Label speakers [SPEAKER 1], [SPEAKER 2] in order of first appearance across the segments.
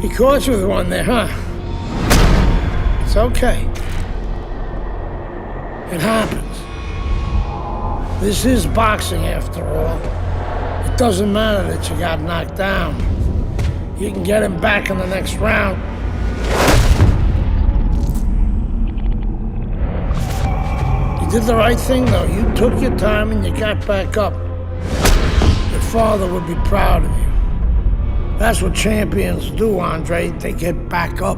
[SPEAKER 1] He caught you with one there, huh? It's okay. It happens. This is boxing after all. It doesn't matter that you got knocked down. You can get him back in the next round. You did the right thing, though. You took your time and you got back up. Your father would be proud of you. That's what champions do, Andre. They get back up.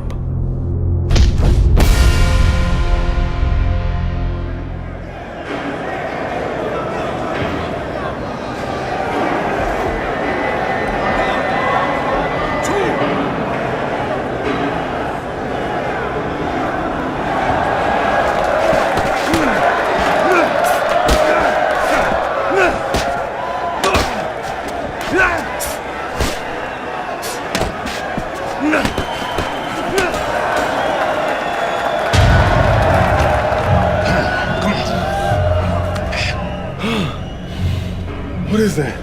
[SPEAKER 2] What is that?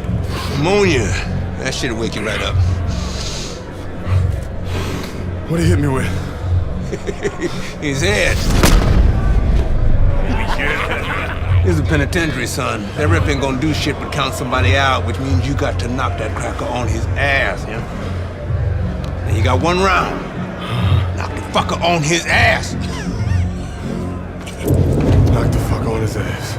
[SPEAKER 3] Pneumonia. That shit'll wake you right up.
[SPEAKER 2] What did he hit me with?
[SPEAKER 3] His head. This is a penitentiary, son. That rep ain't gonna do shit but count somebody out, which means you got to knock that cracker on his ass, yeah? And you got 1 round. Knock the fucker on his ass.
[SPEAKER 2] Knock the fuck on his ass.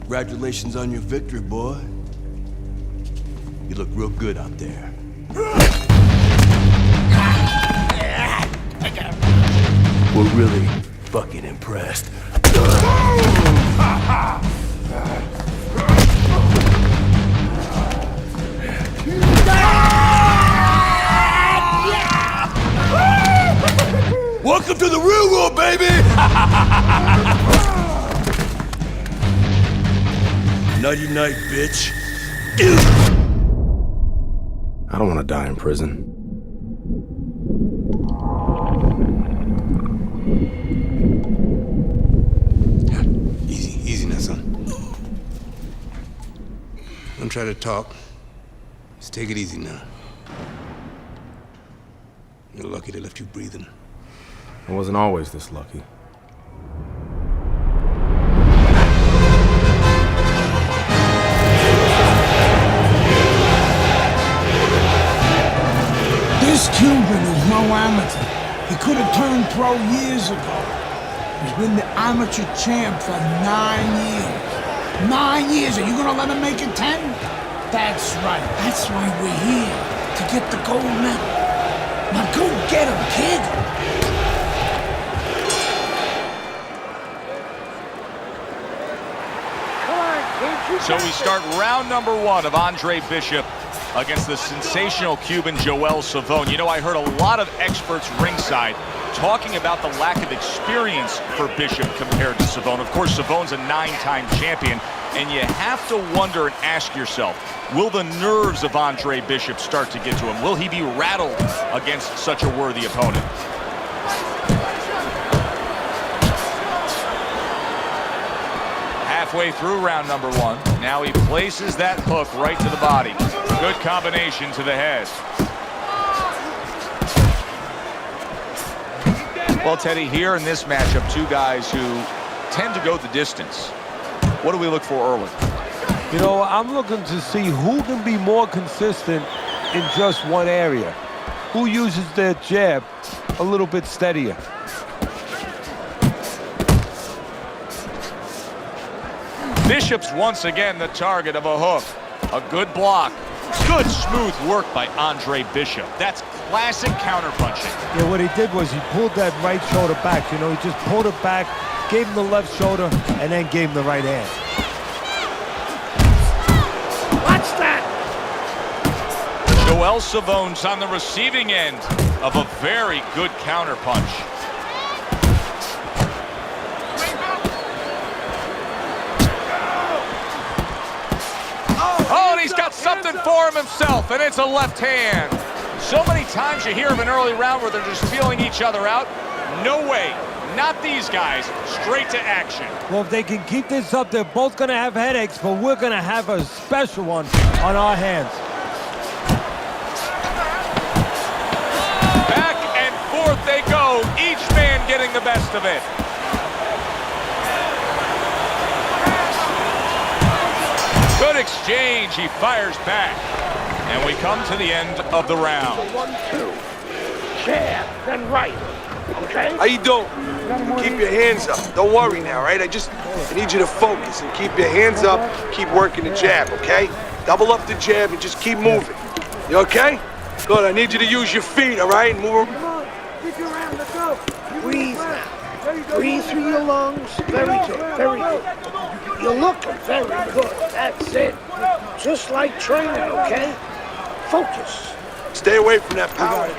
[SPEAKER 4] Congratulations on your victory, boy. You look real good out there. We're really fucking impressed. Welcome to the real world, baby! Nighty night, bitch.
[SPEAKER 2] I don't want to die in prison.
[SPEAKER 3] Easy now, son. Don't try to talk. Just take it easy now. You're lucky they left you breathing.
[SPEAKER 2] I wasn't always this lucky.
[SPEAKER 1] This Cuban is no amateur. He could have turned pro years ago. He's been the amateur champ for 9 years. 9 years, are you gonna let him make it 10? That's right, that's why we're here, to get the gold medal. Now go Get him, kid!
[SPEAKER 5] So we start round number 1 of Andre Bishop against the sensational Cuban Joel Savone. You know, I heard a lot of experts ringside talking about the lack of experience for Bishop compared to Savone. Of course, Savone's a 9-time champion, and you have to wonder and ask yourself, will the nerves of Andre Bishop start to get to him? Will he be rattled against such a worthy opponent? Halfway through round number 1. Now he places that hook right to the body. Good combination to the head. Well, Teddy, here in this matchup, two guys who tend to go the distance. What do we look for early?
[SPEAKER 6] You know, I'm looking to see who can be more consistent in just one area. Who uses their jab a little bit steadier.
[SPEAKER 5] Bishop's once again the target of a hook. A good block. Good smooth work by Andre Bishop. That's classic counterpunching.
[SPEAKER 6] Yeah, what he did was he pulled that right shoulder back. You know, he just pulled it back, gave him the left shoulder, and then gave him the right hand.
[SPEAKER 1] Watch that!
[SPEAKER 5] Joel Savone's on the receiving end of a very good counterpunch. Oh, and he's got something for him himself, and it's a left hand. So many times you hear of an early round where they're just feeling each other out. No way. Not these guys. Straight to action.
[SPEAKER 6] Well, if they can keep this up, they're both going to have headaches, but we're going to have a special one on our hands.
[SPEAKER 5] Back and forth they go, each man getting the best of it. Good exchange, he fires back. And we come to the end of the round.
[SPEAKER 1] 1-2. Jab, then right. Okay?
[SPEAKER 7] How you doing? Keep your hands up. Don't worry now, right? I need you to focus and keep your hands up. Keep working the jab, okay? Double up the jab and just keep moving. You okay? Good. I need you to use your feet, all right? Move.
[SPEAKER 1] Breathe now. Breathe through your lungs. Very good, very good. You're looking very good. That's it. Just like training, okay? Focus.
[SPEAKER 7] Stay away from that power.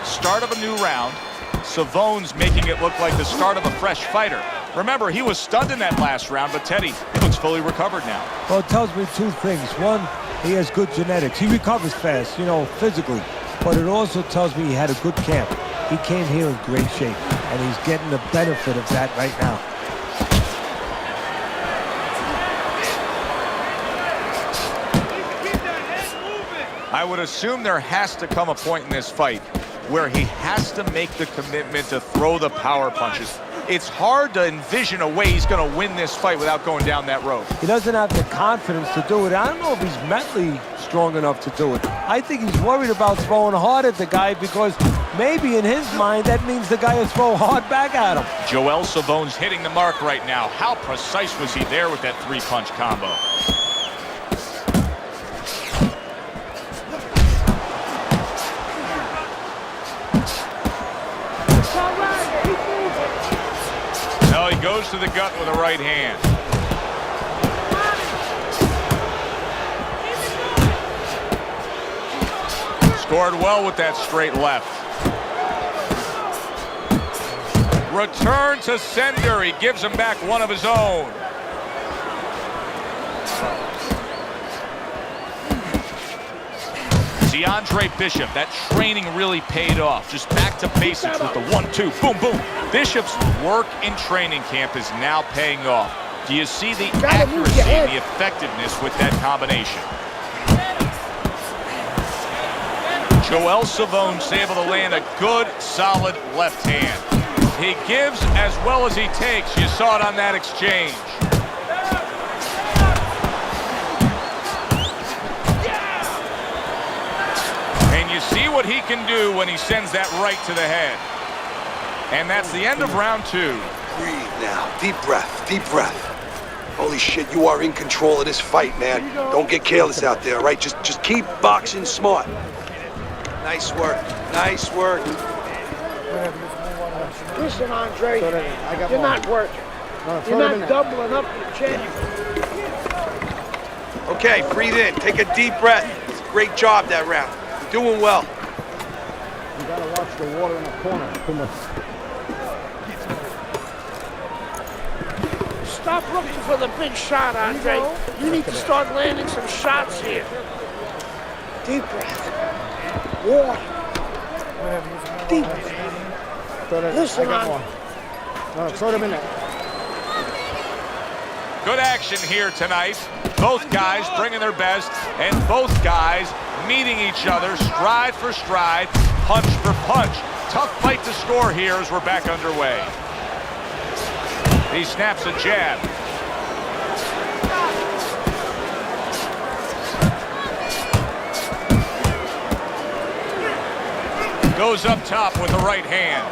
[SPEAKER 5] Start of a new round. Savone's making it look like the start of a fresh fighter. Remember, he was stunned in that last round, but Teddy, he looks fully recovered now.
[SPEAKER 6] Well, it tells me two things. One, he has good genetics. He recovers fast, you know, physically. But it also tells me he had a good camp. He came here in great shape, and he's getting the benefit of that right now.
[SPEAKER 5] I would assume there has to come a point in this fight where he has to make the commitment to throw the power punches. It's hard to envision a way he's going to win this fight without going down that road.
[SPEAKER 6] He doesn't have the confidence to do it. I don't know if he's mentally strong enough to do it. I think he's worried about throwing hard at the guy because maybe in his mind that means the guy will throw hard back at him.
[SPEAKER 5] Joel Savone's hitting the mark right now. How precise was he there with that three-punch combo? No, he goes to the gut with a right hand. Scored well with that straight left. Return to sender. He gives him back one of his own. See, Andre Bishop, that training really paid off. Just back to basics with the 1-2, boom, boom. Bishop's work in training camp is now paying off. Do you see the accuracy and the effectiveness with that combination? Joel Savone's able to land a good, solid left hand. He gives as well as he takes. You saw it on that exchange. And you see what he can do when he sends that right to the head. And that's the end of round 2.
[SPEAKER 7] Breathe now. Deep breath. Deep breath. Holy shit, you are in control of this fight, man. Don't get careless out there, all right? Just keep boxing smart. Nice work. Nice work.
[SPEAKER 1] Listen, Andre, you're not working. You're not doubling up your champ.
[SPEAKER 7] Okay, breathe in. Take a deep breath. It's a great job that round. You're doing well.
[SPEAKER 8] You gotta watch the water in the corner. Too much.
[SPEAKER 1] Stop looking for the big shot, Andre. You need to start landing some shots here. Deep breath. Water. Deep breath. Listen, Andre.
[SPEAKER 8] Throw them in there.
[SPEAKER 5] Good action here tonight. Both guys bringing their best, and both guys meeting each other stride for stride, punch for punch. Tough fight to score here as we're back underway. He snaps a jab. Goes up top with the right hand.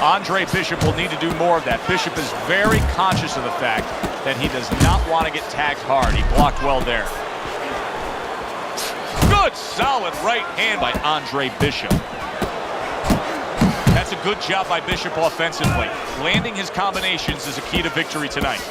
[SPEAKER 5] Andre Bishop will need to do more of that. Bishop is very conscious of the fact that he does not want to get tagged hard. He blocked well there. Good, solid right hand by Andre Bishop. That's a good job by Bishop offensively. Landing his combinations is a key to victory tonight.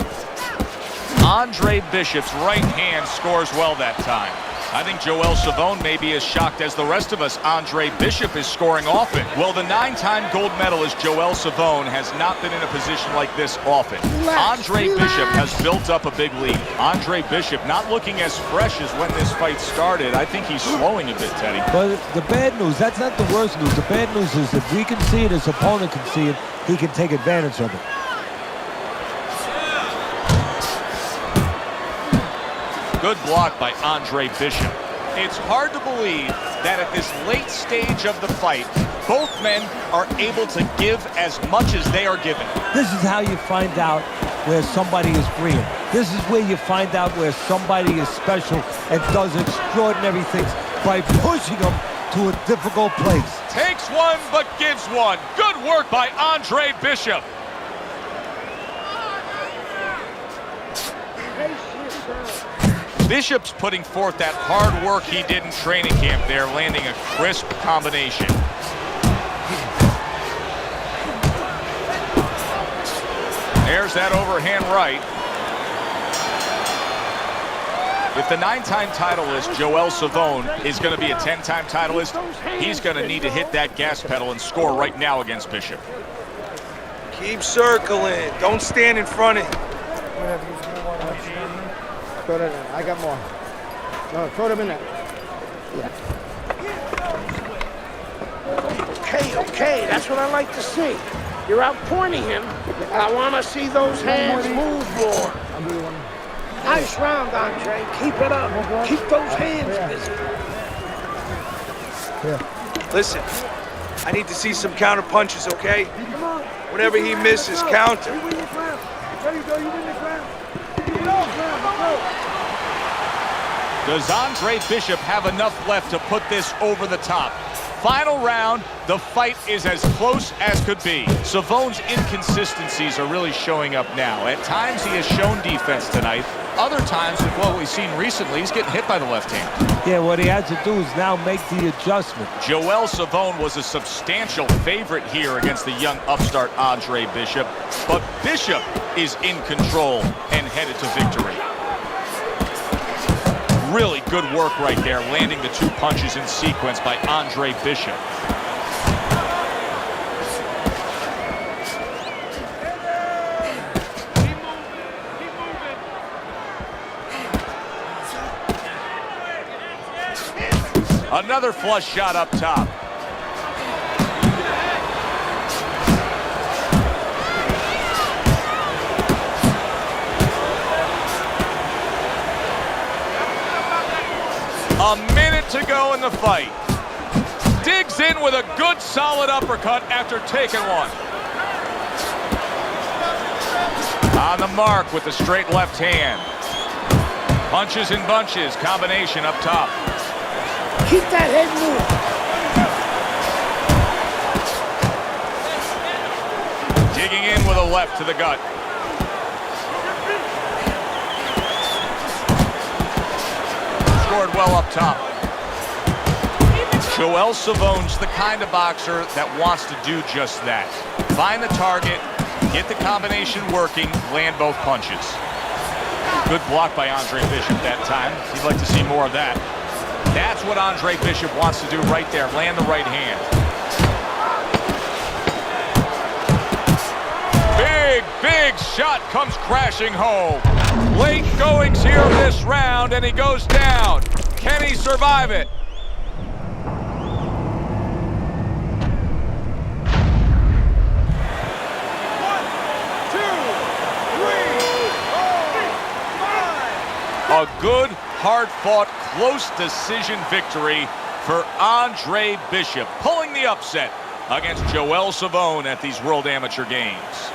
[SPEAKER 5] Andre Bishop's right hand scores well that time. I think Joel Savone may be as shocked as the rest of us. Andre Bishop is scoring often. Well, the 9-time gold medalist Joel Savone has not been in a position like this often. Andre Bishop has built up a big lead. Andre Bishop not looking as fresh as when this fight started. I think he's slowing a bit, Teddy.
[SPEAKER 6] But the bad news, that's not the worst news. The bad news is if we can see it, his opponent can see it, he can take advantage of it.
[SPEAKER 5] Good block by Andre Bishop. It's hard to believe that at this late stage of the fight, both men are able to give as much as they are given.
[SPEAKER 6] This is how you find out where somebody is brilliant. This is where you find out where somebody is special and does extraordinary things by pushing them to a difficult place.
[SPEAKER 5] Takes one, but gives one. Good work by Andre Bishop. Bishop's putting forth that hard work he did in training camp there, landing a crisp combination. There's that overhand right. If the 9-time titleist Joel Savone is going to be a 10-time titleist, he's going to need to hit that gas pedal and score right now against Bishop.
[SPEAKER 7] Keep circling. Don't stand in front of him.
[SPEAKER 8] Throw them in there. I got more. No, throw them in there. Yeah.
[SPEAKER 1] Okay, that's what I like to see. You're out pointing him, and I want to see those hands move more.
[SPEAKER 8] I'll do one.
[SPEAKER 1] Nice round, Andre. Keep it up. Keep those hands busy.
[SPEAKER 8] Yeah.
[SPEAKER 7] Listen, I need to see some counter punches, okay? Whenever he misses, counter.
[SPEAKER 1] You win the ground. There you go, you win the ground.
[SPEAKER 5] Does Andre Bishop have enough left to put this over the top? Final round, the fight is as close as could be. Savone's inconsistencies are really showing up now. At times he has shown defense tonight. Other times, with what we've seen recently, he's getting hit by the left hand.
[SPEAKER 6] Yeah, what he has to do is now make the adjustment.
[SPEAKER 5] Joel Savone was a substantial favorite here against the young upstart Andre Bishop, but Bishop is in control and headed to victory. Really good work right there, landing the 2 punches in sequence by Andre Bishop. Another flush shot up top. A minute to go in the fight. Digs in with a good solid uppercut after taking one. On the mark with the straight left hand. Punches and bunches, combination up top.
[SPEAKER 1] Keep that head moving.
[SPEAKER 5] Digging in with a left to the gut. Scored well up top. Joel Savone's the kind of boxer that wants to do just that. Find the target, get the combination working, land both punches. Good block by Andre Bishop that time. You'd like to see more of that. That's what Andre Bishop wants to do right there, land the right hand. Big shot comes crashing home. Late goings here this round, and he goes down. Can he survive it? A good, hard-fought, close decision victory for Andre Bishop, pulling the upset against Joel Savone at these World Amateur Games.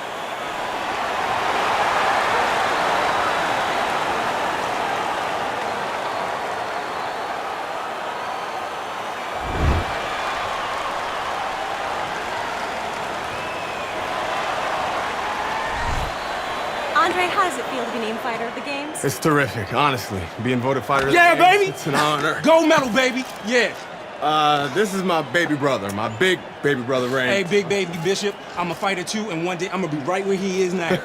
[SPEAKER 9] Andre, how does it feel to be named Fighter of the Games?
[SPEAKER 2] It's terrific, honestly. Being voted fighter of the
[SPEAKER 3] Yeah,
[SPEAKER 2] Games,
[SPEAKER 3] baby!
[SPEAKER 2] It's an honor.
[SPEAKER 3] Gold medal, baby! Yeah.
[SPEAKER 2] This is my baby brother, my big baby brother, Ray.
[SPEAKER 10] Hey, big baby Bishop, I'm a fighter too, and one day I'm gonna be right where he is now.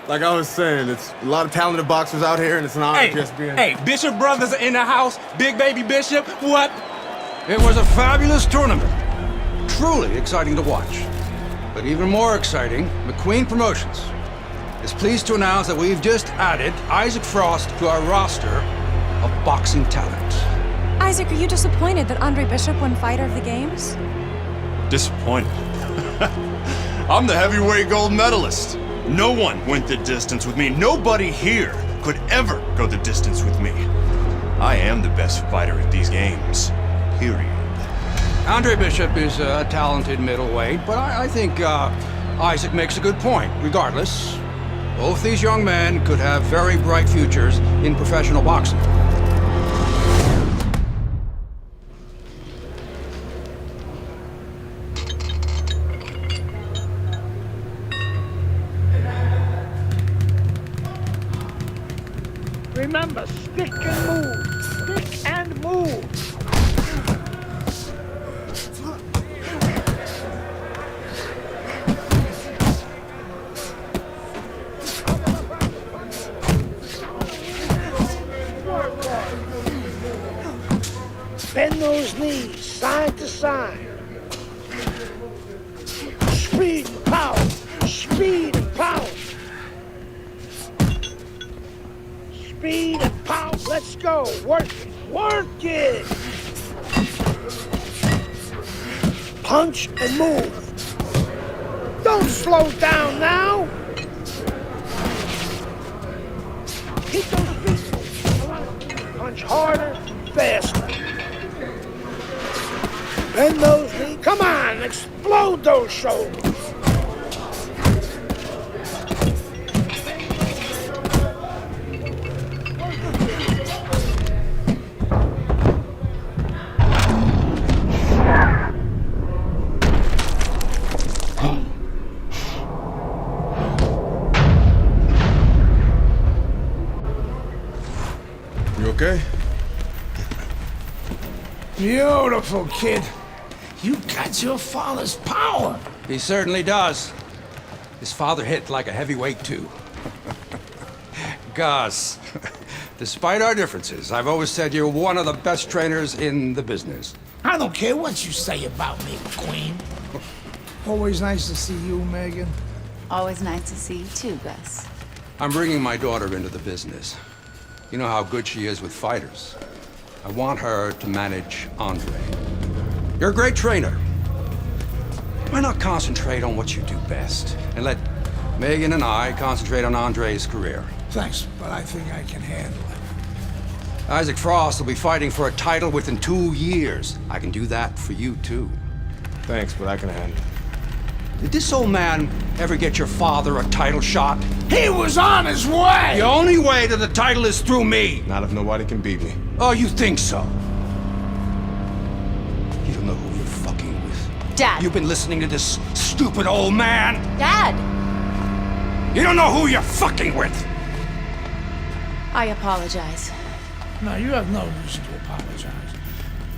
[SPEAKER 2] Like I was saying, it's a lot of talented boxers out here, and it's an honor
[SPEAKER 10] Hey,
[SPEAKER 2] just being...
[SPEAKER 10] hey, Bishop brothers are in the house. Big baby Bishop, what?
[SPEAKER 11] It was a fabulous tournament. Truly exciting to watch. But even more exciting, McQueen Promotions is pleased to announce that we've just added Isaac Frost to our roster of boxing talent.
[SPEAKER 9] Isaac, are you disappointed that Andre Bishop won Fighter of the Games?
[SPEAKER 12] Disappointed. I'm the heavyweight gold medalist. No one went the distance with me. Nobody here could ever go the distance with me. I am the best fighter at these games. Period.
[SPEAKER 11] Andre Bishop is a talented middleweight, but I think Isaac makes a good point. Regardless, both these young men could have very bright futures in professional boxing.
[SPEAKER 1] Remember, stick and move. Stick and move. Bend those knees, side to side. Speed and power. Speed and power. Speed and power. Let's go. Work it. Work it. Punch and move. Don't slow down now. Keep those feet moving. Punch harder, faster. Bend those knees. Come on, explode those shoulders.
[SPEAKER 2] You okay?
[SPEAKER 1] Beautiful, kid. You got your father's power.
[SPEAKER 11] He certainly does. His father hit like a heavyweight, too. Gus, despite our differences, I've always said you're one of the best trainers in the business.
[SPEAKER 1] I don't care what you say about me, Queen. Always nice to see you, Megan.
[SPEAKER 13] Always nice to see you too, Gus.
[SPEAKER 11] I'm bringing my daughter into the business. You know how good she is with fighters. I want her to manage Andre. You're a great trainer. Why not concentrate on what you do best and let Megan and I concentrate on Andre's career?
[SPEAKER 1] Thanks, but I think I can handle it.
[SPEAKER 11] Isaac Frost will be fighting for a title within 2 years. I can do that for you, too.
[SPEAKER 2] Thanks, but I can handle it.
[SPEAKER 11] Did this old man ever get your father a title shot?
[SPEAKER 1] He was on his way!
[SPEAKER 11] The only way to the title is through me.
[SPEAKER 2] Not if nobody can beat me.
[SPEAKER 11] Oh, you think so? You don't know who you're fucking with.
[SPEAKER 13] Dad.
[SPEAKER 11] You've been listening to this stupid old man.
[SPEAKER 13] Dad!
[SPEAKER 11] You don't know who you're fucking with.
[SPEAKER 13] I apologize.
[SPEAKER 1] No, you have no reason to apologize.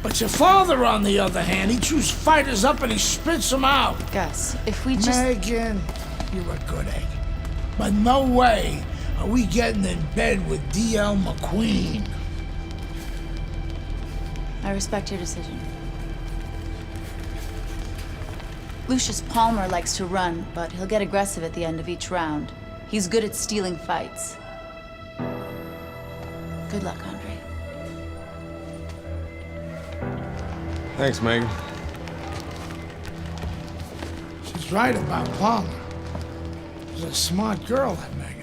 [SPEAKER 1] But your father, on the other hand, he chews fighters up and he spits them out.
[SPEAKER 13] Gus, if we just...
[SPEAKER 1] Megan, you're a good egg. But no way are we getting in bed with D.L. McQueen.
[SPEAKER 13] I respect your decision. Lucius Palmer likes to run, but he'll get aggressive at the end of each round. He's good at stealing fights. Good luck, Andre.
[SPEAKER 2] Thanks, Megan.
[SPEAKER 1] She's right about Palmer. She's a smart girl, that Megan.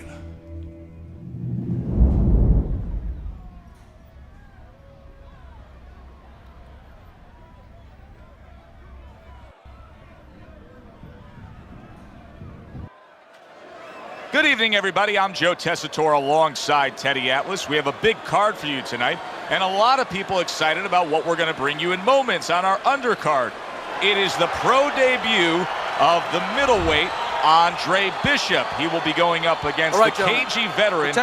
[SPEAKER 5] Good evening, everybody. I'm Joe Tessitore alongside Teddy Atlas. We have a big card for you tonight, and a lot of people excited about what we're going to bring you in moments on our undercard. It is the pro debut of the middleweight, Andre Bishop. He will be going up against the cagey veteran,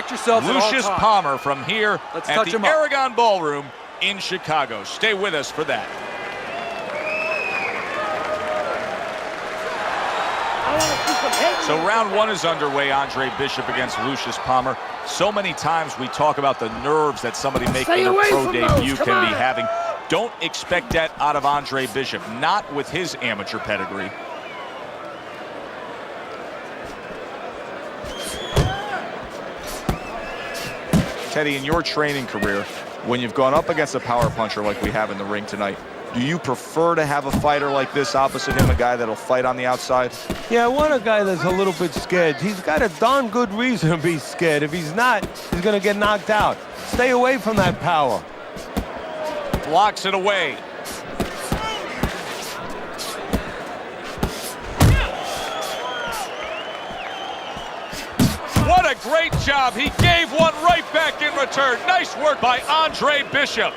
[SPEAKER 5] Lucius Palmer, from here at the Aragon Ballroom in Chicago. Stay with us for that. So round one is underway. Andre Bishop against Lucius Palmer. So many times we talk about the nerves that somebody making their pro debut can be having. Don't expect that out of Andre Bishop, not with his amateur pedigree. Teddy, in your training career, when you've gone up against a power puncher like we have in the ring tonight, do you prefer to have a fighter like this opposite him, a guy that'll fight on the outside?
[SPEAKER 6] Yeah, I want a guy that's a little bit scared. He's got a darn good reason to be scared. If he's not, he's going to get knocked out. Stay away from that power.
[SPEAKER 5] Blocks it away. What a great job. He gave one right back in return. Nice work by Andre Bishop.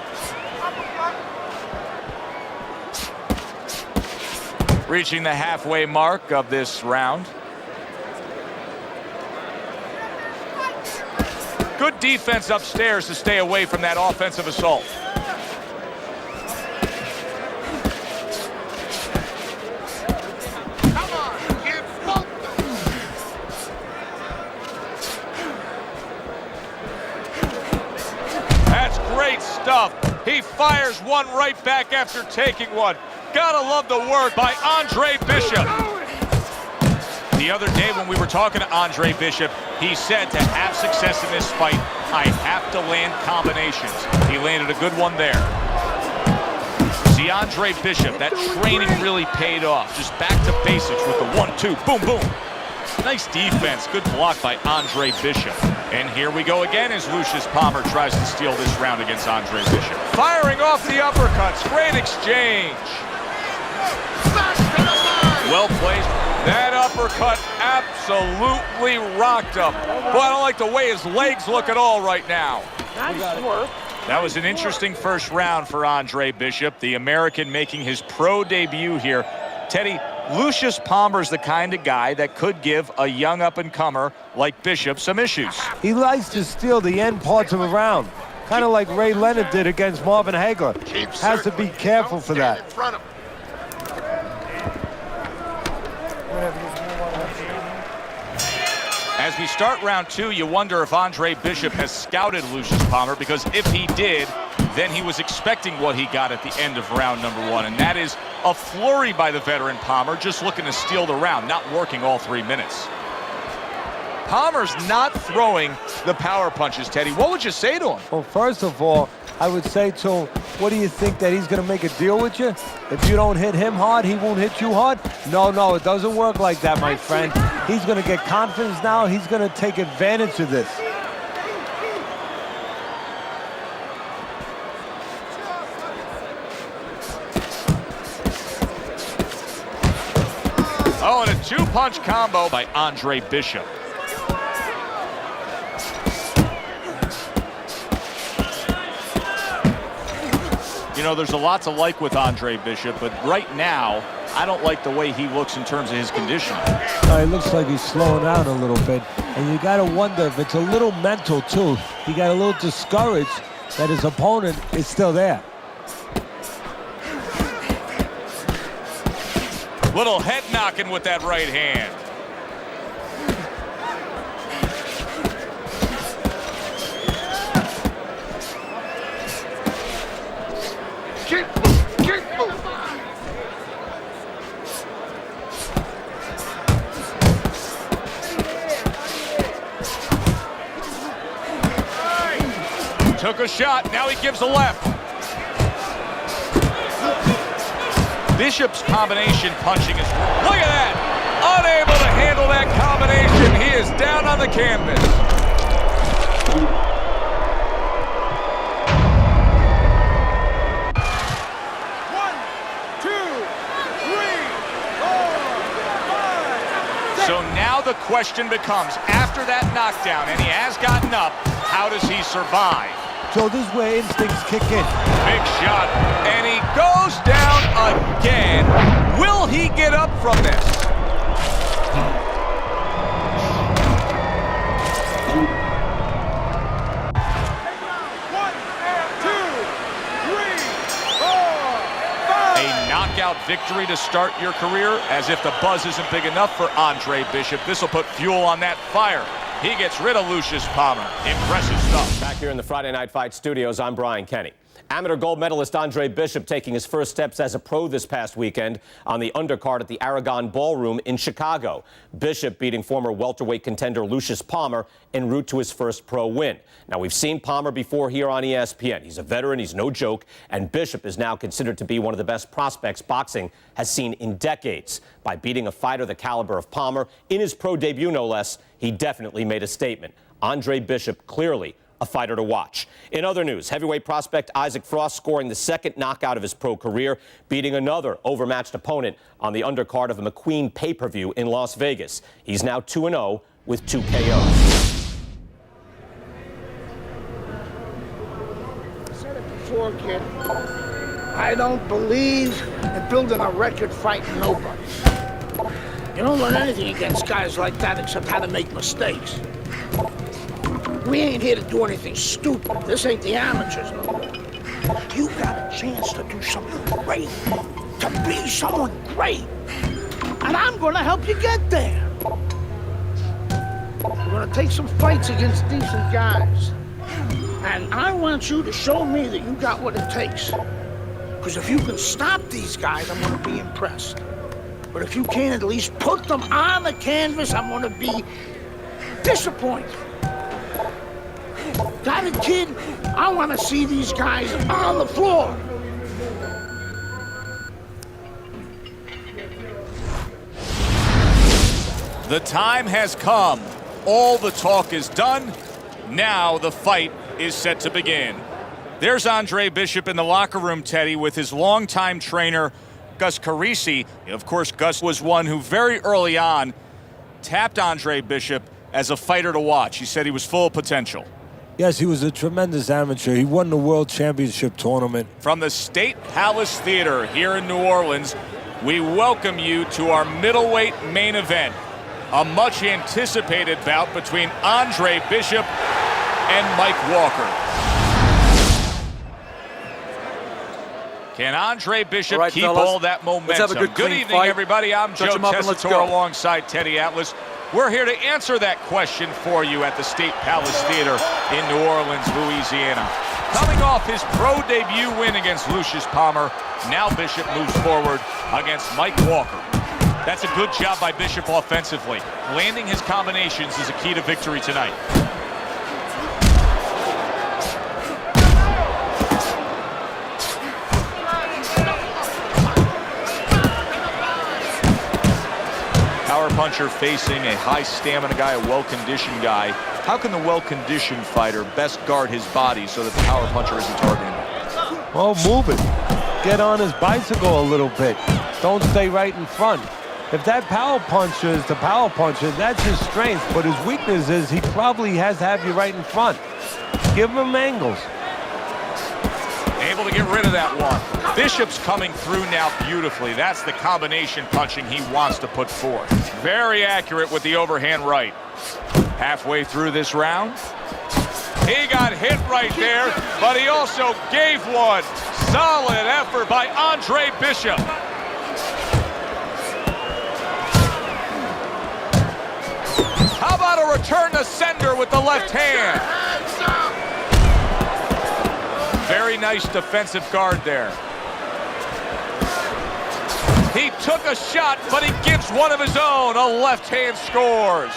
[SPEAKER 5] Reaching the halfway mark of this round. Good defense upstairs to stay away from that offensive assault. That's great stuff. He fires one right back after taking one. Gotta love the work by Andre Bishop. The other day when we were talking to Andre Bishop, he said to have success in this fight, I have to land combinations. He landed a good one there. See, Andre Bishop, that training really paid off. Just back to basics with the 1-2, boom, boom. Nice defense, good block by Andre Bishop. And here we go again as Lucius Palmer tries to steal this round against Andre Bishop. Firing off the uppercuts, great exchange. Well placed. That uppercut absolutely rocked him. Boy, I don't like the way his legs look at all right now.
[SPEAKER 1] Nice work.
[SPEAKER 5] That was an interesting first round for Andre Bishop, the American making his pro debut here. Teddy, Lucius Palmer's the kind of guy that could give a young up-and-comer like Bishop some issues.
[SPEAKER 6] He likes to steal the end parts of a round, kind of like Ray Leonard did against Marvin Hagler. Has to be careful for that.
[SPEAKER 5] As we start round two, you wonder if Andre Bishop has scouted Lucius Palmer, because if he did, then he was expecting what he got at the end of round number one, and that is a flurry by the veteran Palmer, just looking to steal the round, not working all 3 minutes. Palmer's not throwing the power punches, Teddy. What would you say to him?
[SPEAKER 6] Well, first of all, I would say to him, what do you think, that he's going to make a deal with you? If you don't hit him hard, he won't hit you hard? No, it doesn't work like that, my friend. He's going to get confidence now. He's going to take advantage of this.
[SPEAKER 5] Oh, and a two-punch combo by Andre Bishop. You know, there's a lot to like with Andre Bishop, but right now, I don't like the way he looks in terms of his conditioning.
[SPEAKER 6] It looks like he's slowing down a little bit, and you got to wonder if it's a little mental, too. He got a little discouraged that his opponent is still there.
[SPEAKER 5] Little head knocking with that right hand. Took a shot, now he gives a left. Bishop's combination punching is, look at that! Unable to handle that combination, he is down on the canvas. So now the question becomes, after that knockdown, and he has gotten up, how does he survive?
[SPEAKER 6] So this is where instincts kick in.
[SPEAKER 5] Big shot, and he goes down again. Will he get up from this? A knockout victory to start your career, as if the buzz isn't big enough for Andre Bishop. This will put fuel on that fire. He gets rid of Lucius Palmer. Impressive stuff.
[SPEAKER 14] Back here in the Friday Night Fight studios, I'm Brian Kenny. Amateur gold medalist Andre Bishop taking his first steps as a pro this past weekend on the undercard at the Aragon Ballroom in Chicago. Bishop beating former welterweight contender Lucius Palmer en route to his first pro win. Now, we've seen Palmer before here on ESPN. He's a veteran, he's no joke, and Bishop is now considered to be one of the best prospects boxing has seen in decades. By beating a fighter the caliber of Palmer in his pro debut, no less, he definitely made a statement. Andre Bishop clearly a fighter to watch. In other news, heavyweight prospect Isaac Frost scoring the second knockout of his pro career, beating another overmatched opponent on the undercard of a McQueen pay-per-view in Las Vegas. He's now 2-0 with 2 KOs.
[SPEAKER 1] I said it before, kid. I don't believe in building a record fighting nobody. You don't learn anything against guys like that except how to make mistakes. We ain't here to do anything stupid. This ain't the amateurs. You got a chance to do something great, to be someone great. And I'm gonna help you get there. We're gonna take some fights against decent guys. And I want you to show me that you got what it takes. Because if you can stop these guys, I'm gonna be impressed. But if you can't at least put them on the canvas, I'm gonna be disappointed. Got it, kid? I want to see these guys on the floor.
[SPEAKER 5] The time has come. All the talk is done. Now the fight is set to begin. There's Andre Bishop in the locker room, Teddy, with his longtime trainer, Gus Carisi. Of course, Gus was one who very early on tapped Andre Bishop as a fighter to watch. He said he was full of potential.
[SPEAKER 6] Yes, he was a tremendous amateur. He won the World Championship tournament.
[SPEAKER 5] From the State Palace Theater here in New Orleans, we welcome you to our middleweight main event. A much anticipated bout between Andre Bishop and Mike Walker. Can Andre Bishop keep all that momentum?
[SPEAKER 15] Let's have a good
[SPEAKER 5] evening,
[SPEAKER 15] fight.
[SPEAKER 5] everybody. I'm
[SPEAKER 15] Touch
[SPEAKER 5] Joe
[SPEAKER 15] him up and let's
[SPEAKER 5] Tessitore
[SPEAKER 15] go.
[SPEAKER 5] alongside Teddy Atlas. We're here to answer that question for you at the State Palace Theater in New Orleans, Louisiana. Coming off his pro debut win against Lucius Palmer, now Bishop moves forward against Mike Walker. That's a good job by Bishop offensively. Landing his combinations is a key to victory tonight. Power puncher facing a high stamina guy, a well-conditioned guy. How can the well-conditioned fighter best guard his body so that the power puncher isn't targeting him?
[SPEAKER 6] Well, move it. Get on his bicycle a little bit. Don't stay right in front. If that power puncher is the power puncher, that's his strength. But his weakness is he probably has to have you right in front. Give him angles.
[SPEAKER 5] Able to get rid of that one. Bishop's coming through now beautifully. That's the combination punching he wants to put forth. Very accurate with the overhand right. Halfway through this round, he got hit right there, but he also gave one. Solid effort by Andre Bishop. return the sender with the left hand. Very nice defensive guard there. He took a shot, but he gives one of his own. A left hand scores.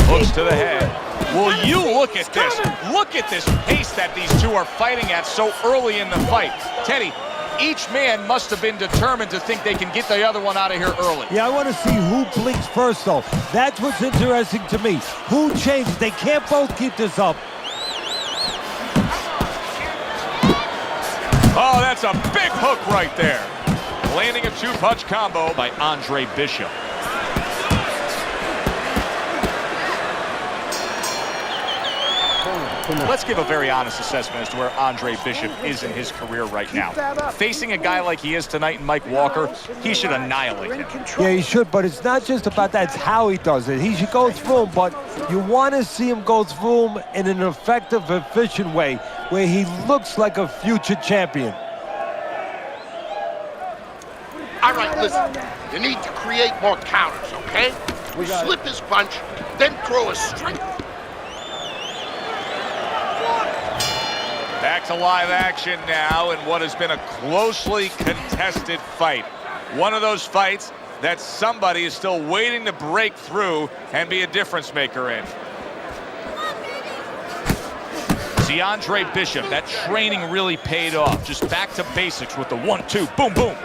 [SPEAKER 5] Hooks to the head. Will you look at this? Look at this pace that these two are fighting at so early in the fight. Teddy, each man must have been determined to think they can get the other one out of here early.
[SPEAKER 6] Yeah, I want to see who blinks first, though. That's what's interesting to me. Who changes? They can't both keep this up.
[SPEAKER 5] Oh, that's a big hook right there. Landing a two-punch combo by Andre Bishop. Let's give a very honest assessment as to where Andre Bishop is in his career right now. Facing a guy like he is tonight in Mike Walker, he should annihilate him.
[SPEAKER 6] Yeah, he should, but it's not just about that. It's how he does it. He should go through him, but you want to see him go through him in an effective, efficient way where he looks like a future champion.
[SPEAKER 15] All right, listen. You need to create more counters, okay? We slip his punch, then throw a straight.
[SPEAKER 5] Back to live action now in what has been a closely contested fight. One of those fights that somebody is still waiting to break through and be a difference maker in. See, Andre Bishop, that training really paid off. Just back to basics with the 1-2, boom, boom.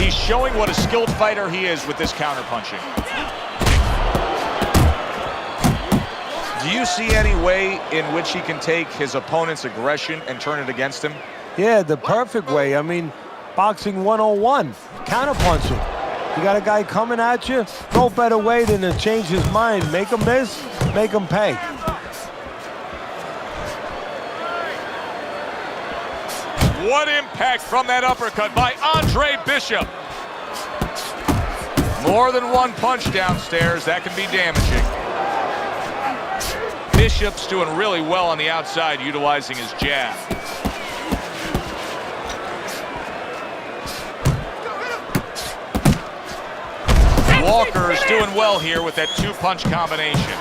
[SPEAKER 5] He's showing what a skilled fighter he is with this counterpunching. Do you see any way in which he can take his opponent's aggression and turn it against him?
[SPEAKER 6] Yeah, the perfect way. I mean, boxing 101, counterpunching. You got a guy coming at you, no better way than to change his mind. Make him miss, make him pay.
[SPEAKER 5] What impact from that uppercut by Andre Bishop. More than one punch downstairs, that can be damaging. Bishop's doing really well on the outside, utilizing his jab. Walker is doing well here with that two-punch combination.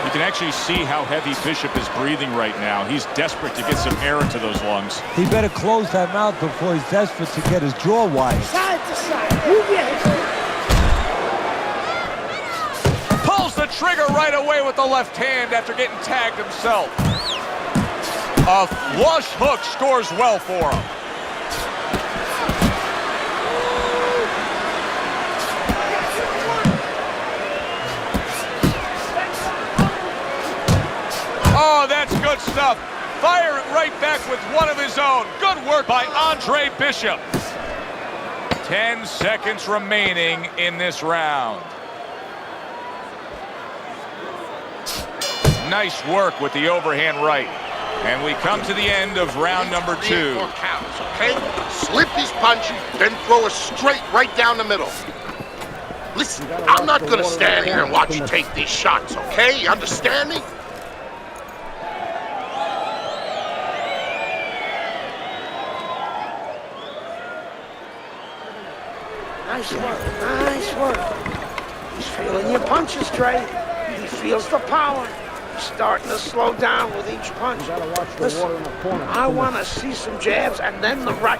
[SPEAKER 5] You can actually see how heavy Bishop is breathing right now. He's desperate to get some air into those lungs.
[SPEAKER 6] He better close that mouth before he's desperate to get his jaw wide.
[SPEAKER 1] Side to side. Move your head.
[SPEAKER 5] Pulls the trigger right away with the left hand after getting tagged himself. A flush hook scores well for him. Oh, that's good stuff. Fire it right back with one of his own. Good work by Andre Bishop. 10 seconds remaining in this round. Nice work with the overhand right. And we come to the end of round number 2.
[SPEAKER 15] More counters, okay? Slip his punch, then throw a straight right down the middle. Listen, I'm not gonna stand here and watch you take these shots, okay? You understand me?
[SPEAKER 1] Nice work, nice work. He's feeling your punches, Trey. He feels the power. He's starting to slow down with each punch. Listen, I want to see some jabs and then the right.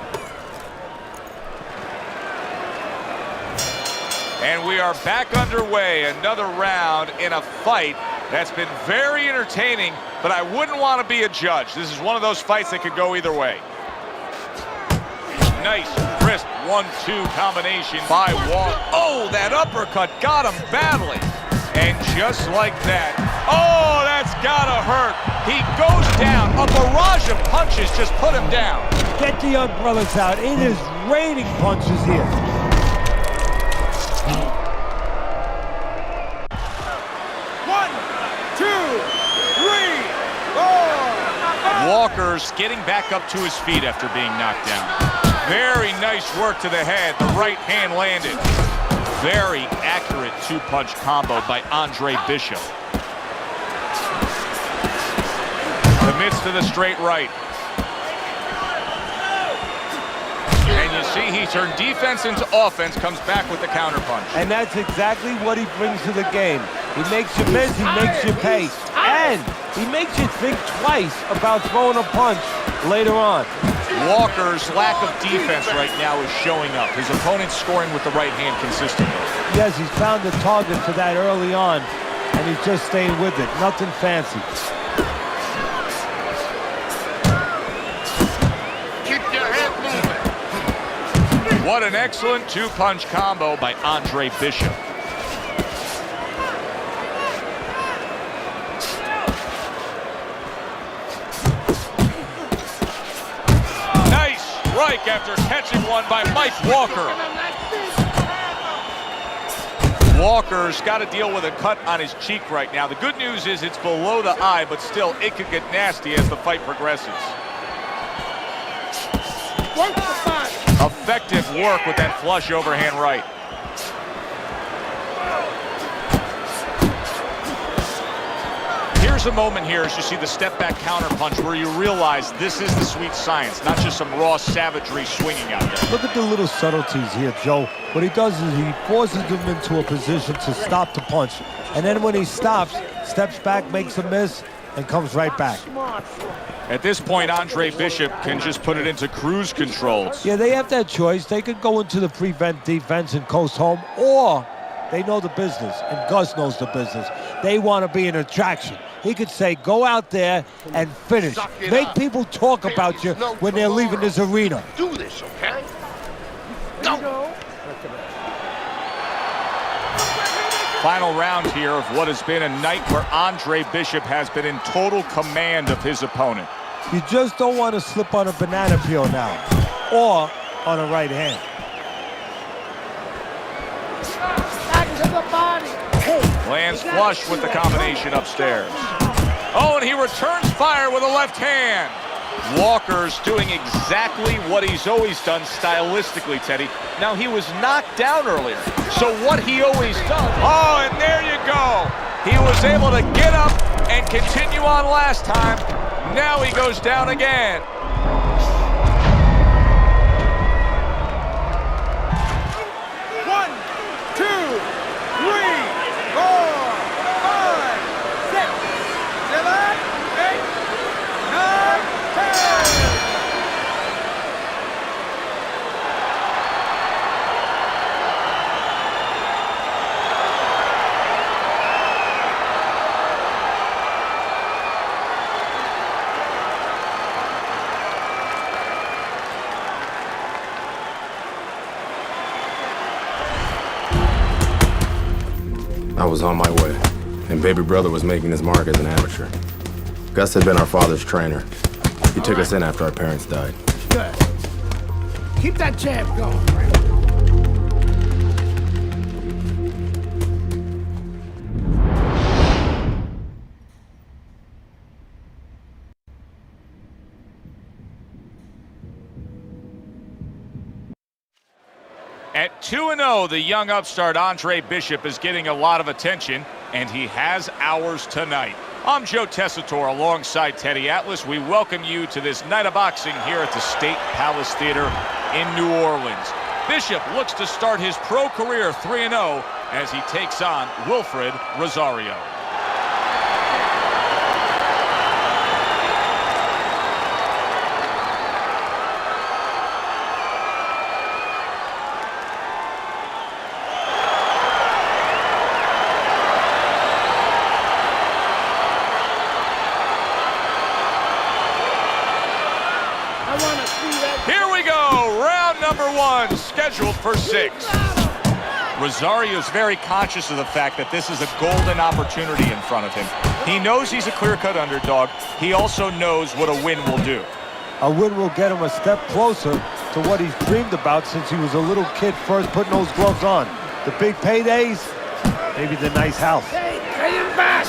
[SPEAKER 5] And we are back underway. Another round in a fight that's been very entertaining, but I wouldn't want to be a judge. This is one of those fights that could go either way. Nice, crisp 1-2 combination by Wall. Oh, that uppercut got him badly. And just like that, oh, that's gotta hurt. He goes down. A barrage of punches just put him down.
[SPEAKER 6] Get the umbrellas out. It is raining punches here.
[SPEAKER 5] Walker's getting back up to his feet after being knocked down. Very nice work to the head. The right hand landed. Very accurate two-punch combo by Andre Bishop. Commits to the straight right. And you See, he turned defense into offense, comes back with the counterpunch.
[SPEAKER 6] And that's exactly what he brings to the game. He makes you miss, he makes you pay. And he makes you think twice about throwing a punch later on.
[SPEAKER 5] Walker's lack of defense right now is showing up. His opponent's scoring with the right hand consistently.
[SPEAKER 6] Yes, he's found the target for that early on, and he's just staying with it. Nothing fancy.
[SPEAKER 15] Keep your head moving.
[SPEAKER 5] What an excellent two-punch combo by Andre Bishop. Nice strike after catching one by Mike Walker. Walker's got to deal with a cut on his cheek right now. The good news is it's below the eye, but still it could get nasty as the fight progresses. Effective work with that flush overhand right. Here's a moment here as you see the step back counter punch where you realize this is the sweet science, not just some raw savagery swinging out there.
[SPEAKER 6] Look at the little subtleties here, Joe. What he does is he forces him into a position to stop the punch. And then when he stops, steps back, makes a miss, and comes right back.
[SPEAKER 5] At this point, Andre Bishop can just put it into cruise control.
[SPEAKER 6] Yeah, they have that choice. They could go into the prevent defense and coast home, or they know the business, and Gus knows the business. They want to be an attraction. He could say, go out there and finish. Make people talk about you when they're leaving this arena.
[SPEAKER 15] Do this, okay? Go.
[SPEAKER 5] Final round here of what has been a night where Andre Bishop has been in total command of his opponent.
[SPEAKER 6] You just don't want to slip on a banana peel now, or on a right hand.
[SPEAKER 1] Back to the body.
[SPEAKER 5] Lands flush with the combination upstairs. Oh, and he returns fire with a left hand. Walker's doing exactly what he's always done stylistically, Teddy. Now, he was knocked down earlier, so what he always does. Oh, and there you go. He was able to get up and continue on last time. Now he goes down again.
[SPEAKER 7] One, two, three, 4, 5, 6, 7, 8, 9, 10.
[SPEAKER 2] I was on my way, and baby brother was making his mark as an amateur. Gus had been our father's trainer. He took us in after our parents died.
[SPEAKER 1] Good. Keep that jab going.
[SPEAKER 5] At 2-0, the young upstart Andre Bishop is getting a lot of attention, and he has ours tonight. I'm Joe Tessitore alongside Teddy Atlas. We welcome you to this night of boxing here at the State Palace Theater in New Orleans. Bishop looks to start his pro career 3-0 as he takes on Wilfred Rosario. Here we go, round number 1, scheduled for 6. Rosario's very conscious of the fact that this is a golden opportunity in front of him. He knows he's a clear-cut underdog. He also knows what a win will do.
[SPEAKER 6] A win will get him a step closer to what he's dreamed about since he was a little kid first putting those gloves on. The big paydays, maybe the nice house.
[SPEAKER 1] Hey, get him back!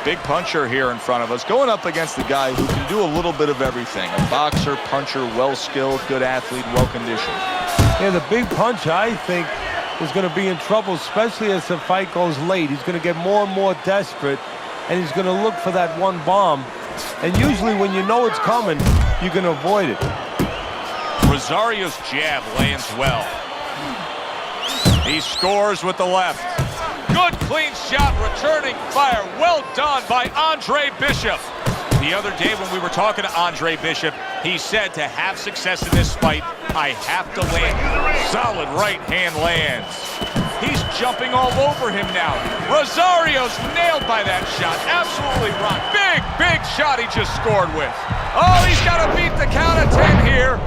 [SPEAKER 5] Big puncher here in front of us, going up against the guy who can do a little bit of everything. A boxer, puncher, well-skilled, good athlete, well-conditioned.
[SPEAKER 6] Yeah, the big puncher, I think, is going to be in trouble, especially as the fight goes late. He's going to get more and more desperate, and he's going to look for that one bomb. And usually when you know it's coming, you can avoid it.
[SPEAKER 5] Rosario's jab lands well. He scores with the left. Good clean shot, returning fire. Well done by Andre Bishop. The other day when we were talking to Andre Bishop, he said to have success in this fight, I have to land. Solid right hand lands. He's jumping all over him now. Rosario's nailed by that shot. Absolutely rock. Big, big shot he just scored with. Oh, he's got to beat the count of 10 here.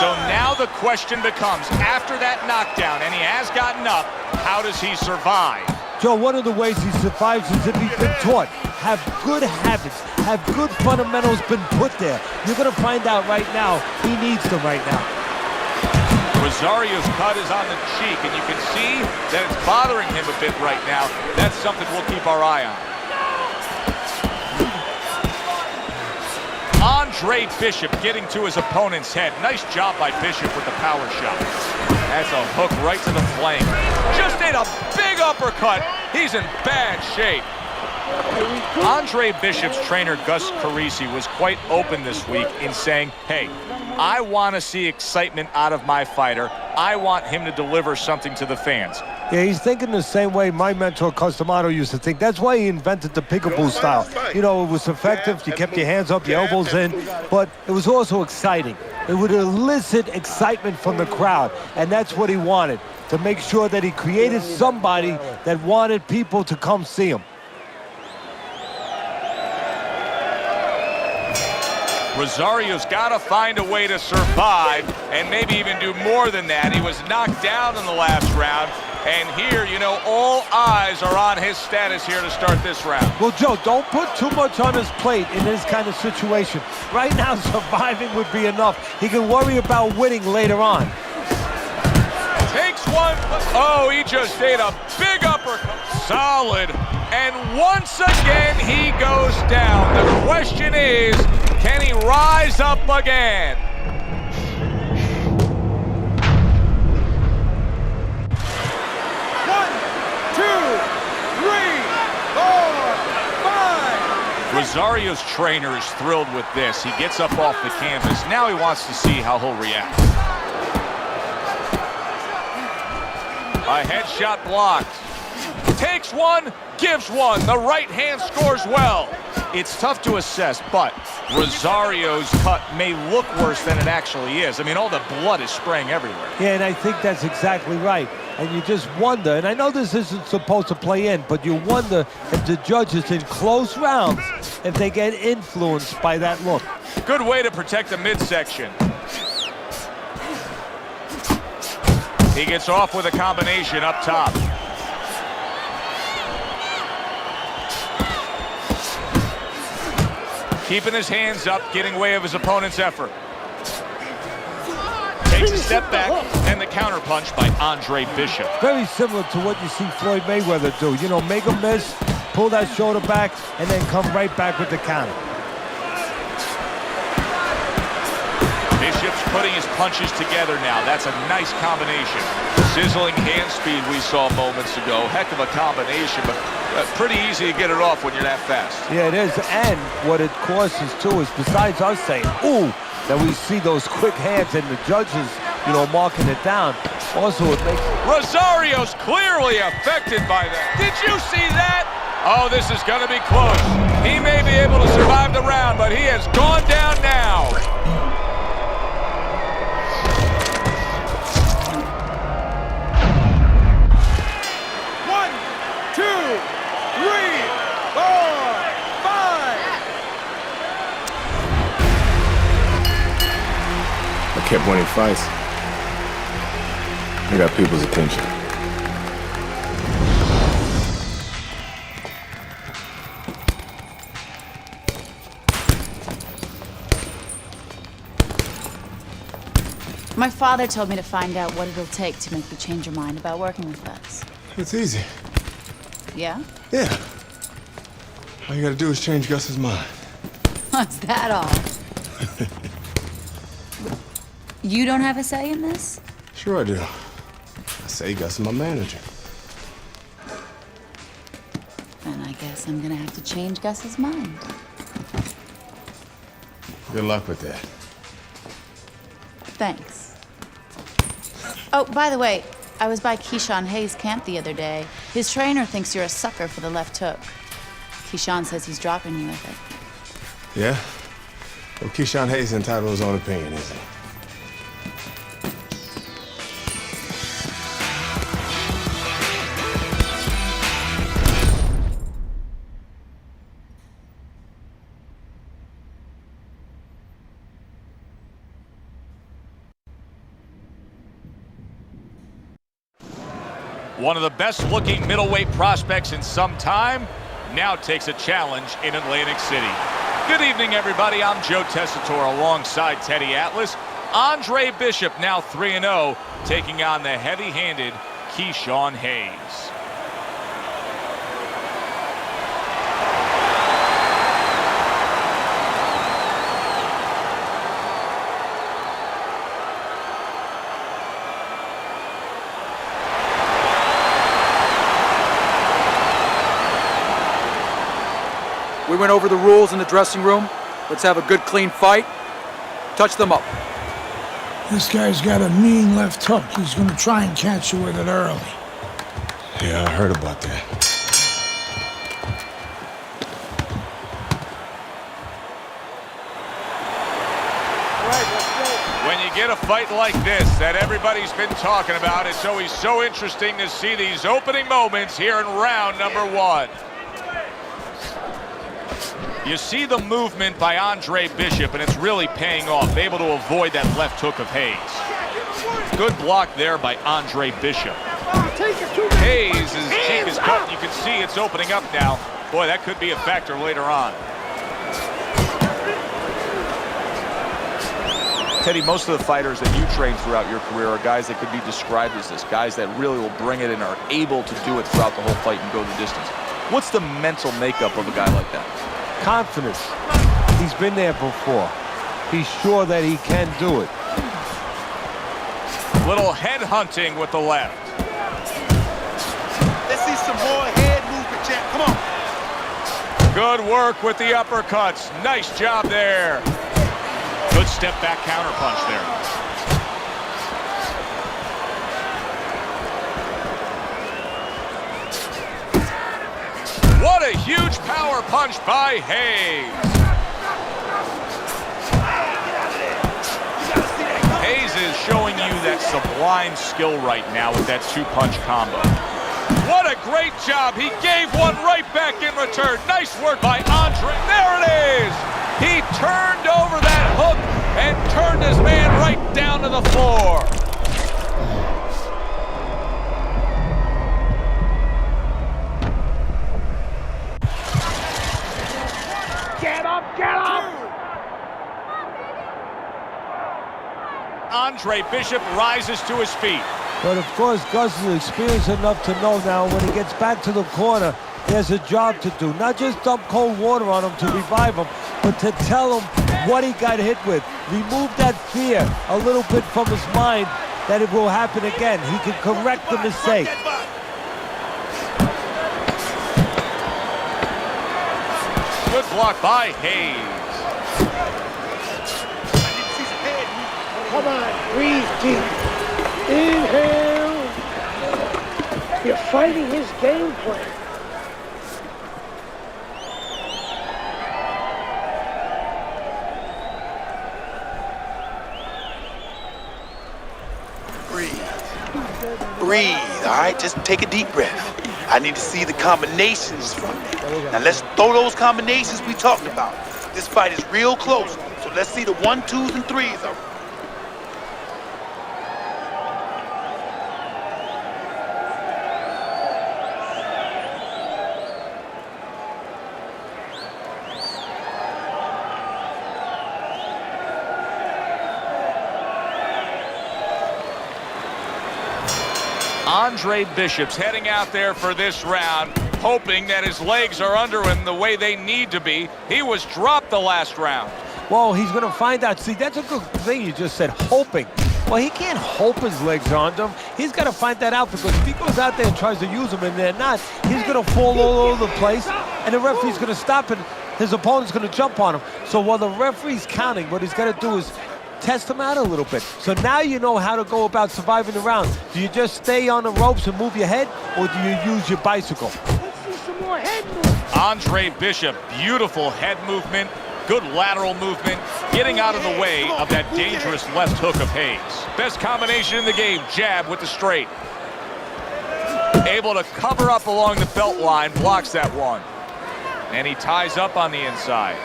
[SPEAKER 5] So now the question becomes, after that knockdown, and he has gotten up, how does he survive?
[SPEAKER 6] Joe, one of the ways he survives is if he's been taught. Have good habits, have good fundamentals been put there. You're going to find out right now, he needs them right now.
[SPEAKER 5] Rosario's cut is on the cheek, and you can see that it's bothering him a bit right now. That's something we'll keep our eye on. Andre Bishop getting to his opponent's head. Nice job by Bishop with the power shot. That's a hook right to the flame. Just ate a big uppercut. He's in bad shape. Andre Bishop's trainer, Gus Carisi, was quite open this week in saying, hey, I want to see excitement out of my fighter. I want him to deliver something to the fans.
[SPEAKER 6] Yeah, he's thinking the same way my mentor, Costamato, used to think. That's why he invented the peekaboo style. You know, it was effective. You kept your hands up, your elbows in, but it was also exciting. It would elicit excitement from the crowd, and that's what he wanted, to make sure that he created somebody that wanted people to come see him.
[SPEAKER 5] Rosario's got to find a way to survive and maybe even do more than that. He was knocked down in the last round, and here, you know, all eyes are on his status here to start this round.
[SPEAKER 6] Well, Joe, don't put too much on his plate in this kind of situation. Right now, surviving would be enough. He can worry about winning later on.
[SPEAKER 5] Takes one. Oh, he just ate a big uppercut. Solid. And once again, he goes down. The question is, can he rise up again?
[SPEAKER 7] One, two, three, four, five.
[SPEAKER 5] Rosario's trainer is thrilled with this. He gets up off the canvas. Now he wants to see how he'll react. A headshot blocked. Takes one, gives one. The right hand scores well. It's tough to assess, but Rosario's cut may look worse than it actually is. I mean, all the blood is spraying everywhere.
[SPEAKER 6] Yeah, and I think that's exactly right. And you just wonder, and I know this isn't supposed to play in, but you wonder if the judges in close rounds, if they get influenced by that look.
[SPEAKER 5] Good way to protect the midsection. He gets off with a combination up top. Keeping his hands up, getting way of his opponent's effort. Takes a step back, and the counterpunch by Andre Bishop.
[SPEAKER 6] Very similar to what you see Floyd Mayweather do. You know, make a miss, pull that shoulder back, and then come right back with the counter.
[SPEAKER 5] Bishop's putting his punches together now. That's a nice combination. Sizzling hand speed we saw moments ago. Heck of a combination, but pretty easy to get it off when you're that fast.
[SPEAKER 6] Yeah, it is. And what it causes, too, is besides us saying, ooh, that we see those quick hands and the judges, you know, marking it down, also it makes...
[SPEAKER 5] Rosario's clearly affected by that. Did you see that? Oh, this is going to be close. He may be able to survive the round, but he has gone down now.
[SPEAKER 2] Kept winning fights. I got people's attention.
[SPEAKER 13] My father told me to find out what it'll take to make you change your mind about working with us.
[SPEAKER 4] It's easy.
[SPEAKER 13] Yeah?
[SPEAKER 3] Yeah. All you gotta do is change Gus's mind.
[SPEAKER 13] What's that all? You don't have a say in this?
[SPEAKER 3] Sure I do. I say Gus is my manager.
[SPEAKER 13] Then I guess I'm gonna have to change Gus's mind.
[SPEAKER 3] Good luck with that.
[SPEAKER 13] Thanks. Oh, by the way, I was by Keyshawn Hayes' camp the other day. His trainer thinks you're a sucker for the left hook. Keyshawn says he's dropping you with it.
[SPEAKER 3] Yeah? Well, Keyshawn Hayes is entitled to his own opinion, isn't he?
[SPEAKER 5] One of the best-looking middleweight prospects in some time now takes a challenge in Atlantic City. Good evening, everybody. I'm Joe Tessitore alongside Teddy Atlas. Andre Bishop, now 3-0, taking on the heavy-handed Keyshawn Hayes.
[SPEAKER 16] We went over the rules in the dressing room. Let's have a good, clean fight. Touch them up.
[SPEAKER 1] This guy's got a mean left hook. He's gonna try and catch you with it early.
[SPEAKER 3] Yeah, I heard about that.
[SPEAKER 5] When you get a fight like this that everybody's been talking about, it's always so interesting to see these opening moments here in round number 1. You see the movement by Andre Bishop, and it's really paying off, able to avoid that left hook of Hayes. Good block there by Andre Bishop. Hayes' cheek is cut. You can see it's opening up now. Boy, that could be a factor later on.
[SPEAKER 17] Teddy, most of the fighters that you train throughout your career are guys that could be described as this, guys that really will bring it and are able to do it throughout the whole fight and go the distance. What's the mental makeup of a guy like that?
[SPEAKER 6] Confidence. He's been there before. He's sure that he can do it.
[SPEAKER 5] Little head hunting with the left.
[SPEAKER 7] Let's see some more head movement, champ. Come on.
[SPEAKER 5] Good work with the uppercuts. Nice job there. Good step back counter punch there. What a huge power punch by Hayes. Hayes is showing you that sublime skill right now with that 2-punch combo. What a great job. He gave one right back in return. Nice work by Andre. There it is. He turned over that hook and turned his man right down to the floor.
[SPEAKER 1] Get up, get up!
[SPEAKER 5] Andre Bishop rises to his feet.
[SPEAKER 6] But of course, Gus is experienced enough to know now when he gets back to the corner, there's a job to do. Not just dump cold water on him to revive him, but to tell him what he got hit with. Remove that fear a little bit from his mind that it will happen again. He can correct the mistake.
[SPEAKER 5] Good block by Hayes.
[SPEAKER 1] Come on, breathe deep. Inhale. You're fighting his game plan.
[SPEAKER 7] Breathe, all right? Just take a deep breath. I need to see the combinations from you. Now let's throw those combinations we talked about. This fight is real close, so let's see the 1, 2s, and 3s of them.
[SPEAKER 5] Andre Bishop's heading out there for this round. hoping that his legs are under him the way they need to be. He was dropped the last round.
[SPEAKER 6] Well, he's going to find out. See, that's a good thing you just said, hoping. Well, he can't hope his legs are under him. He's got to find that out, because if he goes out there and tries to use them and they're not, he's going to fall all over the place, and the referee's going to stop it. His opponent's going to jump on him. So while the referee's counting, what he's got to do is test him out a little bit. So now you know how to go about surviving the round. Do you just stay on the ropes and move your head, or do you use your bicycle?
[SPEAKER 1] Let's see some more head movement.
[SPEAKER 5] Andre Bishop, beautiful head movement, good lateral movement, getting out of the way of that dangerous left hook of Hayes. Best combination in the game, jab with the straight. Able to cover up along the belt line, blocks that one. And he ties up on the inside.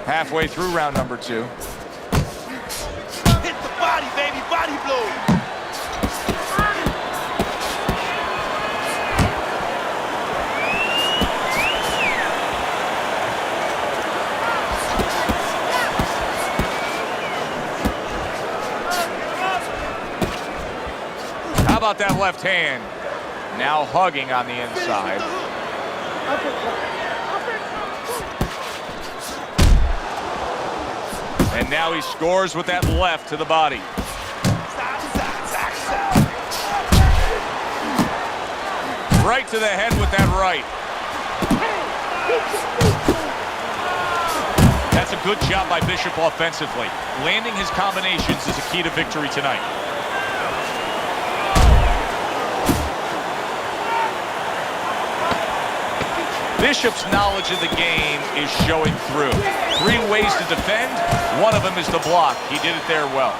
[SPEAKER 5] Halfway through round number 2.
[SPEAKER 15] Hit the body, baby, body blow.
[SPEAKER 5] How about that left hand? Now hugging on the inside. And now he scores with that left to the body. Right to the head with that right. That's a good job by Bishop offensively. Landing his combinations is a key to victory tonight. Bishop's knowledge of the game is showing through. 3 ways to defend. One of them is to block. He did it there well.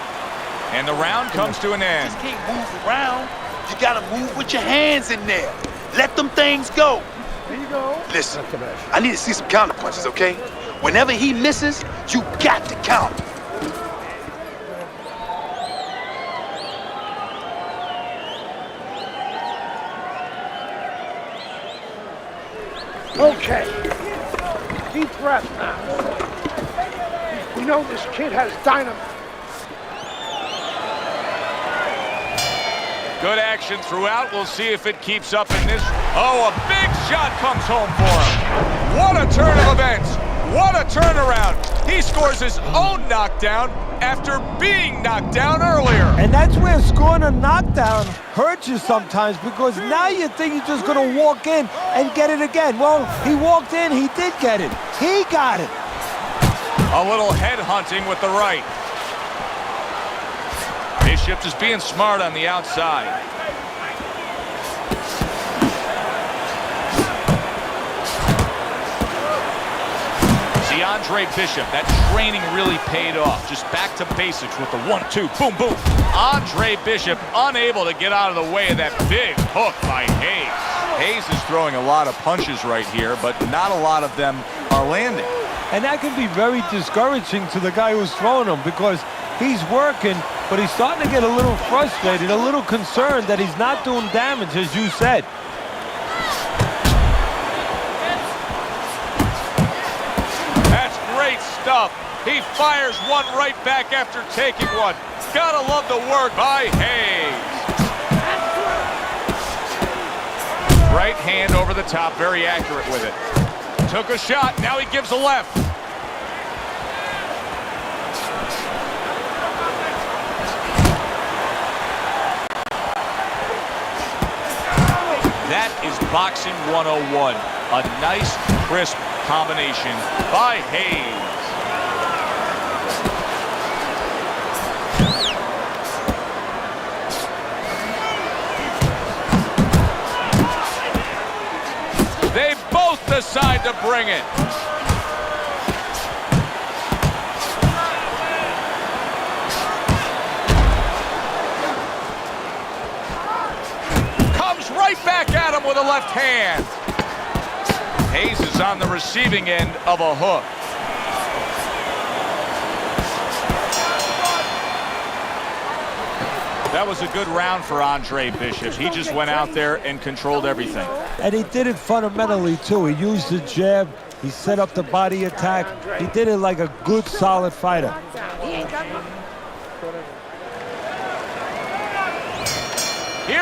[SPEAKER 5] And the round comes to an end.
[SPEAKER 15] You just can't move around. You gotta move with your hands in there. Let them things go.
[SPEAKER 1] There you go.
[SPEAKER 15] Listen, I need to see some counter punches, okay? Whenever he misses, you got to counter.
[SPEAKER 1] Okay. Deep breath now. We know this kid has dynamite.
[SPEAKER 5] Good action throughout. We'll see if it keeps up in this. Oh, a big shot comes home for him. What a turn of events. What a turnaround. He scores his own knockdown after being knocked down earlier.
[SPEAKER 6] And that's where scoring a knockdown hurts you sometimes, because now you think you're just going to walk in and get it again. Well, he walked in, he did get it. He got it.
[SPEAKER 5] A little head hunting with the right. Bishop just being smart on the outside. See, Andre Bishop, that training really paid off. Just back to basics with the 1-2, boom, boom. Andre Bishop unable to get out of the way of that big hook by Hayes. Hayes is throwing a lot of punches right here, but not a lot of them are landing.
[SPEAKER 6] And that can be very discouraging to the guy who's throwing them, because he's working, but he's starting to get a little frustrated, a little concerned that he's not doing damage, as you said.
[SPEAKER 5] That's great stuff. He fires one right back after taking one. Gotta love the work by Hayes. Right hand over the top, very accurate with it. Took a shot, now he gives a left. That is Boxing 101. A nice, crisp combination by Hayes. They both decide to bring it. Comes right back at him with a left hand. Hayes is on the receiving end of a hook. That was a good round for Andre Bishop. He just went out there and controlled everything.
[SPEAKER 6] And he did it fundamentally, too. He used the jab. He set up the body attack. He did it like a good, solid fighter.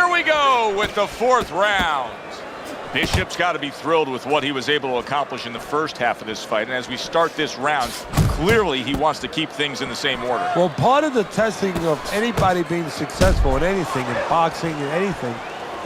[SPEAKER 5] here we go with the 4th round. Bishop's got to be thrilled with what he was able to accomplish in the first half of this fight. And as we start this round, clearly he wants to keep things in the same order.
[SPEAKER 6] Well, part of the testing of anybody being successful in anything, in boxing and anything,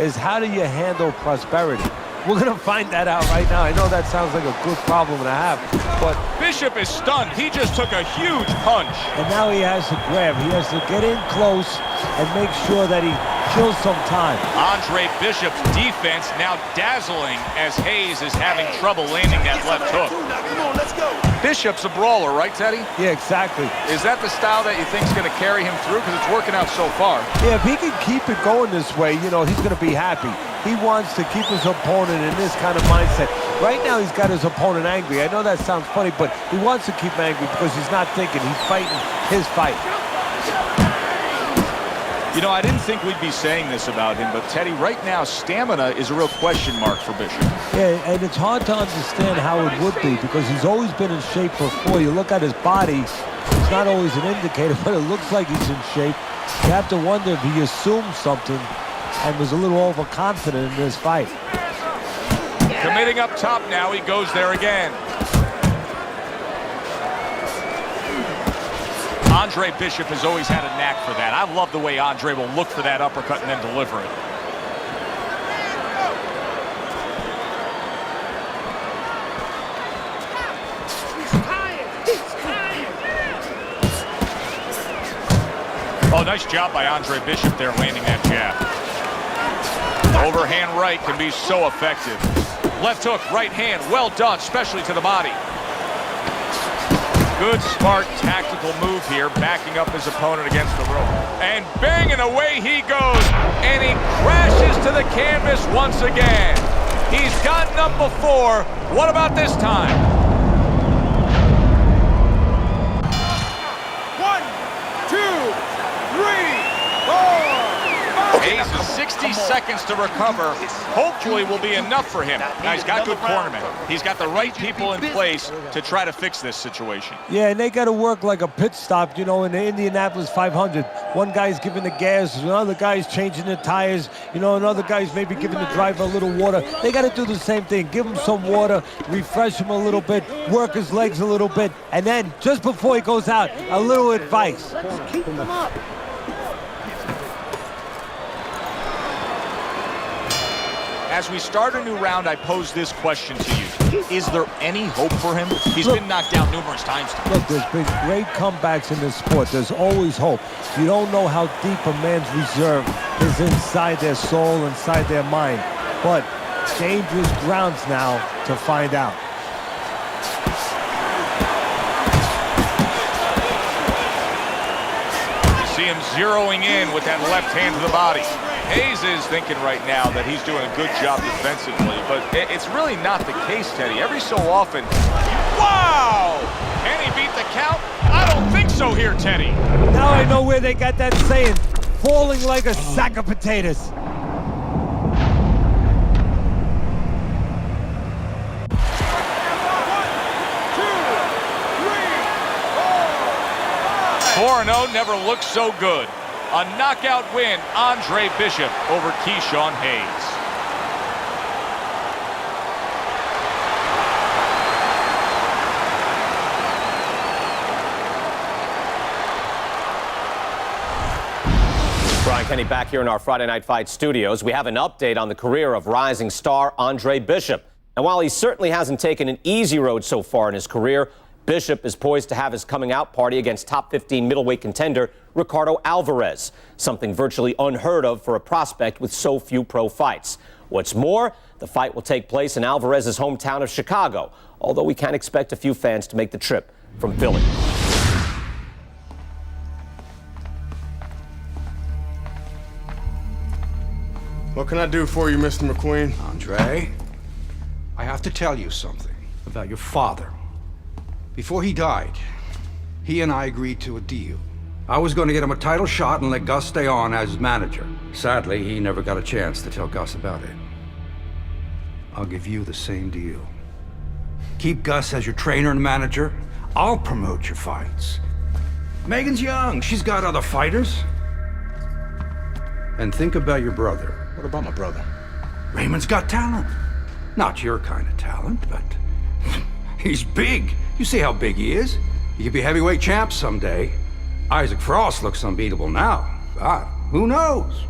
[SPEAKER 6] is how do you handle prosperity? We're going to find that out right now. I know that sounds like a good problem to have, but...
[SPEAKER 5] Bishop is stunned. He just took a huge punch.
[SPEAKER 6] And now he has to grab. He has to get in close and make sure that he kills some time.
[SPEAKER 5] Andre Bishop's defense now dazzling as Hayes is having trouble landing that left hook.
[SPEAKER 7] Come on, let's go.
[SPEAKER 17] Bishop's a brawler, right, Teddy?
[SPEAKER 6] Yeah, exactly.
[SPEAKER 17] Is that the style that you think's going to carry him through? Because it's working out so far.
[SPEAKER 6] Yeah, if he can keep it going this way, you know, he's going to be happy. He wants to keep his opponent in this kind of mindset. Right now, he's got his opponent angry. I know that sounds funny, but he wants to keep him angry because he's not thinking. He's fighting his fight.
[SPEAKER 5] You know, I didn't think we'd be saying this about him, but Teddy, right now, stamina is a real question mark for Bishop.
[SPEAKER 6] Yeah, and it's hard to understand how it would be because he's always been in shape before. You look at his body, it's not always an indicator, but it looks like he's in shape. You have to wonder if he assumed something and was a little overconfident in this fight.
[SPEAKER 5] Committing up top now, he goes there again. Andre Bishop has always had a knack for that. I love the way Andre will look for that uppercut and then deliver it. Oh, nice job by Andre Bishop there landing that jab. Overhand right can be so effective. Left hook, right hand, well done, especially to the body. Good, smart, tactical move here, backing up his opponent against the rope. And banging away he goes, and he crashes to the canvas once again. He's gotten up before. What about this time?
[SPEAKER 7] 1, 2, 3, 4.
[SPEAKER 5] Hayes has 60 seconds to recover. Hopefully will be enough for him. Now he's got good cornermen. He's got the right people in place to try to fix this situation.
[SPEAKER 6] Yeah, and they got to work like a pit stop, you know, in the Indianapolis 500. One guy's giving the gas, another guy's changing the tires, you know, another guy's maybe giving the driver a little water. They got to do the same thing. Give him some water, refresh him a little bit, work his legs a little bit, and then just before he goes out, a little advice.
[SPEAKER 8] Keep him up.
[SPEAKER 5] As we start a new round, I pose this question to you. Is there any hope for him? He's been knocked down numerous times.
[SPEAKER 6] Look, there's been great comebacks in this sport. There's always hope. You don't know how deep a man's reserve is inside their soul, inside their mind. But dangerous grounds now to find out.
[SPEAKER 5] You see him zeroing in with that left hand to the body. Hayes is thinking right now that he's doing a good job defensively, but it's really not the case, Teddy. Every so often, wow! Can he beat the count? I don't think so here, Teddy.
[SPEAKER 6] Now I know where they got that saying, falling like a sack of potatoes.
[SPEAKER 5] Four 4-0 never looked so good. A knockout win, Andre Bishop over Keyshawn Hayes.
[SPEAKER 14] Brian Kenny back here in our Friday Night Fight studios. We have an update on the career of rising star Andre Bishop. And while he certainly hasn't taken an easy road so far in his career, Bishop is poised to have his coming out party against top 15 middleweight contender Ricardo Alvarez, something virtually unheard of for a prospect with so few pro fights. What's more, the fight will take place in Alvarez's hometown of Chicago, although we can expect a few fans to make the trip from Philly.
[SPEAKER 2] What can I do for you, Mr. McQueen?
[SPEAKER 11] Andre, I have to tell you something about your father. Before he died, he and I agreed to a deal. I was going to get him a title shot and let Gus stay on as manager. Sadly, he never got a chance to tell Gus about it. I'll give you the same deal. Keep Gus as your trainer and manager. I'll promote your fights. Megan's young. She's got other fighters. and think about your brother.
[SPEAKER 3] What about my brother?
[SPEAKER 11] Raymond's got talent. Not your kind of talent, but he's big. You see how big he is? He could be heavyweight champ someday. Isaac Frost looks unbeatable now. God, who knows?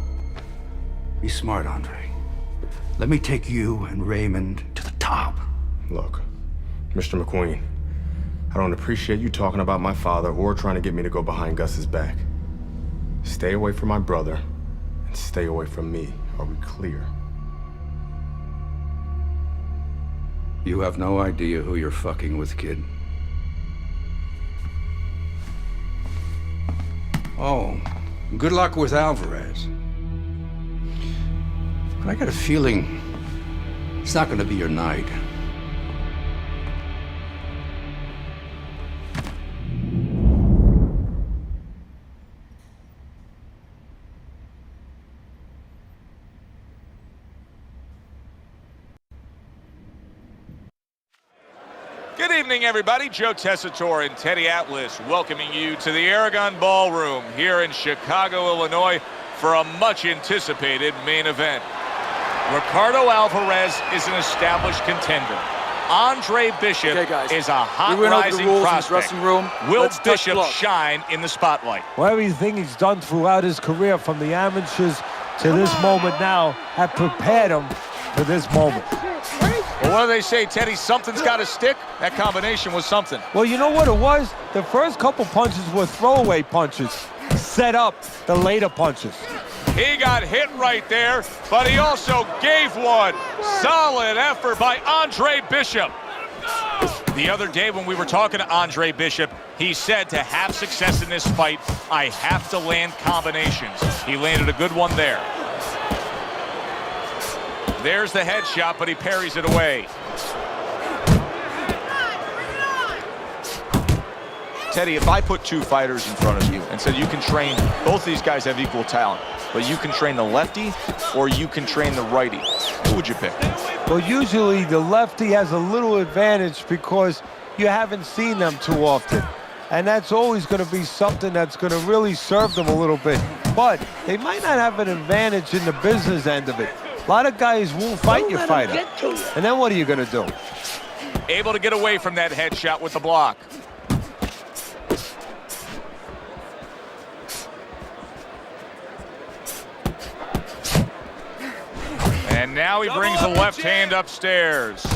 [SPEAKER 11] Be smart, Andre. Let me take you and Raymond to the top.
[SPEAKER 2] Look, Mr. McQueen, I don't appreciate you talking about my father or trying to get me to go behind Gus's back. Stay away from my brother and stay away from me. Are we clear?
[SPEAKER 11] You have no idea who you're fucking with, kid. Oh, good luck with Alvarez. But I got a feeling it's not gonna be your night.
[SPEAKER 5] Good evening, everybody. Joe Tessitore and Teddy Atlas welcoming you to the Aragon Ballroom here in Chicago, Illinois, for a much-anticipated main event. Ricardo Alvarez is an established contender. Andre Bishop is a hot rising prospect. Will Bishop shine in the spotlight?
[SPEAKER 6] Well, everything he's done throughout his career, from the amateurs to this moment now, have prepared him for this moment.
[SPEAKER 5] Well, what do they say, Teddy? Something's got to stick. That combination was something.
[SPEAKER 6] Well, you know what it was? The first couple punches were throwaway punches, set up the later punches.
[SPEAKER 5] He got hit right there, but he also gave one. Solid effort by Andre Bishop. The other day when we were talking to Andre Bishop, he said to have success in this fight, I have to land combinations. He landed a good one there. There's the headshot, but he parries it away.
[SPEAKER 17] Teddy, if I put two fighters in front of you and said you can train, both these guys have equal talent, but you can train the lefty or you can train the righty, who would you pick?
[SPEAKER 6] Well, usually the lefty has a little advantage because you haven't seen them too often. And that's always going to be something that's going to really serve them a little bit. But they might not have an advantage in the business end of it. A lot of guys won't fight your fighter. And then what are you going to do?
[SPEAKER 5] Able to get away from that headshot with the block. And now he brings the left hand upstairs.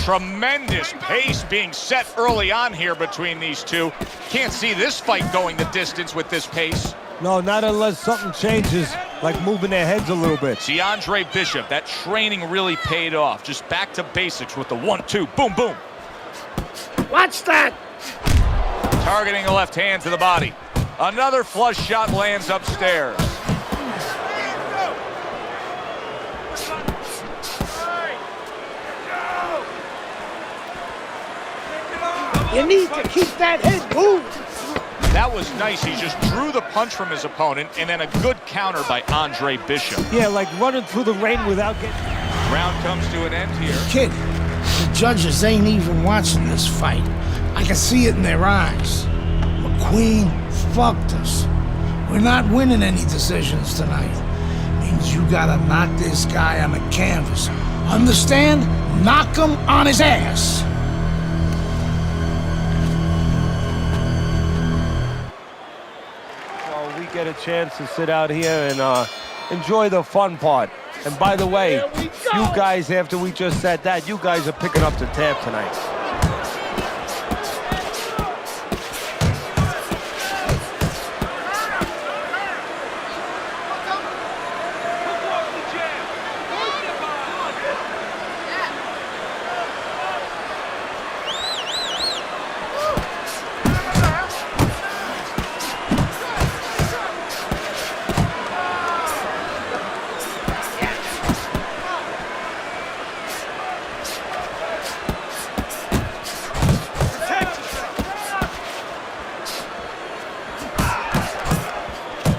[SPEAKER 5] Tremendous pace being set early on here between these two. Can't see this fight going the distance with this pace.
[SPEAKER 6] No, not unless something changes, like moving their heads a little bit.
[SPEAKER 5] See, Andre Bishop, that training really paid off. Just back to basics with the 1-2, boom, boom.
[SPEAKER 1] Watch that!
[SPEAKER 5] Targeting the left hand to the body. Another flush shot lands upstairs.
[SPEAKER 1] You need to keep that head moved.
[SPEAKER 5] That was nice. He just drew the punch from his opponent, and then a good counter by Andre Bishop.
[SPEAKER 6] Yeah, like running through the rain without getting...
[SPEAKER 5] Round comes to an end here.
[SPEAKER 1] Kid, the judges ain't even watching this fight. I can see it in their eyes. McQueen fucked us. We're not winning any decisions tonight. Means you gotta knock this guy on the canvas. Understand? Knock him on his ass.
[SPEAKER 6] Get a chance to sit out here and enjoy the fun part. And by the way, you guys, after we just said that, you guys are picking up the tab tonight.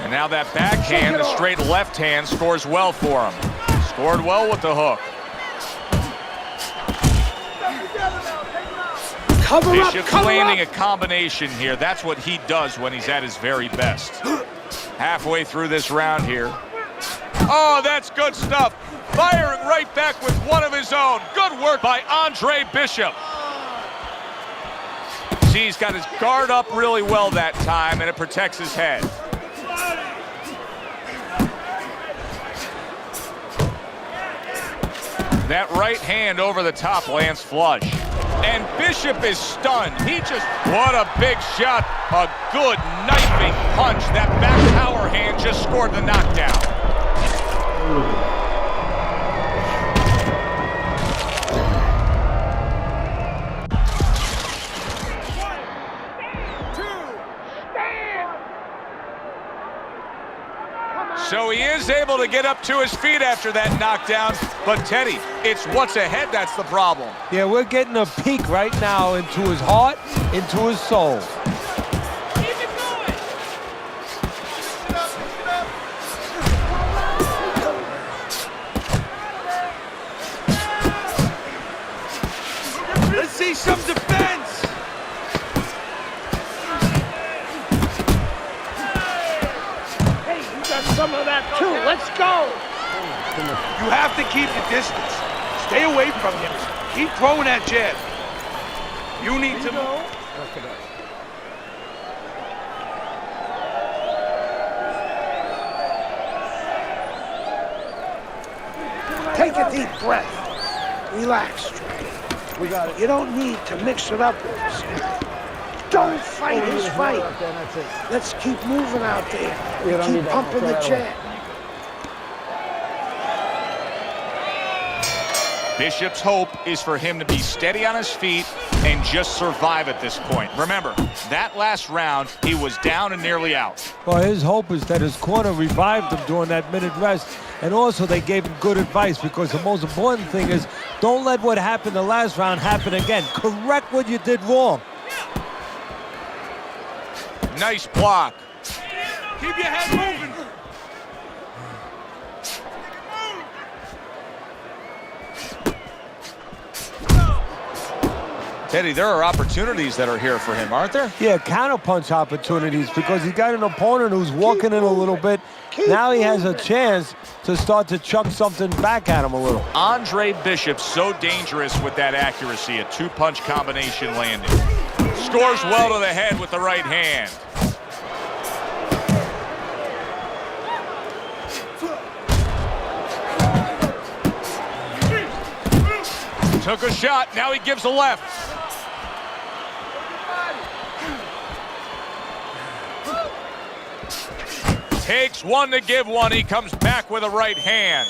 [SPEAKER 5] Now that backhand, the straight left hand, scores well for him. Scored well with the hook. Bishop's landing a combination here. That's what he does when he's at his very best. Halfway through this round here. Oh, that's good stuff. Firing right back with one of his own. Good work by Andre Bishop. See, he's got his guard up really well that time, and it protects his head. That right hand over the top lands flush. And Bishop is stunned. What a big shot. A good knifing punch. That back power hand just scored the knockdown. So he is able to get up to his feet after that knockdown. But Teddy, it's what's ahead that's the problem.
[SPEAKER 6] Yeah, we're getting a peek right now into his heart, into his soul.
[SPEAKER 7] Let's see some defense.
[SPEAKER 1] Hey, you got some of that too. Let's go.
[SPEAKER 7] You have to keep the distance. Stay away from him. Keep throwing that jab. You need to move.
[SPEAKER 1] Take a deep breath. Relax, Trey.
[SPEAKER 8] We got it.
[SPEAKER 1] You don't need to mix it up with us. Don't fight his fight. Let's keep moving out there.
[SPEAKER 8] We don't need
[SPEAKER 1] Keep
[SPEAKER 8] that.
[SPEAKER 1] pumping
[SPEAKER 8] Throw
[SPEAKER 1] the
[SPEAKER 8] that
[SPEAKER 1] jab.
[SPEAKER 5] Bishop's hope is for him to be steady on his feet and just survive at this point. Remember, that last round, he was down and nearly out.
[SPEAKER 6] Well, his hope is that his corner revived him during that minute rest. And also they gave him good advice, because the most important thing is don't let what happened the last round happen again. Correct what you did wrong.
[SPEAKER 5] Nice block.
[SPEAKER 7] Keep your head moving.
[SPEAKER 5] Teddy, there are opportunities that are here for him, aren't there?
[SPEAKER 6] Yeah, counterpunch opportunities, because he got an opponent who's walking in a little bit. Now he has a chance to start to chuck something back at him a little.
[SPEAKER 5] Andre Bishop, so dangerous with that accuracy, a two-punch combination landing. Scores well to the head with the right hand. Took a shot, now he gives a left. Takes one to give one, he comes back with a right hand.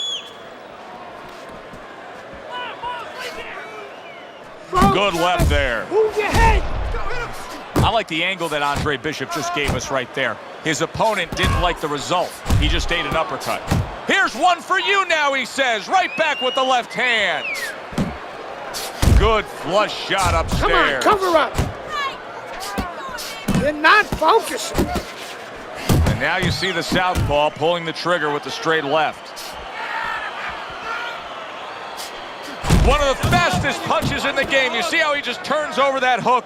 [SPEAKER 5] Good left there.
[SPEAKER 1] Move your head.
[SPEAKER 5] I like the angle that Andre Bishop just gave us right there. His opponent didn't like the result. He just ate an uppercut. Here's one for you now, he says. Right back with the left hand. Good flush shot upstairs.
[SPEAKER 1] Come on, cover up. You're not focusing.
[SPEAKER 5] And now you see the southpaw pulling the trigger with the straight left. One of the fastest punches in the game. You see how he just turns over that hook?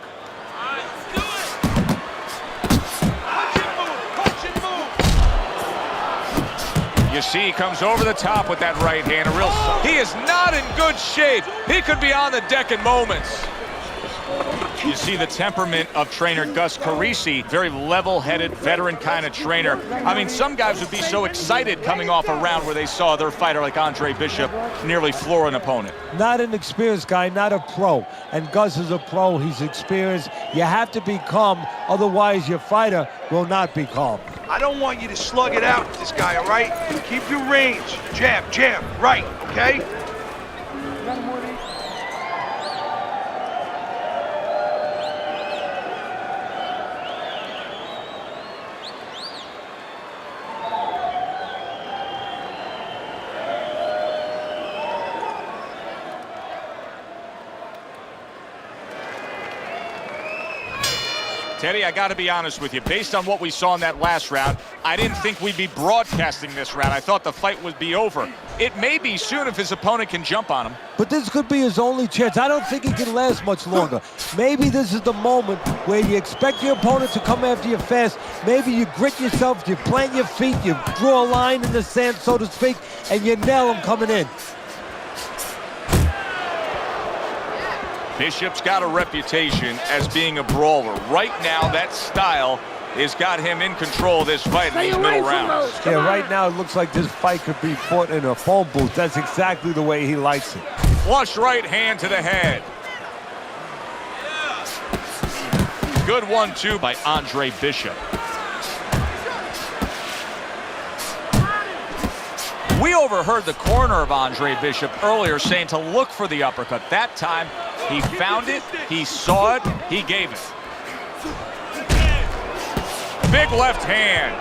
[SPEAKER 5] You see he comes over the top with that right hand. He is not in good shape. He could be on the deck in moments. You see the temperament of trainer Gus Carisi, very level-headed, veteran kind of trainer. I mean, some guys would be so excited coming off a round where they saw their fighter like Andre Bishop nearly floor an opponent.
[SPEAKER 6] Not an experienced guy, not a pro. And Gus is a pro, he's experienced. You have to be calm, otherwise your fighter will not be calm.
[SPEAKER 7] I don't want you to slug it out with this guy, all right? Keep your range. Jab, jab, right, okay?
[SPEAKER 5] Teddy, I got to be honest with you. Based on what we saw in that last round, I didn't think we'd be broadcasting this round. I thought the fight would be over. It may be soon if his opponent can jump on him.
[SPEAKER 6] But this could be his only chance. I don't think he can last much longer. Maybe this is the moment where you expect your opponent to come after you fast. Maybe you grit yourself, you plant your feet, you draw a line in the sand, so to speak, and you nail him coming in.
[SPEAKER 5] Bishop's got a reputation as being a brawler. Right now, that style has got him in control of this fight in these middle rounds.
[SPEAKER 6] Yeah, right now it looks like this fight could be fought in a phone booth. That's exactly the way he likes it.
[SPEAKER 5] Flush right hand to the head. Good 1-2 by Andre Bishop. We overheard the corner of Andre Bishop earlier saying to look for the uppercut. That time, he found it, he saw it, he gave it. Big left hand.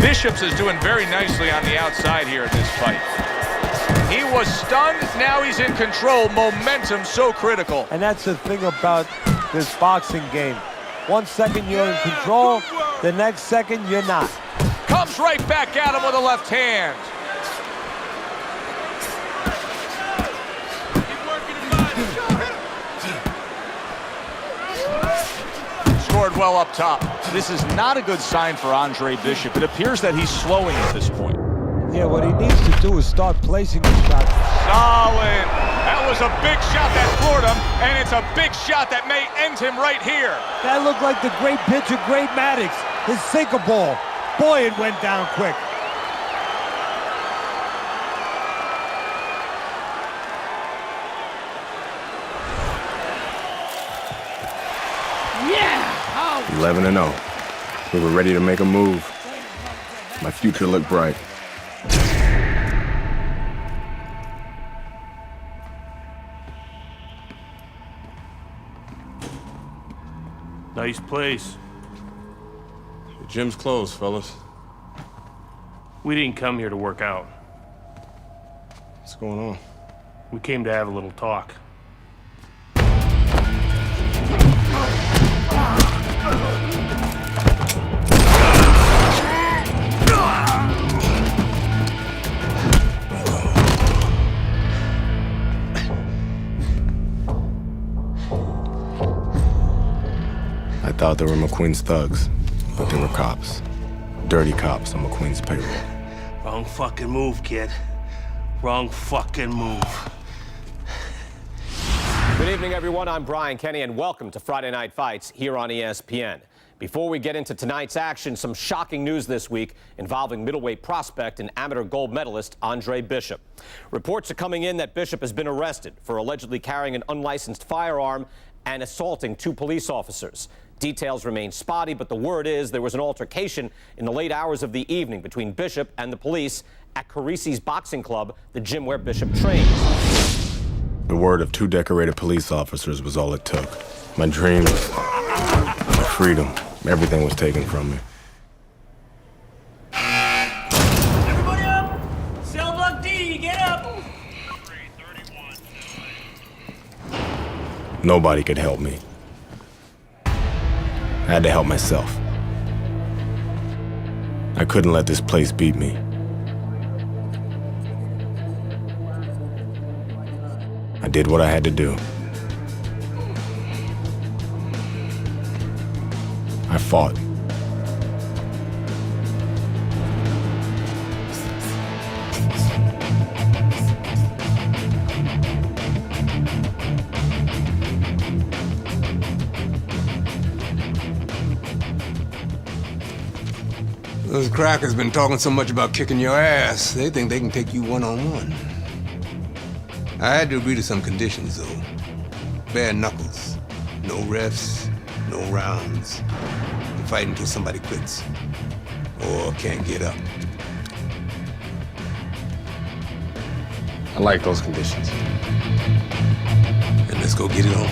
[SPEAKER 5] Bishop's is doing very nicely on the outside here in this fight. He was stunned, now he's in control. Momentum so critical.
[SPEAKER 6] And that's the thing about this boxing game. 1 second you're in control, the next second you're not.
[SPEAKER 5] Comes right back at him with a left hand. Scored well up top. This is not a good sign for Andre Bishop. It appears that he's slowing at this point.
[SPEAKER 6] Yeah, what he needs to do is start placing the shots.
[SPEAKER 5] Solid. That was a big shot that floored him, and it's a big shot that may end him right here.
[SPEAKER 6] That looked like the great pitcher, Great Maddox, his sinker ball. Boy, it went down quick.
[SPEAKER 1] Yeah!
[SPEAKER 2] 11-0. We were ready to make a move. My future looked bright.
[SPEAKER 18] Nice place.
[SPEAKER 2] The gym's closed, fellas.
[SPEAKER 18] We didn't come here to work out.
[SPEAKER 2] What's going on?
[SPEAKER 18] We came to have a little talk.
[SPEAKER 2] I thought they were McQueen's thugs, but they were cops. Dirty cops on McQueen's payroll.
[SPEAKER 18] Wrong fucking move, kid. Wrong fucking move.
[SPEAKER 14] Good evening, everyone. I'm Brian Kenny, and welcome to Friday Night Fights here on ESPN. Before we get into tonight's action, some shocking news this week involving middleweight prospect and amateur gold medalist Andre Bishop. Reports are coming in that Bishop has been arrested for allegedly carrying an unlicensed firearm and assaulting 2 police officers. Details remain spotty, but the word is there was an altercation in the late hours of the evening between Bishop and the police at Carisi's Boxing Club, the gym where Bishop trains.
[SPEAKER 2] The word of 2 decorated police officers was all it took. My dreams, my freedom, everything was taken from me.
[SPEAKER 19] Everybody up! Cell block D, get up!
[SPEAKER 2] Nobody could help me. I had to help myself. I couldn't let this place beat me. I did what I had to do. I fought.
[SPEAKER 3] Those crackers been talking so much about kicking your ass, they think they can take you one-on-one. I had to agree to some conditions, though. Bare knuckles. No refs, no rounds. You fight until somebody quits. Or can't get up.
[SPEAKER 2] I like those conditions.
[SPEAKER 3] And let's go get it on.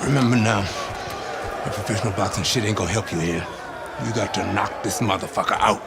[SPEAKER 3] Remember now, that professional boxing shit ain't gonna help you here. You got to knock this motherfucker out.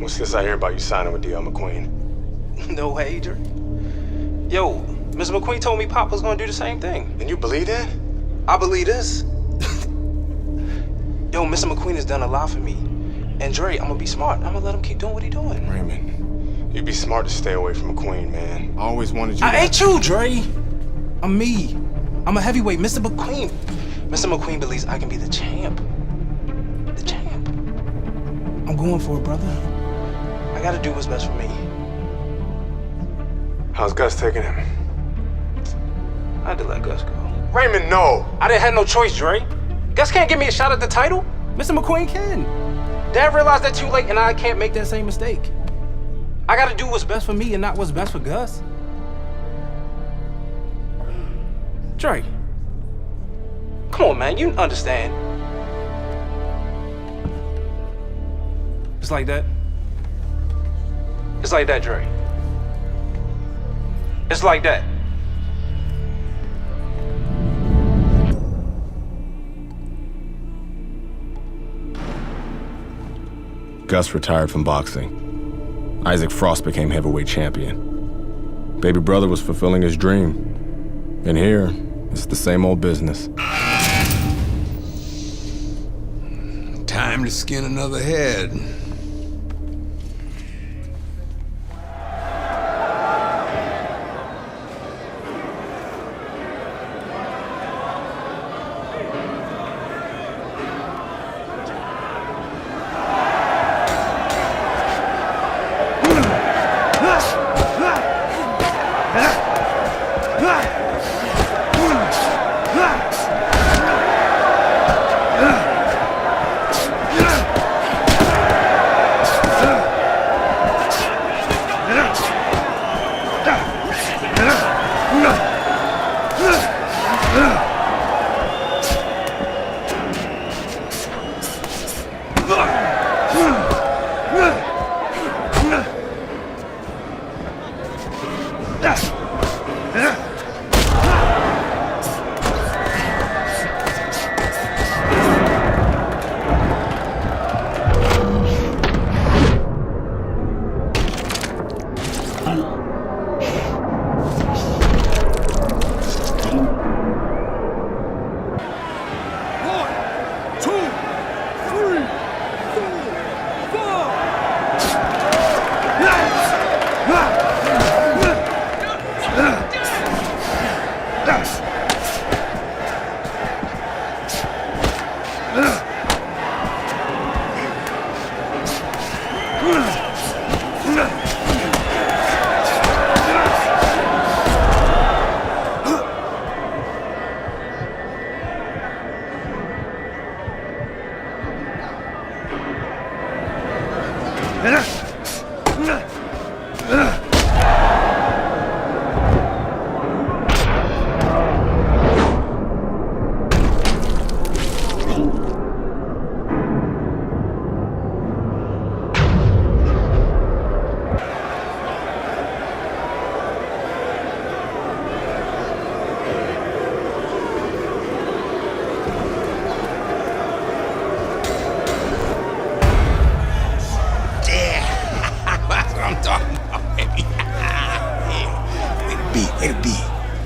[SPEAKER 2] What's this I hear about you signing with D.L. McQueen?
[SPEAKER 10] No way, Adrian. Yo, Mr. McQueen told me Pop was gonna do the same thing.
[SPEAKER 2] And you believe that?
[SPEAKER 10] I believe this. Yo, Mr. McQueen has done a lot for me. And Dre, I'm gonna be smart. I'm gonna let him keep doing what he doing.
[SPEAKER 2] Raymond, you'd be smart to stay away from McQueen, man. I always wanted you to...
[SPEAKER 10] I ain't you, Dre. I'm me. I'm a heavyweight, Mr. McQueen. Mr. McQueen believes I can be the champ. The champ. I'm going for it, brother. I gotta do what's best for me.
[SPEAKER 2] How's Gus taking him?
[SPEAKER 10] I had to let Gus go.
[SPEAKER 2] Raymond, no!
[SPEAKER 10] I didn't have no choice, Dre. Gus can't give me a shot at the title. Mr. McQueen can. Dad realized that too late, and I can't make that same mistake. I gotta do what's best for me and not what's best for Gus. Dre. Come on, man, you understand. It's like that. It's like that, Dre. It's like that.
[SPEAKER 2] Gus retired from boxing. Isaac Frost became heavyweight champion. Baby brother was fulfilling his dream. And here, it's the same old business.
[SPEAKER 3] Time to skin another head.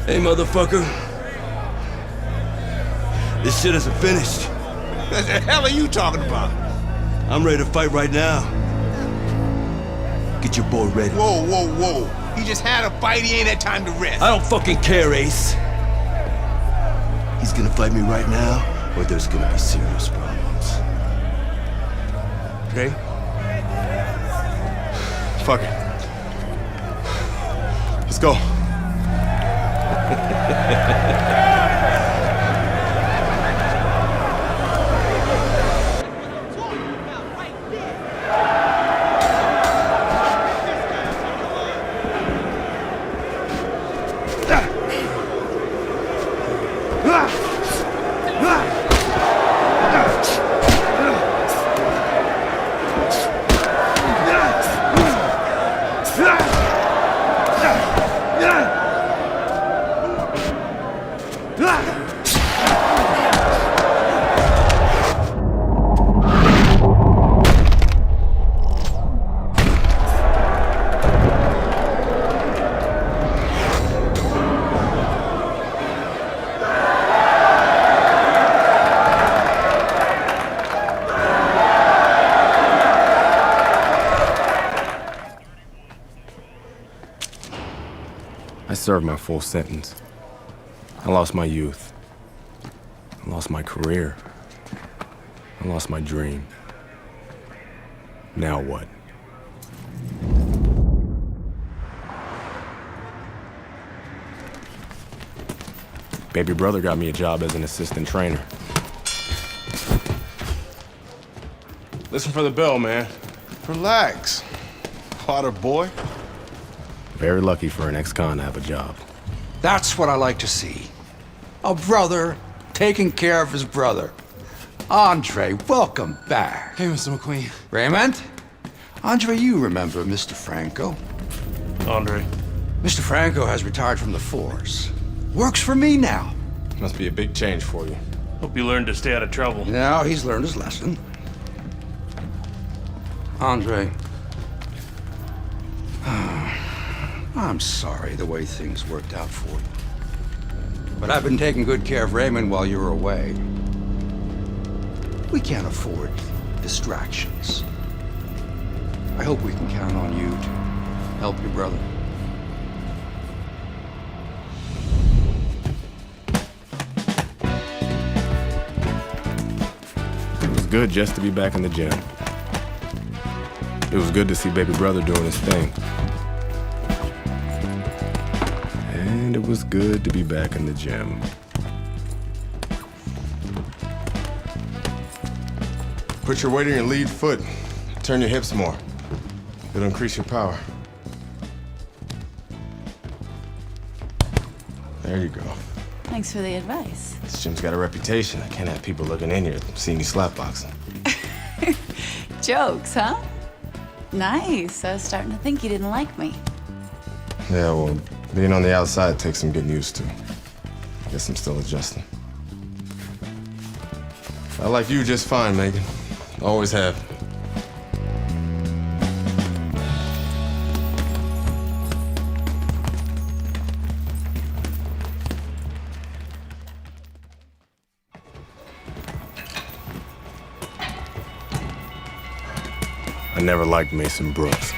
[SPEAKER 4] Hey, motherfucker. This shit isn't finished.
[SPEAKER 3] What the hell are you talking about?
[SPEAKER 4] I'm ready to fight right now. Get your boy ready.
[SPEAKER 3] Whoa, whoa, whoa. He just had a fight, he ain't had time to rest.
[SPEAKER 4] I don't fucking care, Ace. He's gonna fight me right now, or there's gonna be serious problems. Okay?
[SPEAKER 2] Fuck it. Let's go. I served my full sentence. I lost my youth. I lost my career. I lost my dream. Now what? Baby brother got me a job as an assistant trainer. Listen for the bell, man.
[SPEAKER 12] Relax. Potter boy.
[SPEAKER 2] Very lucky for an ex-con to have a job.
[SPEAKER 11] That's what I like to see. A brother taking care of his brother. Andre, welcome back.
[SPEAKER 10] Hey, Mr. McQueen.
[SPEAKER 11] Raymond? Andre, you remember Mr. Franco?
[SPEAKER 18] Andre.
[SPEAKER 11] Mr. Franco has retired from the force. Works for me now.
[SPEAKER 2] Must be a big change for you.
[SPEAKER 18] Hope you learned to stay out of trouble.
[SPEAKER 11] Now he's learned his lesson. Andre. I'm sorry the way things worked out for you. But I've been taking good care of Raymond while you were away. We can't afford distractions. I hope we can count on you to help your brother.
[SPEAKER 2] It was good just to be back in the gym. It was good to see baby brother doing his thing. And it was good to be back in the gym. Put your weight on your lead foot. Turn your hips more. It'll increase your power. There you go.
[SPEAKER 13] Thanks for the advice.
[SPEAKER 2] This gym's got a reputation. I can't have people looking in here seeing me slapboxing.
[SPEAKER 13] Jokes, huh? Nice. I was starting to think you didn't like me.
[SPEAKER 2] Yeah, well, being on the outside takes some getting used to. Guess I'm still adjusting. I like you just fine, Megan. Always have. I never liked Mason Brooks.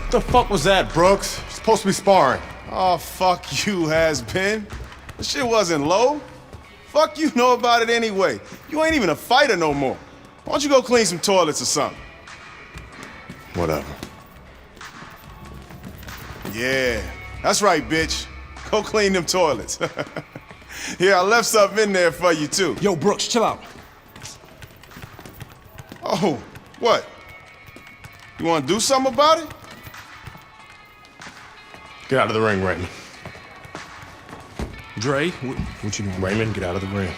[SPEAKER 2] What the fuck was that, Brooks? You're supposed to be sparring.
[SPEAKER 12] Oh, fuck you, has-been. The shit wasn't low. Fuck you know about it anyway. You ain't even a fighter no more. Why don't you go clean some toilets or something?
[SPEAKER 2] Whatever.
[SPEAKER 12] Yeah, that's right, bitch. Go clean them toilets. Here, I left something in there for you, too.
[SPEAKER 16] Yo, Brooks, chill out.
[SPEAKER 20] Oh, what? You want to do something about it?
[SPEAKER 2] Get out of the ring, Raymond.
[SPEAKER 12] Dre,
[SPEAKER 2] What you doing? Raymond, get out of the ring.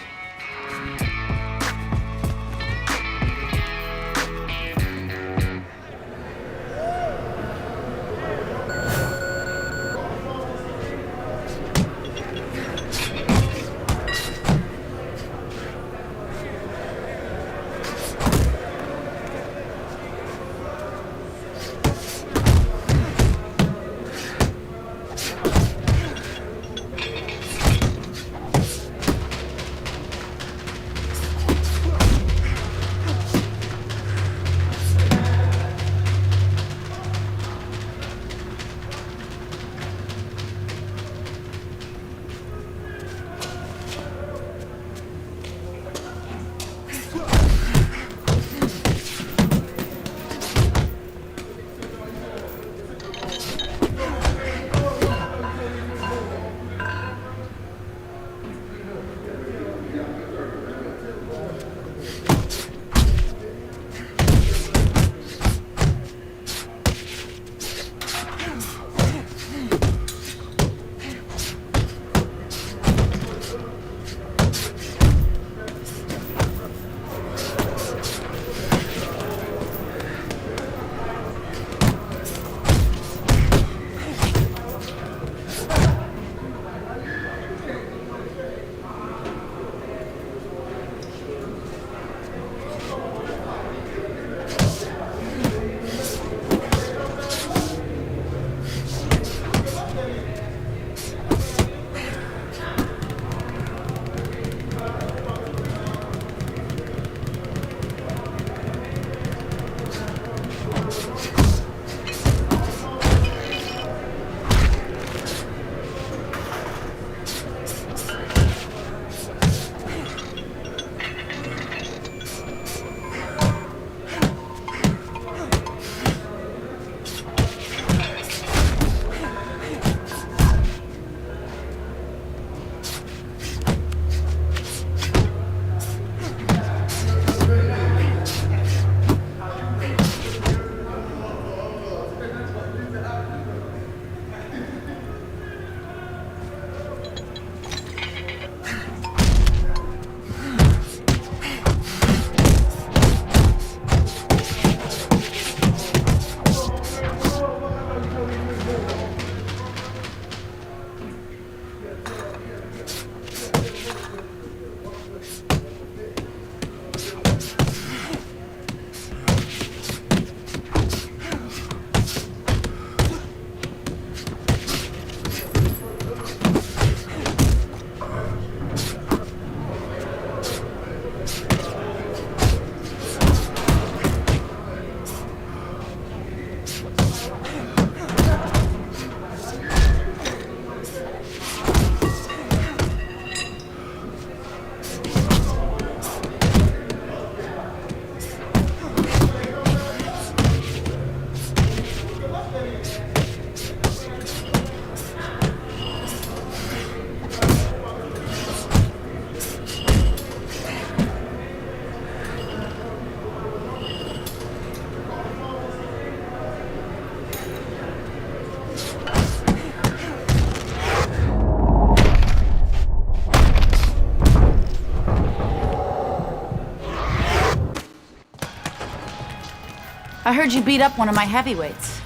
[SPEAKER 13] I heard you beat up one of my heavyweights.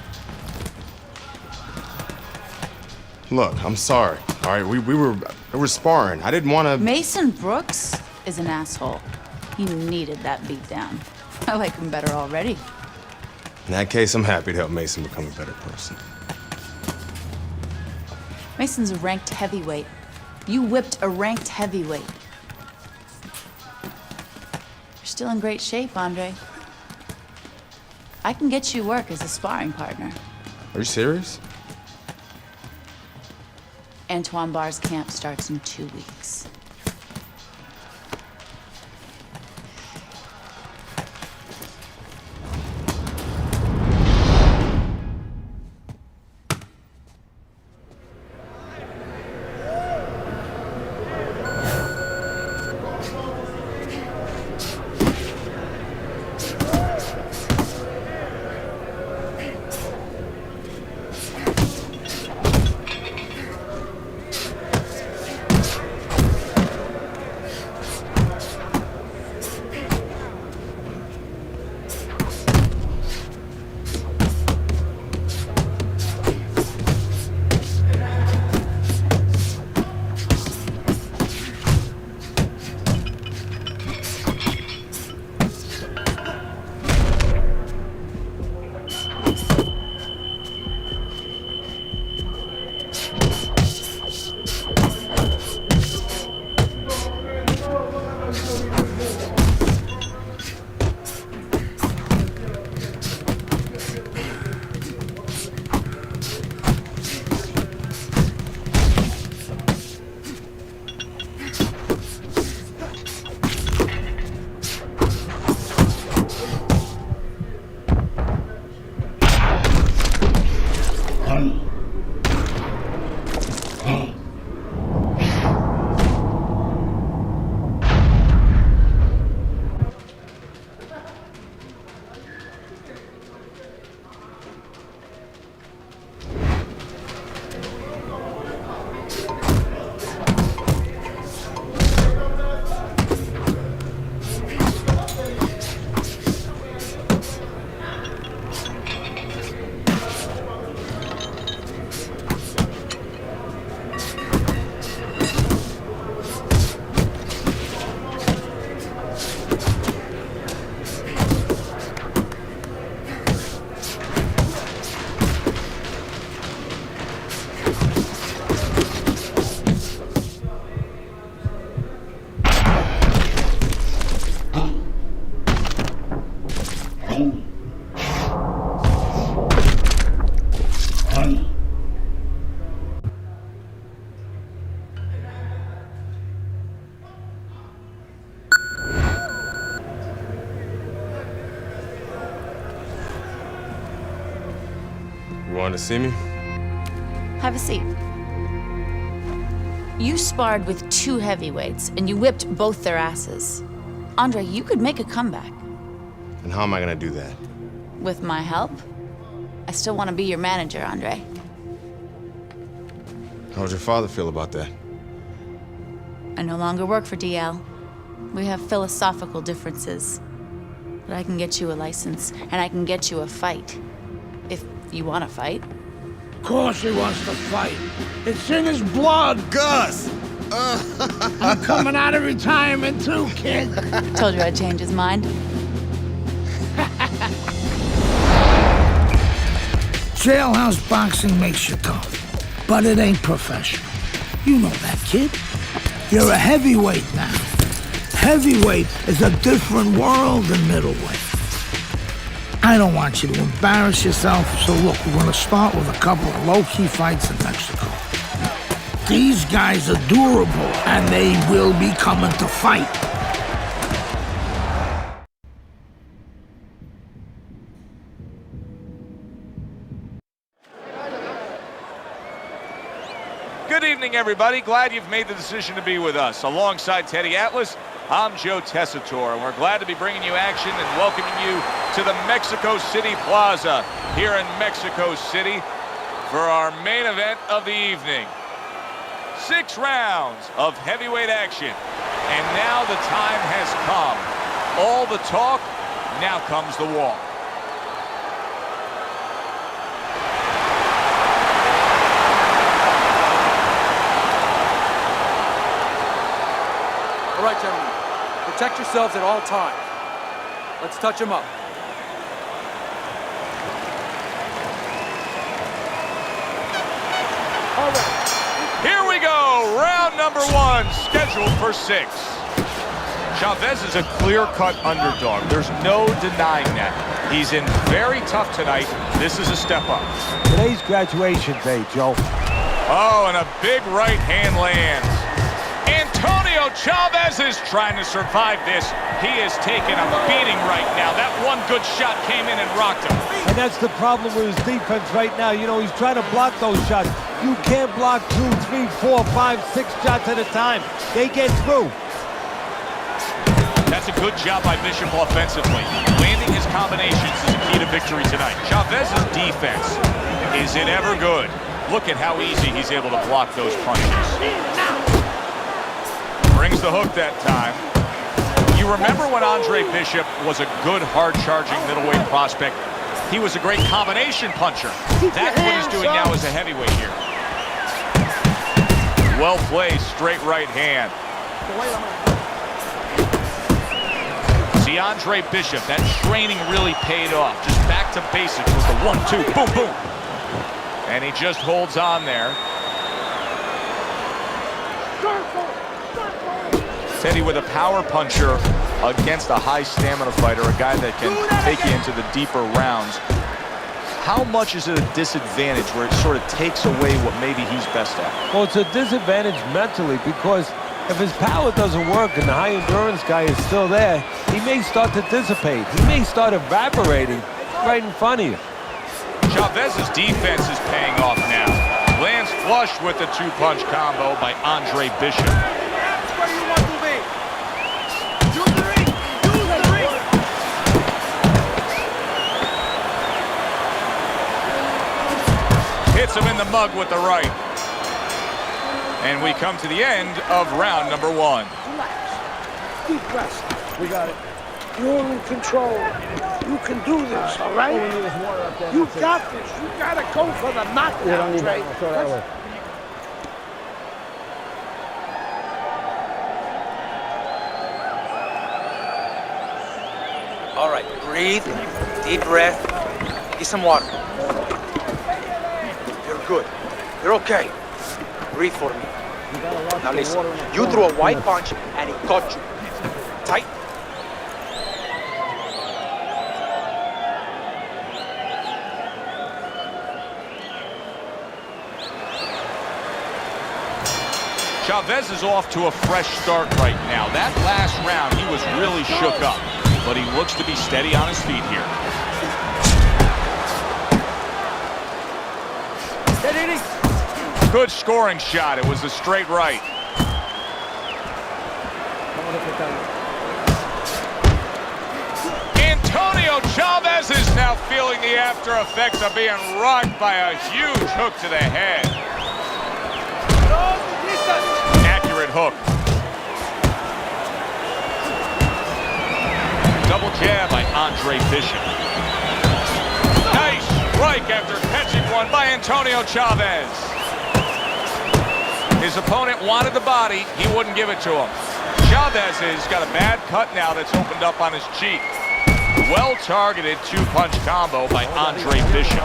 [SPEAKER 2] Look, I'm sorry. All right, we were sparring. I didn't want to.
[SPEAKER 13] Mason Brooks is an asshole. He needed that beatdown. I like him better already.
[SPEAKER 2] In that case, I'm happy to help Mason become a better person.
[SPEAKER 13] Mason's a ranked heavyweight. You whipped a ranked heavyweight. You're still in great shape, Andre. I can get you work as a sparring partner.
[SPEAKER 2] Are you serious?
[SPEAKER 13] Antoine Barr's camp starts in 2 weeks.
[SPEAKER 2] You wanted to see me?
[SPEAKER 13] Have a seat. You sparred with 2 heavyweights, and you whipped both their asses. Andre, you could make a comeback.
[SPEAKER 2] And how am I gonna do that?
[SPEAKER 13] With my help? I still want to be your manager, Andre.
[SPEAKER 2] How would your father feel about that?
[SPEAKER 13] I no longer work for DL. We have philosophical differences. But I can get you a license, and I can get you a fight. If you want to fight.
[SPEAKER 1] Of course he wants to fight. It's in his blood.
[SPEAKER 20] Gus!
[SPEAKER 1] I'm coming out of retirement too, kid.
[SPEAKER 13] Told you I'd change his mind.
[SPEAKER 1] Jailhouse boxing makes you tough, but it ain't professional. You know that, kid. You're a heavyweight now. Heavyweight is a different world than middleweight. I don't want you to embarrass yourself, so look, we're gonna start with a couple of low-key fights in Mexico. These guys are durable, and they will be coming to fight.
[SPEAKER 5] Good evening, everybody. Glad you've made the decision to be with us. Alongside Teddy Atlas, I'm Joe Tessitore, and we're glad to be bringing you action and welcoming you to the Mexico City Plaza here in Mexico City for our main event of the evening. 6 rounds of heavyweight action, and now the time has come. All the talk, now comes the walk.
[SPEAKER 16] All right, gentlemen. Protect yourselves at all times. Let's touch him up.
[SPEAKER 1] All right.
[SPEAKER 5] Here we go, round number 1, scheduled for 6. Chavez is a clear-cut underdog. There's no denying that. He's in very tough tonight. This is a step up.
[SPEAKER 6] Today's graduation day, Joe.
[SPEAKER 5] Oh, and a big right hand lands. Antonio Chavez is trying to survive this. He is taking a beating right now. That one good shot came in and rocked him.
[SPEAKER 6] And that's the problem with his defense right now. You know, he's trying to block those shots. You can't block 2, 3, 4, 5, 6 shots at a time. They get through.
[SPEAKER 5] That's a good job by Bishop offensively. Landing his combinations is a key to victory tonight. Chavez's defense, is it ever good? Look at how easy he's able to block those punches. Brings the hook that time. You remember when Andre Bishop was a good, hard-charging middleweight prospect? He was a great combination puncher. That's what he's doing now as a heavyweight here. Well placed, straight right hand. See, Andre Bishop, that training really paid off. Just back to basics with the 1-2, boom, boom. And he just holds on there. Teddy with a power puncher against a high stamina fighter, a guy that can take you into the deeper rounds. How much is it a disadvantage where it sort of takes away what maybe he's best at?
[SPEAKER 6] Well, it's a disadvantage mentally because if his power doesn't work and the high endurance guy is still there, he may start to dissipate. He may start evaporating right in front of you.
[SPEAKER 5] Chavez's defense is paying off now. Lands flush with the 2-punch combo by Andre Bishop.
[SPEAKER 19] That's where you want to be. Use the ring. Use the ring.
[SPEAKER 5] Hits him in the mug with the right. And we come to the end of round number 1.
[SPEAKER 1] Relax. Deep breaths. We got it. You're in control. You can do this, all right? You got this. You gotta go for the knockdown, Trey.
[SPEAKER 16] All right, breathe, deep breath, get some water. You're good. You're okay. Breathe for me. Now listen, you threw a white punch and he caught you. Tight.
[SPEAKER 5] Chavez is off to a fresh start right now. That last round, he was really shook up, but he looks to be steady on his feet here. Good scoring shot. It was a straight right. Antonio Chavez is now feeling the after effects of being rocked by a huge hook to the head. Accurate hook. Double jab by Andre Bishop. Nice strike after catching one by Antonio Chavez. His opponent wanted the body, he wouldn't give it to him. Chavez has got a bad cut now that's opened up on his cheek. Well-targeted two-punch combo by Andre Bishop.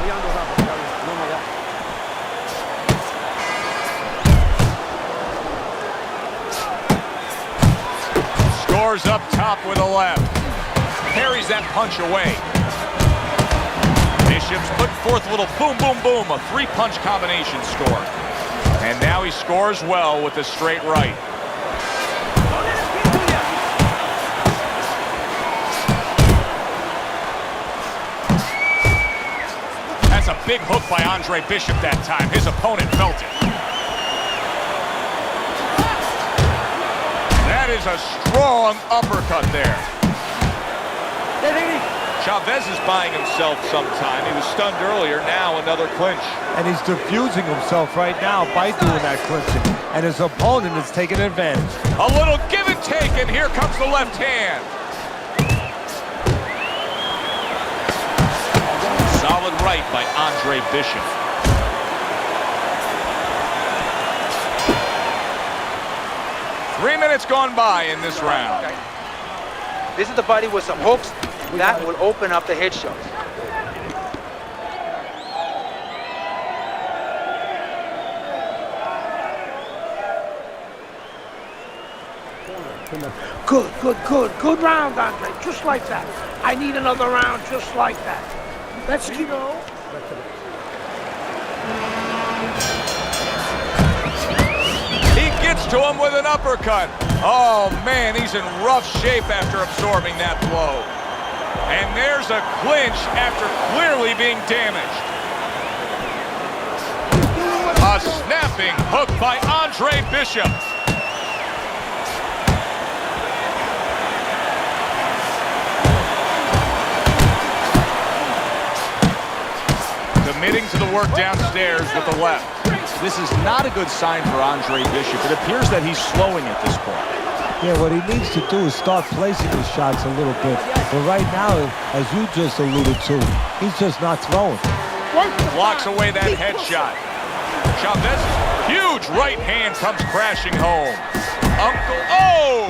[SPEAKER 5] Scores up top with a left. Parries that punch away. Bishop's putting forth a little boom, boom, boom, a three-punch combination score. And now he scores well with a straight right. That's a big hook by Andre Bishop that time. His opponent felt it. That is a strong uppercut there. Chavez is buying himself some time. He was stunned earlier, now another clinch.
[SPEAKER 6] And he's diffusing himself right now by doing that clinching. And his opponent is taking advantage.
[SPEAKER 5] A little give and take, and here comes the left hand. Solid right by Andre Bishop. Three minutes gone by in this round.
[SPEAKER 16] This is the body with some hooks. That will open up the head shots.
[SPEAKER 1] Good, good, good. Good round, Andre. Just like that. I need another round just like that. Let's keep going.
[SPEAKER 5] He gets to him with an uppercut. Oh, man, he's in rough shape after absorbing that blow. And there's a clinch after clearly being damaged. A snapping hook by Andre Bishop. Committing to the work downstairs with the left. This is not a good sign for Andre Bishop. It appears that he's slowing at this point.
[SPEAKER 6] Yeah, what he needs to do is start placing his shots a little bit. But right now, as you just alluded to, he's just not throwing.
[SPEAKER 5] Blocks away that headshot. Chavez's huge right hand comes crashing home. Oh!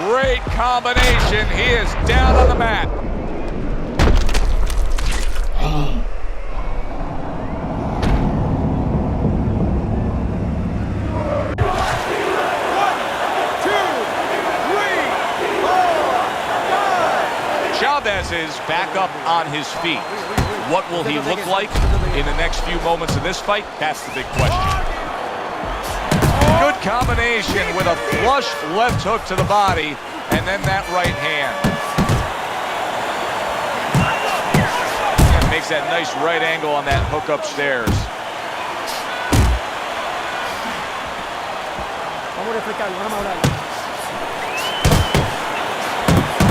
[SPEAKER 5] Great combination. He is down on the mat. Chavez is back up on his feet. What will he look like in the next few moments of this fight? That's the big question. Good combination with a flush left hook to the body and then that right hand. And makes that nice right angle on that hook upstairs.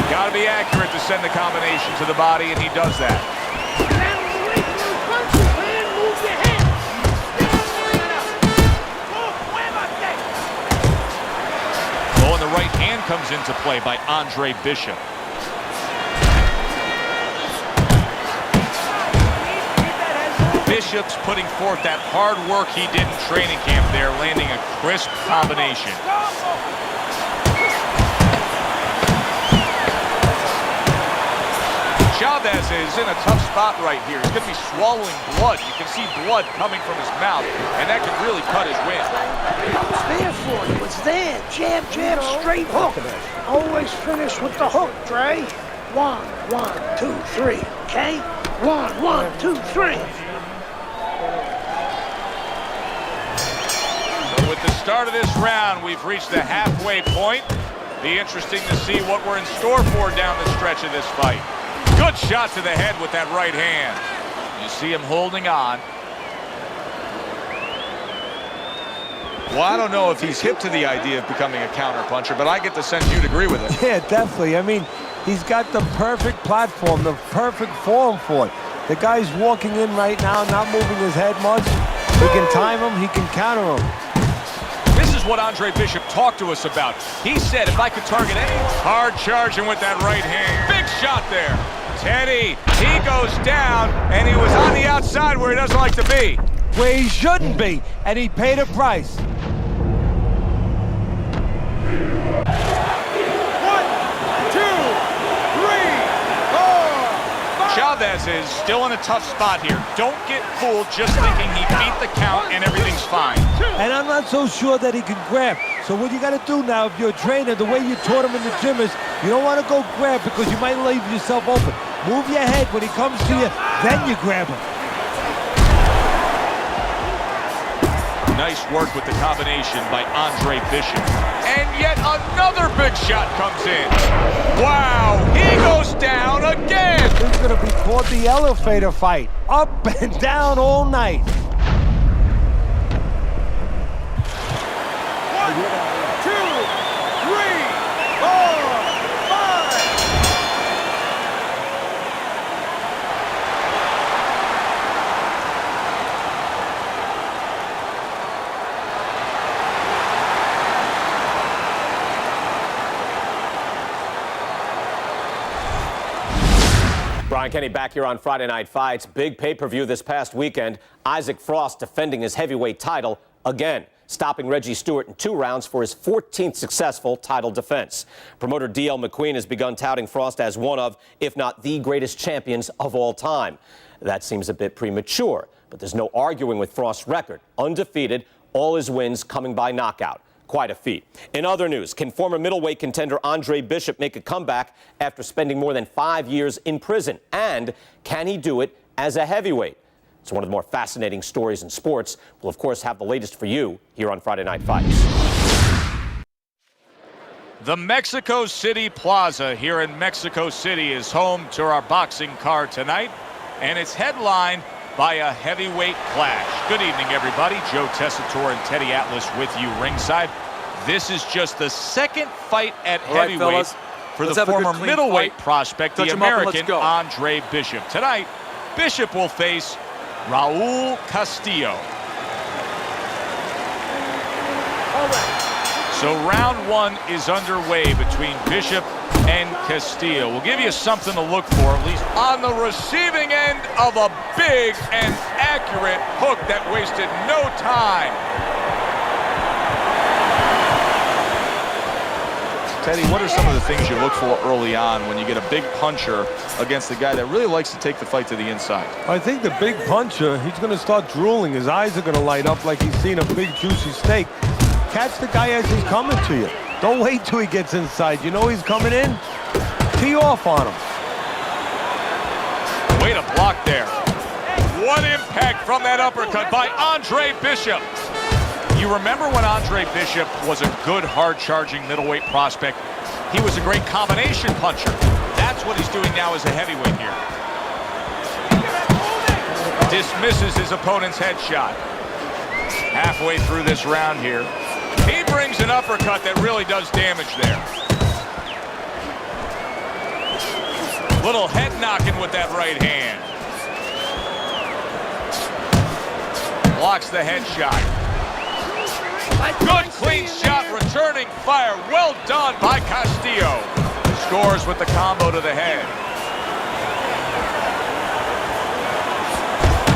[SPEAKER 5] Got to be accurate to send the combination to the body, and he does that. Oh, and the right hand comes into play by Andre Bishop. Bishop's putting forth that hard work he did in training camp there, landing a crisp combination. Chavez is in a tough spot right here. He's going to be swallowing blood. You can see blood coming from his mouth, and that could really cut his wind.
[SPEAKER 1] It's there for you. It's there. Jab, jab, straight hook. Always finish with the hook, Dre. 1, 1, 2, 3. Okay? 1, 1, 2, 3.
[SPEAKER 5] So with the start of this round, we've reached the halfway point. Be interesting to see what we're in store for down the stretch of this fight. Good shot to the head with that right hand. You see him holding on. Well, I don't know if he's hip to the idea of becoming a counterpuncher, but I get the sense you'd agree with it.
[SPEAKER 6] Yeah, definitely. I mean, he's got the perfect platform, the perfect form for it. The guy's walking in right now, not moving his head much. He can time him, he can counter him.
[SPEAKER 5] This is what Andre Bishop talked to us about. He said if I could target anyone. Hard charging with that right hand. Big shot there. Teddy, he goes down, and he was on the outside where he doesn't like to be.
[SPEAKER 6] Where he shouldn't be, and he paid a price.
[SPEAKER 5] Chavez is still in a tough spot here. Don't get fooled just thinking he beat the count and everything's fine.
[SPEAKER 6] And I'm not so sure that he can grab. So what you got to do now, if you're a trainer, the way you taught him in the gym is you don't want to go grab because you might leave yourself open. Move your head when he comes to you, then you grab him.
[SPEAKER 5] Nice work with the combination by Andre Bishop. And yet another big shot comes in. Wow, he goes down again.
[SPEAKER 6] This is going to be called the elevator fight. Up and down all night.
[SPEAKER 19] 1, 2, 3, 4, 5.
[SPEAKER 14] Brian Kenny back here on Friday Night Fights. Big pay-per-view this past weekend. Isaac Frost defending his heavyweight title again, stopping Reggie Stewart in 2 rounds for his 14th successful title defense. Promoter D.L. McQueen has begun touting Frost as one of, if not the greatest champions of all time. That seems a bit premature, but there's no arguing with Frost's record. Undefeated, all his wins coming by knockout. Quite a feat. In other news, can former middleweight contender Andre Bishop make a comeback after spending more than 5 years in prison? And can he do it as a heavyweight? It's one of the more fascinating stories in sports. We'll, of course, have the latest for you here on Friday Night Fights.
[SPEAKER 5] The Mexico City Plaza here in Mexico City is home to our boxing card tonight, and it's headlined by a heavyweight clash. Good evening, everybody. Joe Tessitore and Teddy Atlas with you ringside. This is just the second fight at heavyweight for the former middleweight prospect, the American Andre Bishop. Tonight, Bishop will face Raul Castillo. So round 1 is underway between Bishop and Castillo. We'll give you something to look for, at least on the receiving end of a big and accurate hook that wasted no time. Teddy, what are some of the things you look for early on when you get a big puncher against a guy that really likes to take the fight to the inside?
[SPEAKER 6] I think the big puncher, he's going to start drooling. His eyes are going to light up like he's seen a big juicy steak. Catch the guy as he's coming to you. Don't wait till he gets inside. You know he's coming in? Tee off on him.
[SPEAKER 5] Way to block there. What impact from that uppercut by Andre Bishop. You remember when Andre Bishop was a good, hard-charging middleweight prospect? He was a great combination puncher. That's what he's doing now as a heavyweight here. Dismisses his opponent's headshot. Halfway through this round here. He brings an uppercut that really does damage there. Little head knocking with that right hand. Blocks the headshot. Good clean shot, returning fire. Well done by Castillo. Scores with the combo to the head.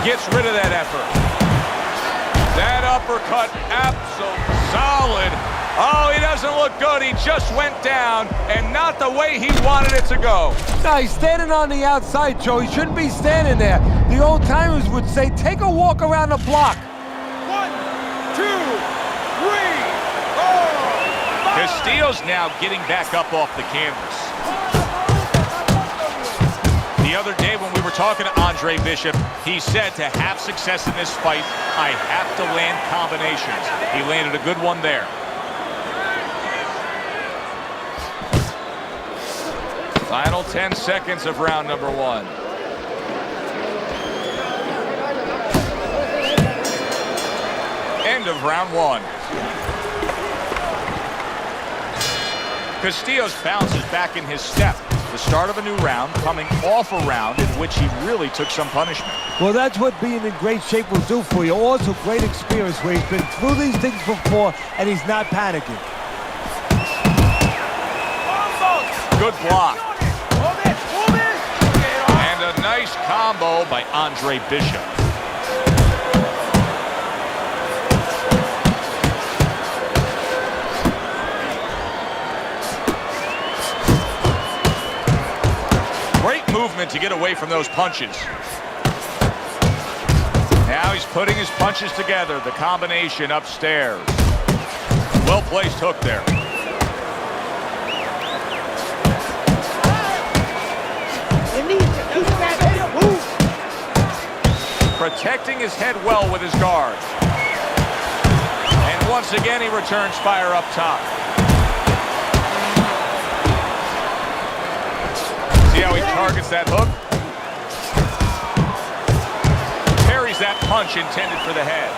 [SPEAKER 5] Gets rid of that effort. That uppercut, absolutely solid. Oh, he doesn't look good. He just went down, and not the way he wanted it to go.
[SPEAKER 6] No, he's standing on the outside, Joe. He shouldn't be standing there. The old timers would say, take a walk around the block.
[SPEAKER 19] 1, 2, 3, 4, 5.
[SPEAKER 5] Castillo's now getting back up off the canvas. The other day when we were talking to Andre Bishop. He said to have success in this fight, I have to land combinations. He landed a good one there. Final 10 seconds of round number 1. End of round 1. Castillo's bounce is back in his step. The start of a new round, coming off a round in which he really took some punishment.
[SPEAKER 6] Well, that's what being in great shape will do for you. Also, great experience where he's been through these things before and he's not panicking.
[SPEAKER 5] Good block. And a nice combo by Andre Bishop. Great movement to get away from those punches. Now he's putting his punches together. The combination upstairs. Well-placed hook there. Protecting his head well with his guard. And once again, he returns fire up top. See how he targets that hook? Parries that punch intended for the head.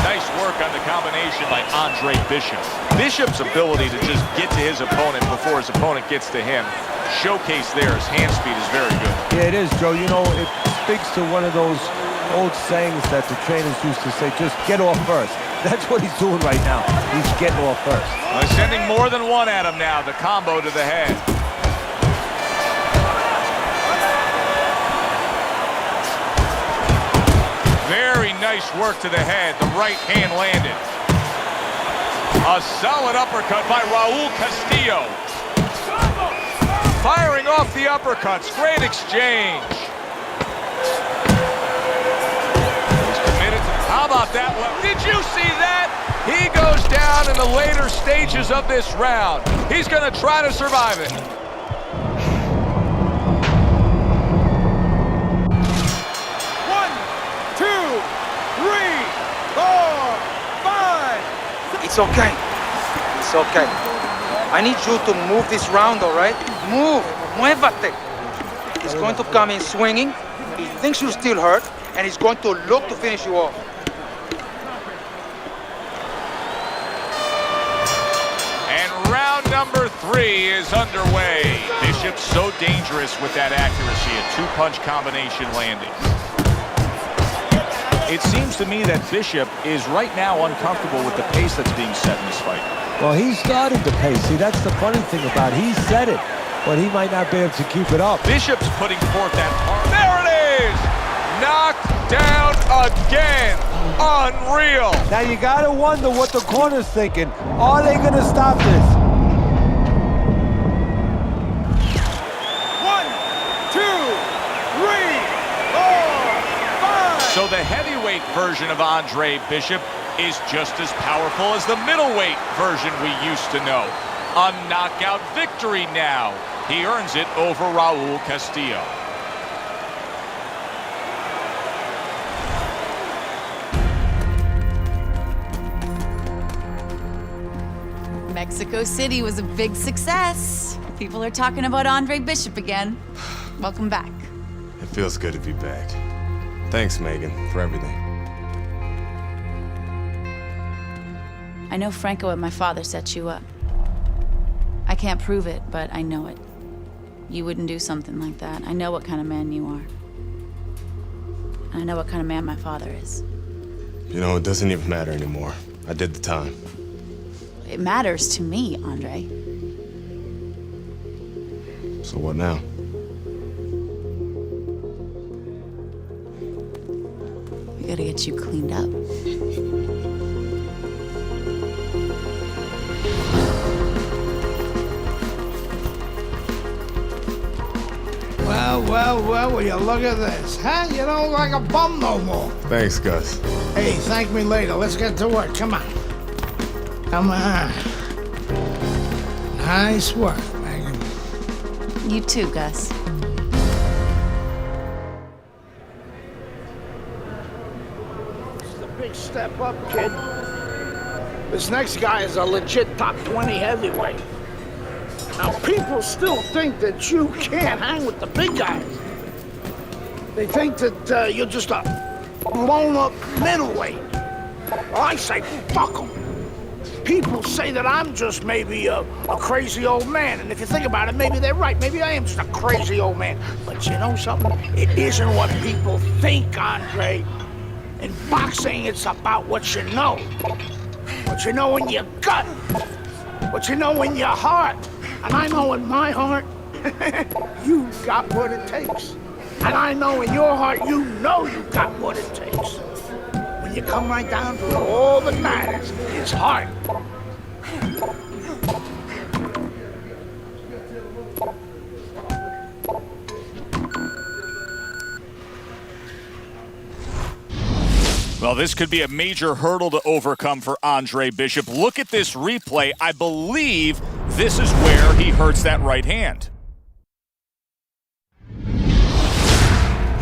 [SPEAKER 5] Nice work on the combination by Andre Bishop. Bishop's ability to just get to his opponent before his opponent gets to him, showcase there, his hand speed is very good.
[SPEAKER 6] Yeah, it is, Joe. You know, it speaks to one of those old sayings that the trainers used to say, just get off first. That's what he's doing right now. He's getting off first.
[SPEAKER 5] Sending more than one at him now, the combo to the head. Very nice work to the head. The right hand landed. A solid uppercut by Raul Castillo. Firing off the uppercuts. Great exchange. He's committed to... How about that one? Did you see that? He goes down in the later stages of this round. He's going to try to survive it.
[SPEAKER 16] It's okay. It's okay. I need you to move this round, all right? Move. Muévate. He's going to come in swinging. He thinks you're still hurt, and he's going to look to finish you off.
[SPEAKER 5] And round number 3 is underway. Bishop's so dangerous with that accuracy. A two-punch combination landing. It seems to me that Bishop is right now uncomfortable with the pace that's being set in this fight.
[SPEAKER 6] Well, he started the pace. See, that's the funny thing about it. He said it, but he might not be able to keep it up.
[SPEAKER 5] Bishop's putting forth that arm. There it is! Knocked down again. Unreal.
[SPEAKER 6] Now, you got to wonder what the corner's thinking. Are they going to stop this?
[SPEAKER 19] 1, 2, 3, 4, 5.
[SPEAKER 5] So the heavyweight version of Andre Bishop is just as powerful as the middleweight version we used to know. A knockout victory now. He earns it over Raul Castillo.
[SPEAKER 13] Mexico City was a big success. People are talking about Andre Bishop again. Welcome back.
[SPEAKER 2] It feels good to be back. Thanks, Megan, for everything.
[SPEAKER 13] I know Franco and my father set you up. I can't prove it, but I know it. You wouldn't do something like that. I know what kind of man you are. And I know what kind of man my father is.
[SPEAKER 2] You know, it doesn't even matter anymore. I did the time.
[SPEAKER 13] It matters to me, Andre.
[SPEAKER 2] So what now?
[SPEAKER 13] We gotta get you cleaned up.
[SPEAKER 1] Well, will you look at this, huh? You don't look like a bum no more.
[SPEAKER 2] Thanks, Gus.
[SPEAKER 1] Hey, thank me later. Let's get to work. Come on. Come on. Nice work, Megan.
[SPEAKER 13] You too, Gus.
[SPEAKER 1] It's a big step up, kid. This next guy is a legit top 20 heavyweight. Now, people still think that you can't hang with the big guys. They think that you're just a blown-up middleweight. Well, I say, fuck them. People say that I'm just maybe a crazy old man, and if you think about it, maybe they're right. Maybe I am just a crazy old man. But you know something? It isn't what people think, Andre. In boxing, it's about what you know. What you know in your gut. What you know in your heart. And I know in my heart, you got what it takes. And I know in your heart, you know you got what it takes. When you come right down to it, all that matters is heart.
[SPEAKER 5] Well, this could be a major hurdle to overcome for Andre Bishop. Look at this replay. I believe this is where he hurts that right hand.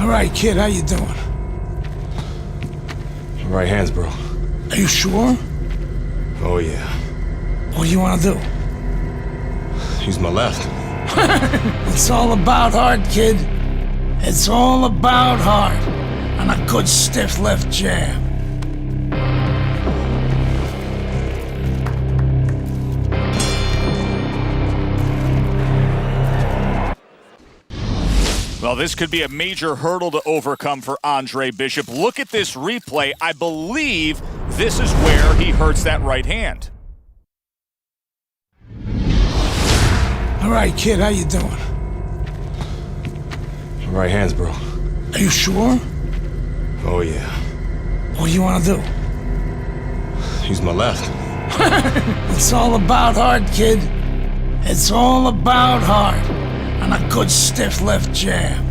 [SPEAKER 1] All right, kid, how you doing?
[SPEAKER 2] Right hands, bro.
[SPEAKER 1] Are you sure?
[SPEAKER 2] Oh, yeah.
[SPEAKER 1] What do you want to do?
[SPEAKER 2] Use my left.
[SPEAKER 1] It's all about heart, kid. It's all about heart. And a good stiff left jab.
[SPEAKER 5] Well, this could be a major hurdle to overcome for Andre Bishop. Look at this replay. I believe this is where he hurts that right hand.
[SPEAKER 1] All right, kid, how you doing?
[SPEAKER 2] Right hands, bro.
[SPEAKER 1] Are you sure?
[SPEAKER 2] Oh, yeah.
[SPEAKER 1] What do you want to do?
[SPEAKER 2] Use my left.
[SPEAKER 1] It's all about heart, kid. It's all about heart. And a good stiff left jab.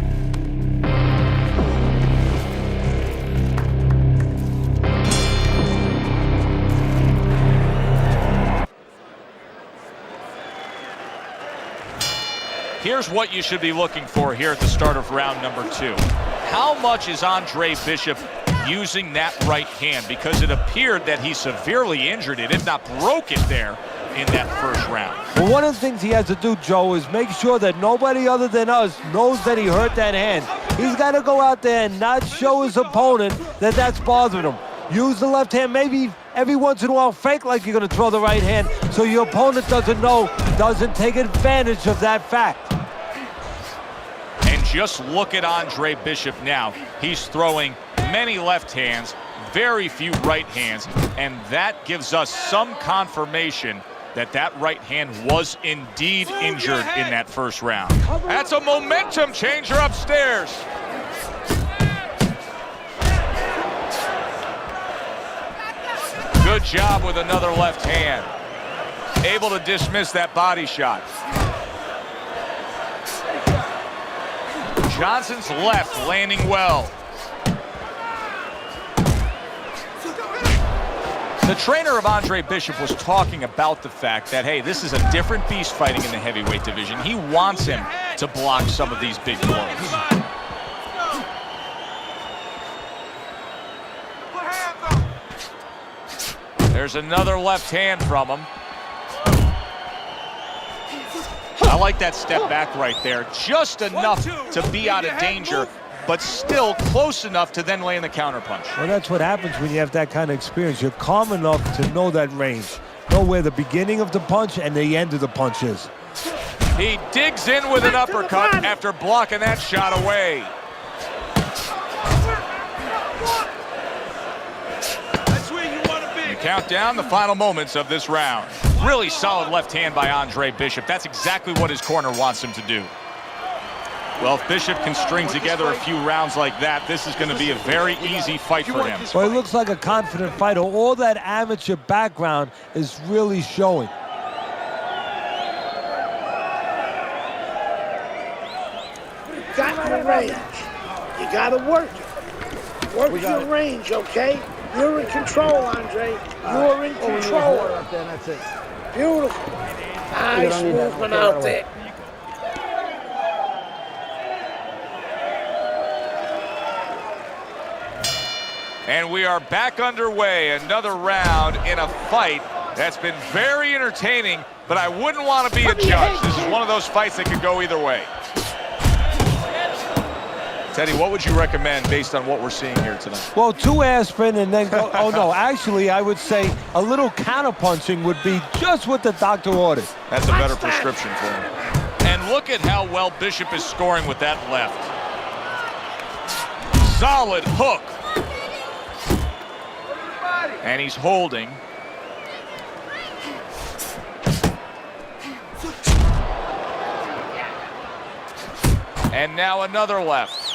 [SPEAKER 5] Here's what you should be looking for here at the start of round number 2. How much is Andre Bishop using that right hand? Because it appeared that he severely injured it, if not broke it there in that first round.
[SPEAKER 6] Well, one of the things he has to do, Joe, is make sure that nobody other than us knows that he hurt that hand. He's got to go out there and not show his opponent that that's bothering him. Use the left hand, maybe every once in a while fake like you're going to throw the right hand so your opponent doesn't know, doesn't take advantage of that fact.
[SPEAKER 5] And just look at Andre Bishop now. He's throwing many left hands, very few right hands, and that gives us some confirmation that that right hand was indeed injured in that first round. That's a momentum changer upstairs. Good job with another left hand. Able to dismiss that body shot. Johnson's left landing well. The trainer of Andre Bishop was talking about the fact that, hey, this is a different beast fighting in the heavyweight division. He wants him to block some of these big blows. There's another left hand from him. I like that step back right there. Just enough to be out of danger, but still close enough to then land the counterpunch.
[SPEAKER 6] Well, that's what happens when you have that kind of experience. You're calm enough to know that range. Know where the beginning of the punch and the end of the punch is.
[SPEAKER 5] He digs in with an uppercut after blocking that shot away.
[SPEAKER 19] That's where you want to be.
[SPEAKER 5] Count down the final moments of this round. Really solid left hand by Andre Bishop. That's exactly what his corner wants him to do. Well, if Bishop can string together a few rounds like that, this is going to be a very easy fight for him.
[SPEAKER 6] Well, he looks like a confident fighter. All that amateur background is really showing.
[SPEAKER 1] Got your range. You got to work it. Work your range, okay? You're in control, Andre. You're in control.
[SPEAKER 8] Up there, that's it.
[SPEAKER 1] Beautiful. Nice movement out there.
[SPEAKER 5] And we are back underway. Another round in a fight that's been very entertaining, but I wouldn't want to be a judge. This is one of those fights that could go either way. Teddy, what would you recommend based on what we're seeing here tonight?
[SPEAKER 6] Well, 2 aspirin and then go. Oh, no, actually, I would say a little counterpunching would be just what the doctor ordered.
[SPEAKER 5] That's a better prescription for him. And look at how well Bishop is scoring with that left. Solid hook. And he's holding. And now another left.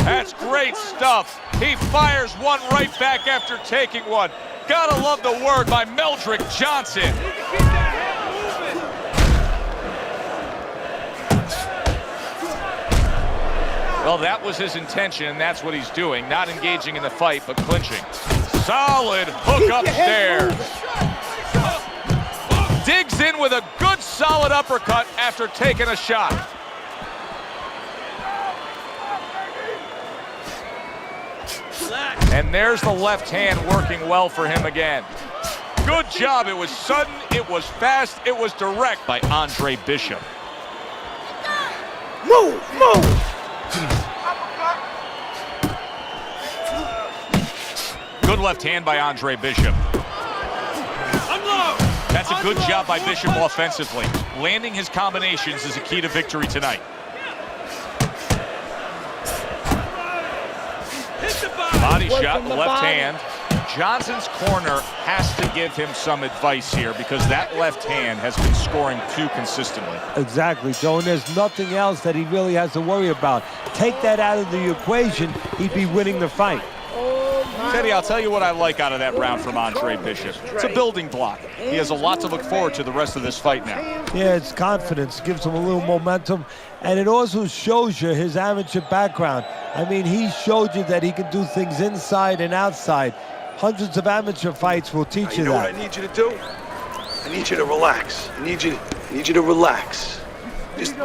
[SPEAKER 5] That's great stuff. He fires one right back after taking one. Gotta love the word by Meldrick Johnson. Well, that was his intention, and that's what he's doing. Not engaging in the fight, but clinching. Solid hook upstairs. Digs in with a good, solid uppercut after taking a shot. And there's the left hand working well for him again. Good job. It was sudden, it was fast, it was direct by Andre Bishop.
[SPEAKER 19] Move, move!
[SPEAKER 5] Good left hand by Andre Bishop. That's a good job by Bishop offensively. Landing his combinations is a key to victory tonight. Body shot, left hand. Johnson's corner has to give him some advice here because that left hand has been scoring too consistently.
[SPEAKER 6] Exactly, Joe, and there's nothing else that he really has to worry about. Take that out of the equation, he'd be winning the fight.
[SPEAKER 5] Teddy, I'll tell you what I like out of that round from Andre Bishop. It's a building block. He has a lot to look forward to the rest of this fight now.
[SPEAKER 6] Yeah, it's confidence, gives him a little momentum, and it also shows you his amateur background. I mean, he showed you that he can do things inside and outside. Hundreds of amateur fights will teach you that.
[SPEAKER 7] You know what I need you to do? I need you to relax. I need you to relax. Just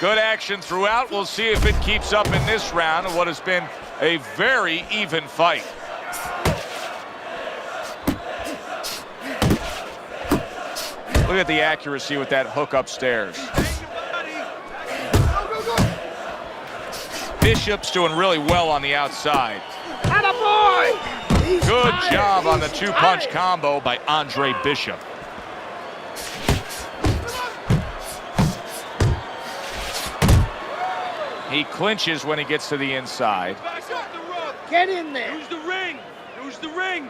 [SPEAKER 5] good action throughout. We'll see if it keeps up in this round of what has been a very even fight. Look at the accuracy with that hook upstairs. Bishop's doing really well on the outside. Good job on the two-punch combo by Andre Bishop. He clinches when he gets to the inside.
[SPEAKER 19] Get in there. Use the ring. Use the ring.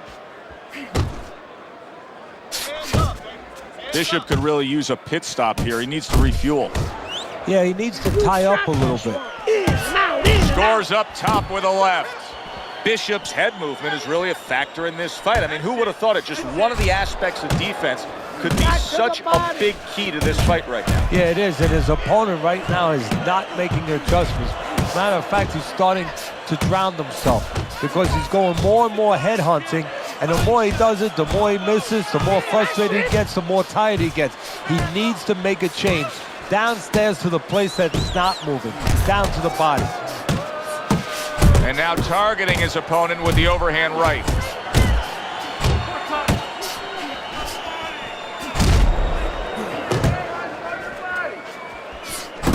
[SPEAKER 5] Bishop could really use a pit stop here. He needs to refuel.
[SPEAKER 6] Yeah, he needs to tie up a little bit.
[SPEAKER 5] Scores up top with a left. Bishop's head movement is really a factor in this fight. I mean, who would have thought it? Just one of the aspects of defense could be such a big key to this fight right now.
[SPEAKER 6] Yeah, it is, and his opponent right now is not making adjustments. Matter of fact, he's starting to drown himself because he's going more and more head hunting, and the more he does it, the more he misses, the more frustrated he gets, the more tired he gets. He needs to make a change. Downstairs to the place that's not moving, down to the body.
[SPEAKER 5] And now targeting his opponent with the overhand right.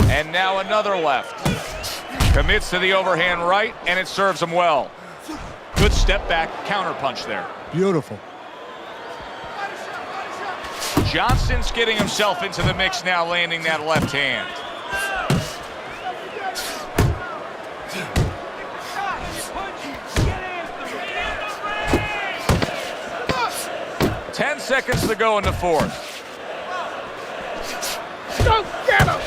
[SPEAKER 5] And now another left. Commits to the overhand right, and it serves him well. Good step back, counter punch there.
[SPEAKER 6] Beautiful.
[SPEAKER 5] Johnson's getting himself into the mix now, landing that left hand. Ten seconds to go in the fourth.
[SPEAKER 19] Don't get him!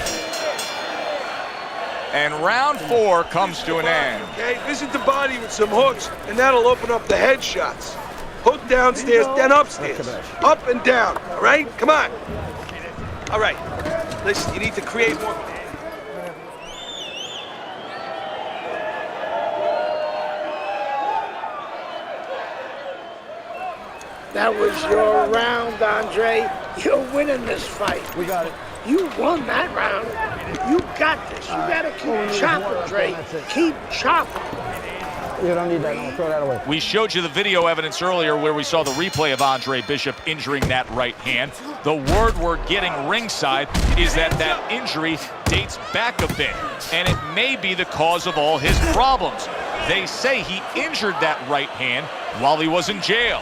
[SPEAKER 5] And round 4 comes to an end.
[SPEAKER 7] Okay, visit the body with some hooks, and that'll open up the head shots. Hook downstairs, then upstairs. Up and down, all right? Come on. All right, listen, you need to create more.
[SPEAKER 1] That was your round, Andre. You're winning this fight.
[SPEAKER 8] We got it.
[SPEAKER 1] You won that round. You got this. You gotta keep chopping, Dre. Keep chopping.
[SPEAKER 8] You don't need that. No, throw that away.
[SPEAKER 5] We showed you the video evidence earlier where we saw the replay of Andre Bishop injuring that right hand. The word we're getting ringside is that that injury dates back a bit, and it may be the cause of all his problems. They say he injured that right hand while he was in jail.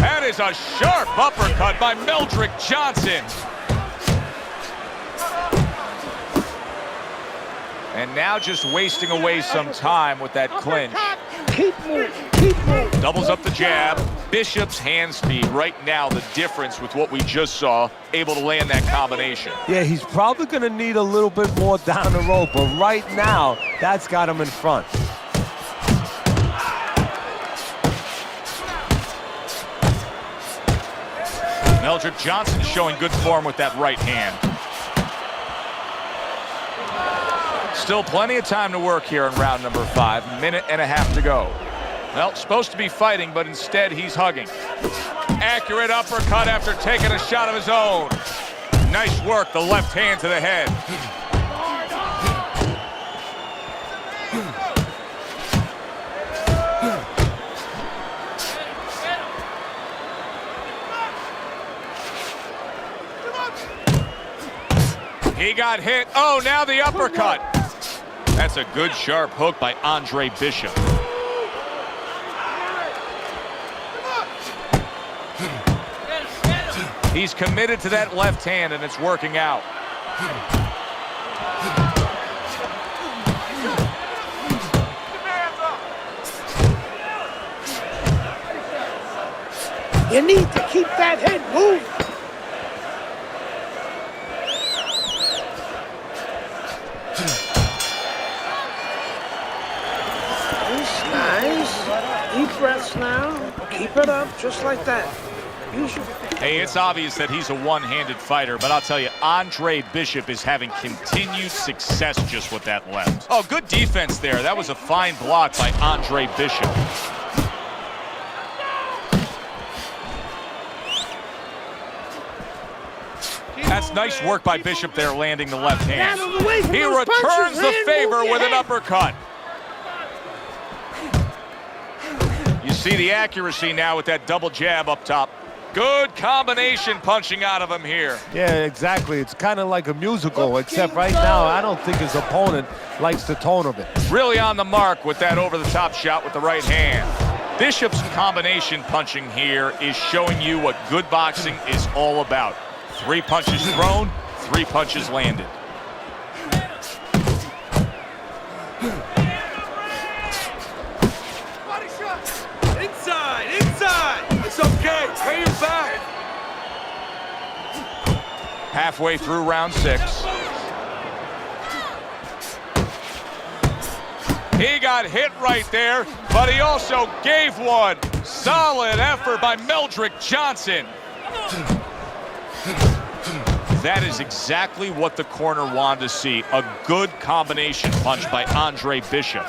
[SPEAKER 5] That is a sharp uppercut by Meldrick Johnson. And now just wasting away some time with that clinch.
[SPEAKER 1] Keep moving, keep moving.
[SPEAKER 5] Doubles up the jab. Bishop's hand speed right now, the difference with what we just saw, able to land that combination.
[SPEAKER 6] Yeah, he's probably going to need a little bit more down the road, but right now, that's got him in front.
[SPEAKER 5] Meldrick Johnson showing good form with that right hand. Still plenty of time to work here in round number 5. Minute and a half to go. Well, supposed to be fighting, but instead he's hugging. Accurate uppercut after taking a shot of his own. Nice work, the left hand to the head. He got hit. Oh, now the uppercut. That's a good sharp hook by Andre Bishop. He's committed to that left hand, and it's working out.
[SPEAKER 1] You need to keep that head moving. Nice. Deep breaths now. Keep it up, just like that.
[SPEAKER 5] Hey, it's obvious that he's a one-handed fighter, but I'll tell you, Andre Bishop is having continued success just with that left. Oh, good defense there. That was a fine block by Andre Bishop. That's nice work by Bishop there, landing the left hand. He returns the favor with an uppercut. You see the accuracy now with that double jab up top. Good combination punching out of him here.
[SPEAKER 6] Yeah, exactly. It's kind of like a musical, except right now, I don't think his opponent likes the tone of it.
[SPEAKER 5] Really on the mark with that over-the-top shot with the right hand. Bishop's combination punching here is showing you what good boxing is all about. 3 punches thrown, 3 punches landed.
[SPEAKER 7] It's okay. Pay him back.
[SPEAKER 5] Halfway through round 6. He got hit right there, but he also gave one. Solid effort by Meldrick Johnson. That is exactly what the corner wanted to see. A good combination punch by Andre Bishop.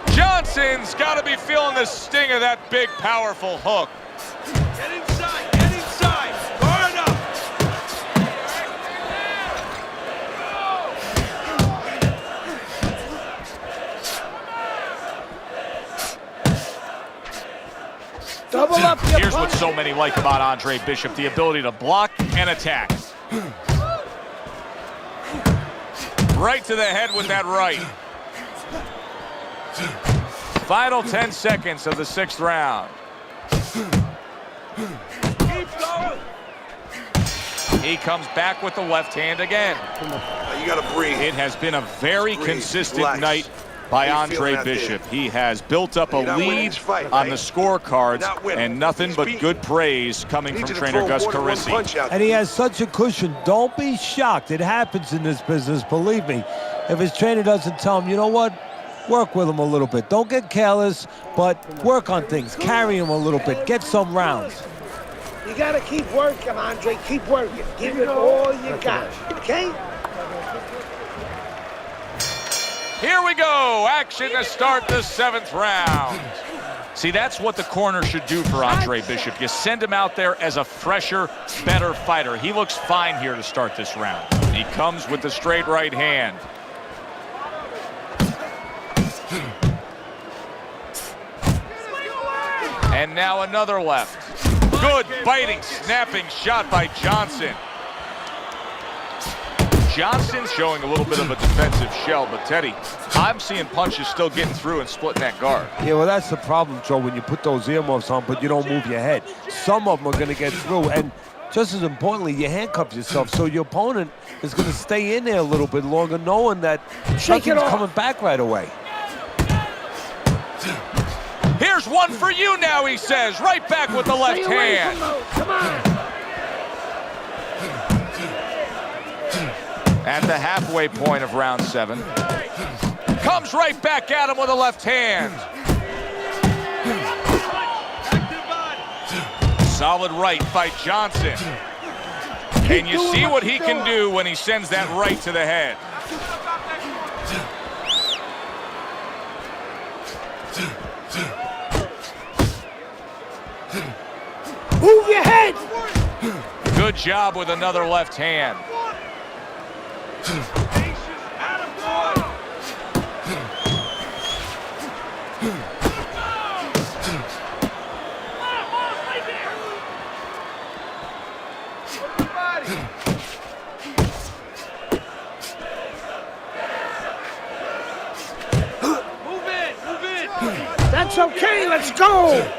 [SPEAKER 5] Johnson's got to be feeling the sting of that big, powerful hook.
[SPEAKER 7] Get inside. Get inside. Guard up.
[SPEAKER 1] Double up your
[SPEAKER 5] Here's what
[SPEAKER 1] punch.
[SPEAKER 5] so many like about Andre Bishop, the ability to block and attack. Right to the head with that right. Final 10 seconds of the 6th round.
[SPEAKER 7] Keep going.
[SPEAKER 5] He comes back with the left hand again.
[SPEAKER 7] You gotta breathe.
[SPEAKER 5] It has been a very
[SPEAKER 7] Breathe.
[SPEAKER 5] consistent
[SPEAKER 7] Relax.
[SPEAKER 5] night by
[SPEAKER 7] How you feeling
[SPEAKER 5] Andre
[SPEAKER 7] out there?
[SPEAKER 5] Bishop. He has built up a
[SPEAKER 7] You're not winning
[SPEAKER 5] lead
[SPEAKER 7] this fight,
[SPEAKER 5] on
[SPEAKER 7] right?
[SPEAKER 5] the scorecards,
[SPEAKER 7] Not winning.
[SPEAKER 5] and nothing but good praise coming
[SPEAKER 7] Need
[SPEAKER 5] from
[SPEAKER 7] you to
[SPEAKER 5] trainer
[SPEAKER 7] throw
[SPEAKER 5] Gus
[SPEAKER 7] more than one
[SPEAKER 5] Carisi.
[SPEAKER 7] punch out
[SPEAKER 6] And he has such a cushion. Don't be shocked. It happens in this business, believe me. If his trainer doesn't tell him, you know what? Work with him a little bit. Don't get careless, but work on things. Carry him a little bit. Get some rounds.
[SPEAKER 1] You gotta keep working, Andre. Keep working. Give it all you got, okay?
[SPEAKER 5] Here we go. Action to start the 7th round. See, that's what the corner should do for Andre Bishop. You send him out there as a fresher, better fighter. He looks fine here to start this round. He comes with the straight right hand. And now another left. Good biting, snapping shot by Johnson. Johnson's showing a little bit of a defensive shell, but Teddy, I'm seeing punches still getting through and splitting that guard.
[SPEAKER 6] Yeah, well, that's the problem, Joe, when you put those earmuffs on, but you don't move your head. Some of them are going to get through, and just as importantly, you handcuff yourself, so your opponent is going to stay in there a little bit longer, knowing that nothing's coming back right away.
[SPEAKER 5] Here's one for you now, he says, right back with the left hand.
[SPEAKER 1] Come on.
[SPEAKER 5] At the halfway point of round 7. Comes right back at him with a left hand. Solid right by Johnson. And you see what he can do when he sends that right to the head.
[SPEAKER 1] Move your head.
[SPEAKER 5] Good job with another left hand.
[SPEAKER 1] That's okay, let's go.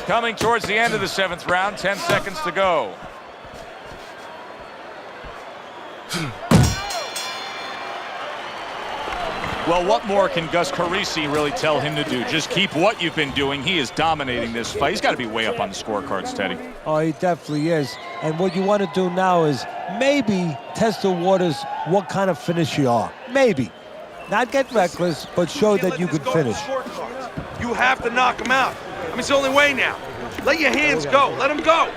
[SPEAKER 5] Coming towards the end of the 7th round, 10 seconds to go. Well, what more can Gus Carisi really tell him to do? Just keep what you've been doing. He is dominating this fight. He's got to be way up on the scorecards, Teddy.
[SPEAKER 6] Oh, he definitely is. And what you want to do now is maybe test the waters what kind of finisher you are. Maybe. Not get reckless, but show that you can finish.
[SPEAKER 7] You have to knock him out. I mean, it's the only way now. Let your hands go. Let him go.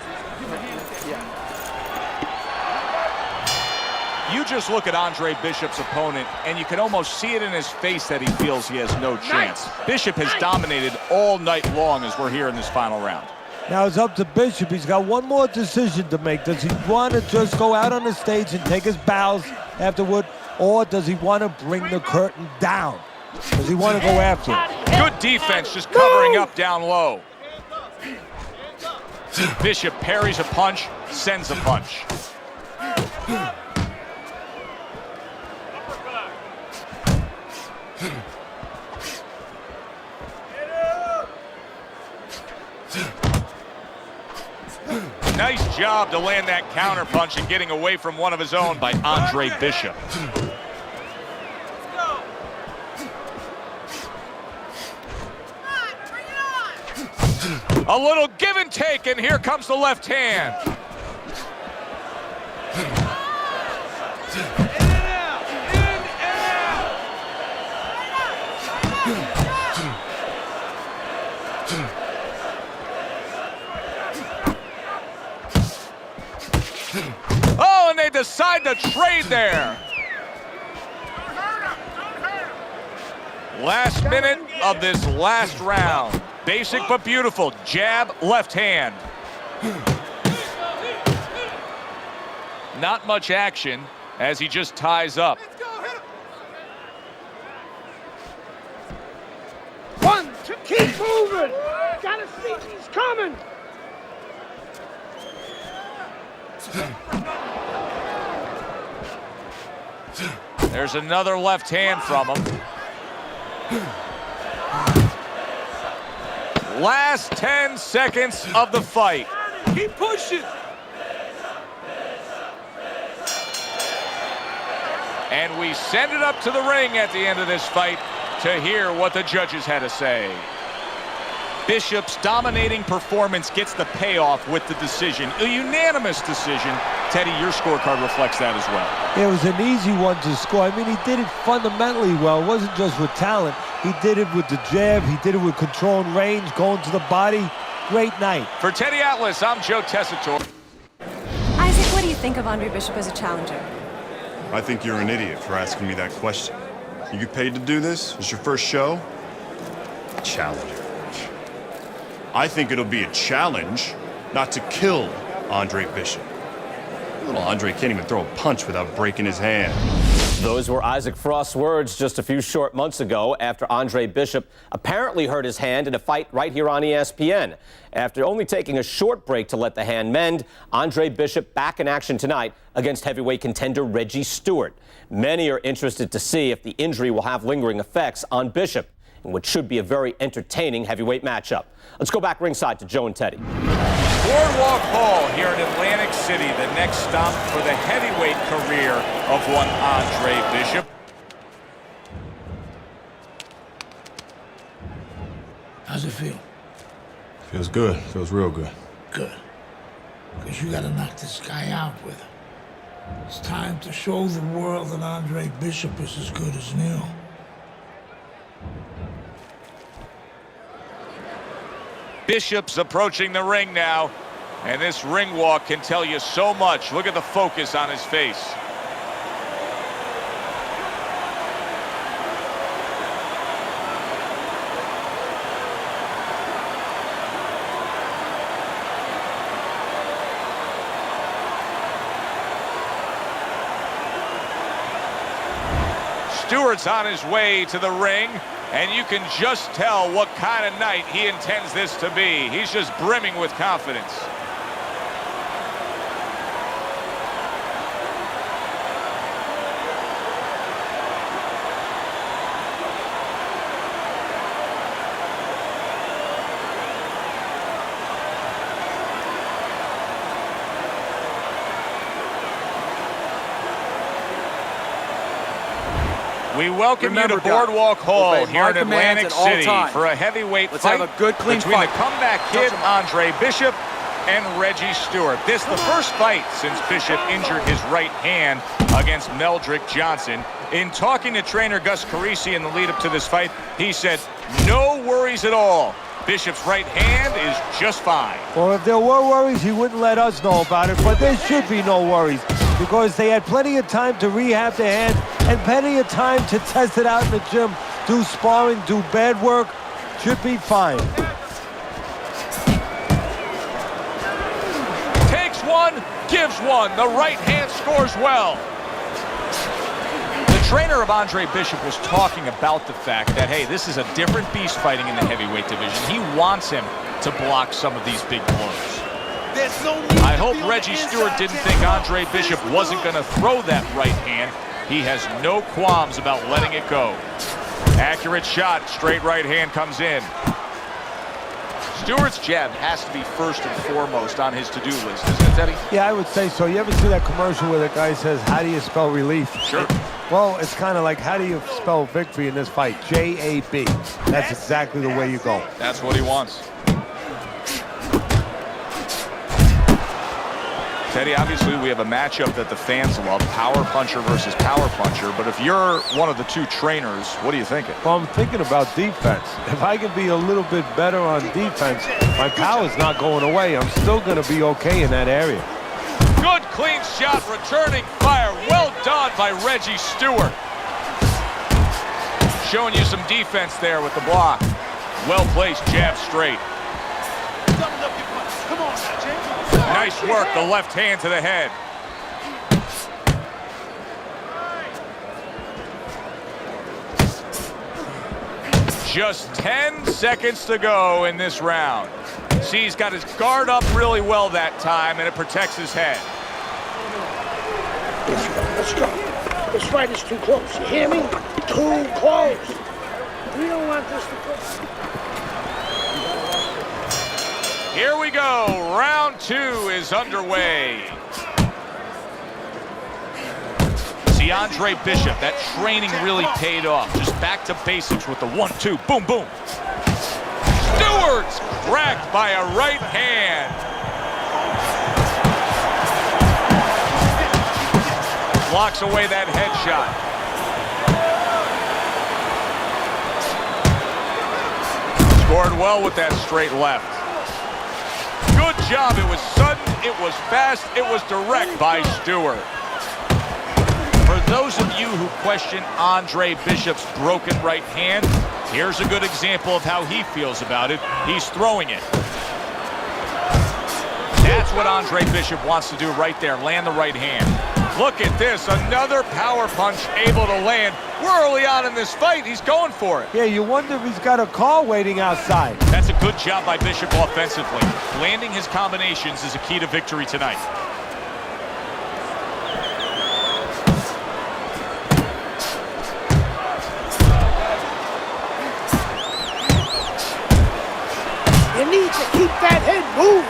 [SPEAKER 5] You just look at Andre Bishop's opponent, and you can almost see it in his face that he feels he has no chance. Bishop has dominated all night long as we're here in this final round.
[SPEAKER 6] Now it's up to Bishop. He's got one more decision to make. Does he want to just go out on the stage and take his bows afterward, or does he want to bring the curtain down? Does he want to go after it?
[SPEAKER 5] Good defense, just covering up down low. Bishop parries a punch, sends a punch. Nice job to land that counter punch and getting away from one of his own by Andre Bishop. A little give and take, and here comes the left hand. Oh, and they decide to trade there. Last minute of this last round. Basic but beautiful. Jab, left hand. Not much action as he just ties up.
[SPEAKER 1] One, two, keep moving. Gotta see he's coming.
[SPEAKER 5] There's another left hand from him. Last 10 seconds of the fight.
[SPEAKER 7] Keep pushing.
[SPEAKER 5] And we send it up to the ring at the end of this fight to hear what the judges had to say. Bishop's dominating performance gets the payoff with the decision. A unanimous decision. Teddy, your scorecard reflects that as well.
[SPEAKER 6] It was an easy one to score. I mean, he did it fundamentally well. It wasn't just with talent. He did it with the jab. He did it with control and range, going to the body. Great night.
[SPEAKER 5] For Teddy Atlas, I'm Joe Tessitore.
[SPEAKER 9] Isaac, what do you think of Andre Bishop as a challenger?
[SPEAKER 12] I think you're an idiot for asking me that question. You get paid to do this? It's your first show? Challenger. I think it'll be a challenge not to kill Andre Bishop. Little Andre can't even throw a punch without breaking his hand.
[SPEAKER 14] Those were Isaac Frost's words just a few short months ago after Andre Bishop apparently hurt his hand in a fight right here on ESPN. After only taking a short break to let the hand mend, Andre Bishop back in action tonight against heavyweight contender Reggie Stewart. Many are interested to see if the injury will have lingering effects on Bishop in what should be a very entertaining heavyweight matchup. Let's go back ringside to Joe and Teddy.
[SPEAKER 5] Boardwalk Hall here in Atlantic City, the next stop for the heavyweight career of one Andre Bishop.
[SPEAKER 1] How's it feel?
[SPEAKER 2] Feels good. Feels real good.
[SPEAKER 1] Good. Because you gotta knock this guy out with him. It's time to show the world that Andre Bishop is as good as new.
[SPEAKER 5] Bishop's approaching the ring now, and this ring walk can tell you so much. Look at the focus on his face. Stewart's on his way to the ring, and you can just tell what kind of night he intends this to be. He's just brimming with confidence. We welcome you to Boardwalk Hall here in Atlantic City for a heavyweight fight between the comeback kid Andre Bishop and Reggie Stewart. This is the first fight since Bishop injured his right hand against Meldrick Johnson. In talking to trainer Gus Carisi in the lead-up to this fight, he said, no worries at all. Bishop's right hand is just fine.
[SPEAKER 6] Well, if there were worries, he wouldn't let us know about it, but there should be no worries because they had plenty of time to rehab their hand and plenty of time to test it out in the gym, do sparring, do bad work. Should be fine.
[SPEAKER 5] Takes one, gives one. The right hand scores well. The trainer of Andre Bishop was talking about the fact that, hey, this is a different beast fighting in the heavyweight division. He wants him to block some of these big blows. I hope Reggie Stewart didn't think Andre Bishop wasn't going to throw that right hand. He has no qualms about letting it go. Accurate shot, straight right hand comes in. Stewart's jab has to be first and foremost on his to-do list, isn't it, Teddy?
[SPEAKER 6] Yeah, I would say so. You ever see that commercial where the guy says, how do you spell relief?
[SPEAKER 5] Sure.
[SPEAKER 6] Well, it's kind of like, how do you spell victory in this fight? J-A-B. That's exactly the way you go.
[SPEAKER 5] That's what he wants. Teddy, obviously we have a matchup that the fans love, power puncher versus power puncher, but if you're one of the two trainers, what are you thinking?
[SPEAKER 6] Well, I'm thinking about defense. If I can be a little bit better on defense, my power's not going away. I'm still going to be okay in that area.
[SPEAKER 5] Good clean shot, returning fire. Well done by Reggie Stewart. Showing you some defense there with the block. Well placed, jab straight. Nice work, the left hand to the head. Just 10 seconds to go in this round. See, he's got his guard up really well that time, and it protects his head.
[SPEAKER 1] Let's go. This fight is too close. You hear me? Too close. We don't want this to go.
[SPEAKER 5] Here we go. Round 2 is underway. See, Andre Bishop, that training really paid off. Just back to basics with the 1-2. Boom, boom. Stewart's cracked by a right hand. Blocks away that headshot. Scored well with that straight left. Good job. It was sudden, it was fast, it was direct by Stewart. For those of you who question Andre Bishop's broken right hand, here's a good example of how he feels about it. He's throwing it. That's what Andre Bishop wants to do right there, land the right hand. Look at this, another power punch able to land. We're early on in this fight, he's going for it.
[SPEAKER 6] Yeah, you wonder if he's got a car waiting outside.
[SPEAKER 5] That's a good job by Bishop offensively. Landing his combinations is a key to victory tonight.
[SPEAKER 1] You need to keep that head moving.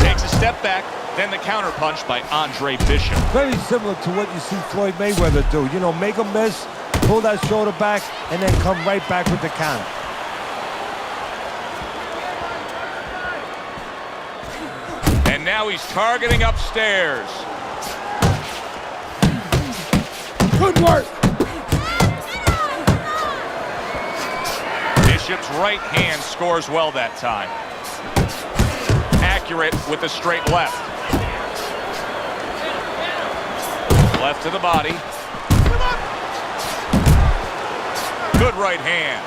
[SPEAKER 5] Takes a step back, then the counter punch by Andre Bishop.
[SPEAKER 6] Very similar to what you see Floyd Mayweather do. You know, make a miss, pull that shoulder back, and then come right back with the counter.
[SPEAKER 5] And now he's targeting upstairs.
[SPEAKER 1] Good work.
[SPEAKER 5] Bishop's right hand scores well that time. Accurate with the straight left. Left to the body. Good right hand.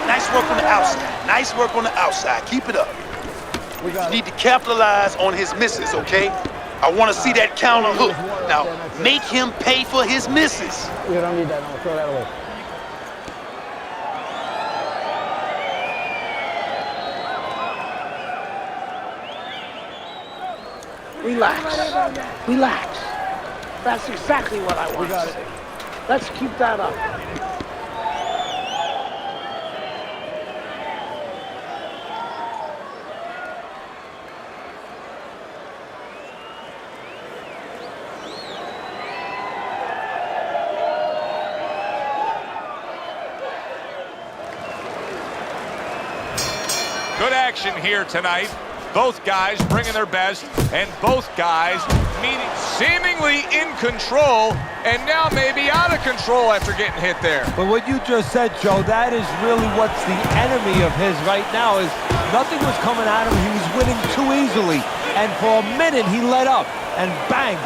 [SPEAKER 7] Nice work on the outside. Nice work on the outside. Keep it up. You need to capitalize on his misses, okay? I want to see that counter hook. Now, make him pay for his misses.
[SPEAKER 8] You don't need that. No, throw that away.
[SPEAKER 1] Relax. Relax. That's exactly what I want to see. Let's keep that up.
[SPEAKER 5] Good action here tonight. Both guys bringing their best, and both guys seemingly in control, and now maybe out of control after getting hit there.
[SPEAKER 6] But what you just said, Joe, that is really what's the enemy of his right now, is nothing was coming at him. He was winning too easily, and for a minute he let up, and bang.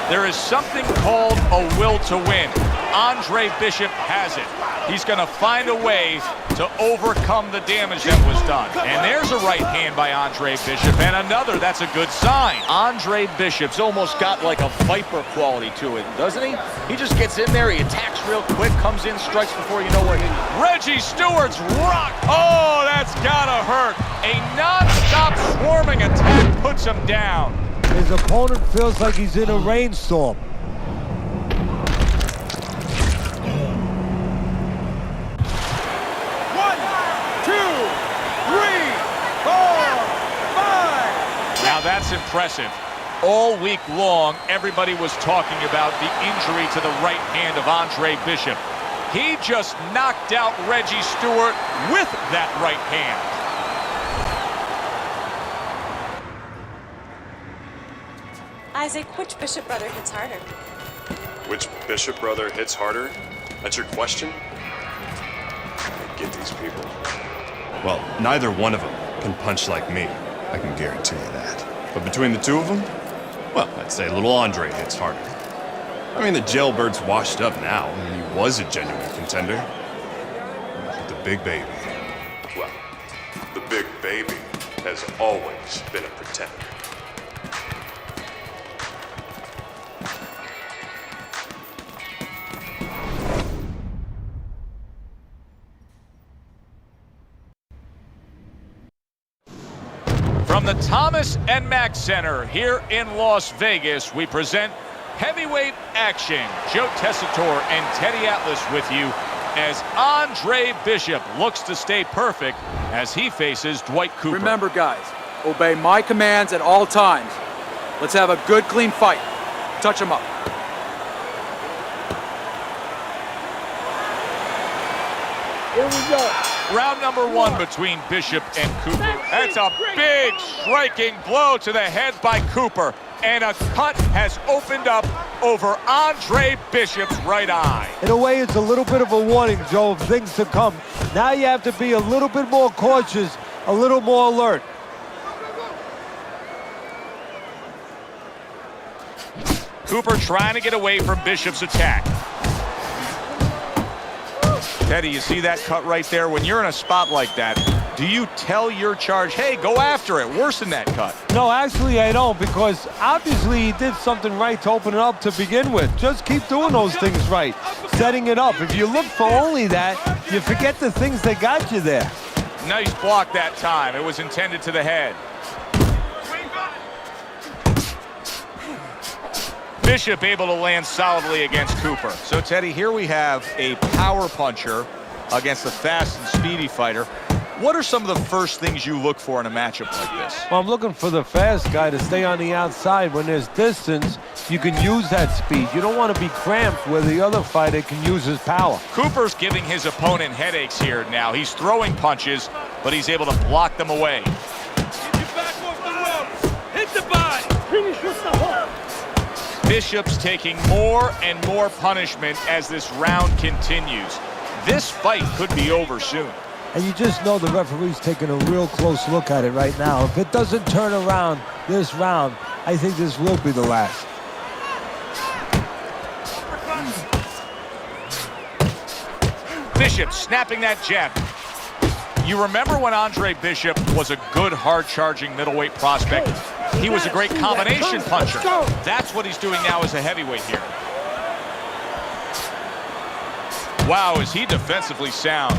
[SPEAKER 5] There is something called a will to win. Andre Bishop has it. He's going to find a way to overcome the damage that was done. And there's a right hand by Andre Bishop, and another. That's a good sign. Andre Bishop's almost got like a Viper quality to it, doesn't he? He just gets in there, he attacks real quick, comes in, strikes before you know what he... Reggie Stewart's rock. Oh, that's gotta hurt. A non-stop swarming attack puts him down.
[SPEAKER 6] His opponent feels like he's in a rainstorm.
[SPEAKER 5] That's impressive. All week long, everybody was talking about the injury to the right hand of Andre Bishop. He just knocked out Reggie Stewart with that right hand.
[SPEAKER 9] Isaac, which Bishop brother hits harder?
[SPEAKER 12] Which Bishop brother hits harder? That's your question? I get these people. Well, neither one of them can punch like me. I can guarantee you that. But between the two of them, well, I'd say little Andre hits harder. I mean, the jailbird's washed up now. I mean, he was a genuine contender. But the big baby, well, the big baby has always been a pretender.
[SPEAKER 5] From the Thomas and Mack Center here in Las Vegas, we present heavyweight action. Joe Tessitore and Teddy Atlas with you as Andre Bishop looks to stay perfect as he faces Dwight Cooper.
[SPEAKER 21] Remember, guys, obey my commands at all times. Let's have a good, clean fight. Touch him up.
[SPEAKER 1] Here we go.
[SPEAKER 5] Round number one between Bishop and Cooper. That's a big striking blow to the head by Cooper. And a cut has opened up over Andre Bishop's right eye.
[SPEAKER 6] In a way, it's a little bit of a warning, Joe, of things to come. Now you have to be a little bit more cautious, a little more alert.
[SPEAKER 5] Cooper trying to get away from Bishop's attack. Teddy, you see that cut right there? When you're in a spot like that, do you tell your charge, hey, go after it, worsen that cut?
[SPEAKER 6] No, actually I don't, because obviously he did something right to open it up to begin with. Just keep doing those things right, setting it up. If you look for only that, you forget the things that got you there.
[SPEAKER 5] Nice block that time. It was intended to the head. Bishop able to land solidly against Cooper. So, Teddy, here we have a power puncher against a fast and speedy fighter. What are some of the first things you look for in a matchup like this?
[SPEAKER 6] Well, I'm looking for the fast guy to stay on the outside. When there's distance, you can use that speed. You don't want to be cramped where the other fighter can use his power.
[SPEAKER 5] Cooper's giving his opponent headaches here now. He's throwing punches, but he's able to block them away.
[SPEAKER 19] Get your back off the ropes. Hit the body. Finish with the hook.
[SPEAKER 5] Bishop's taking more and more punishment as this round continues. This fight could be over soon.
[SPEAKER 6] And you just know the referee's taking a real close look at it right now. If it doesn't turn around this round, I think this will be the last.
[SPEAKER 5] Bishop snapping that jab. You remember when Andre Bishop was a good, hard-charging middleweight prospect? He was a great combination puncher. That's what he's doing now as a heavyweight here. Wow, is he defensively sound.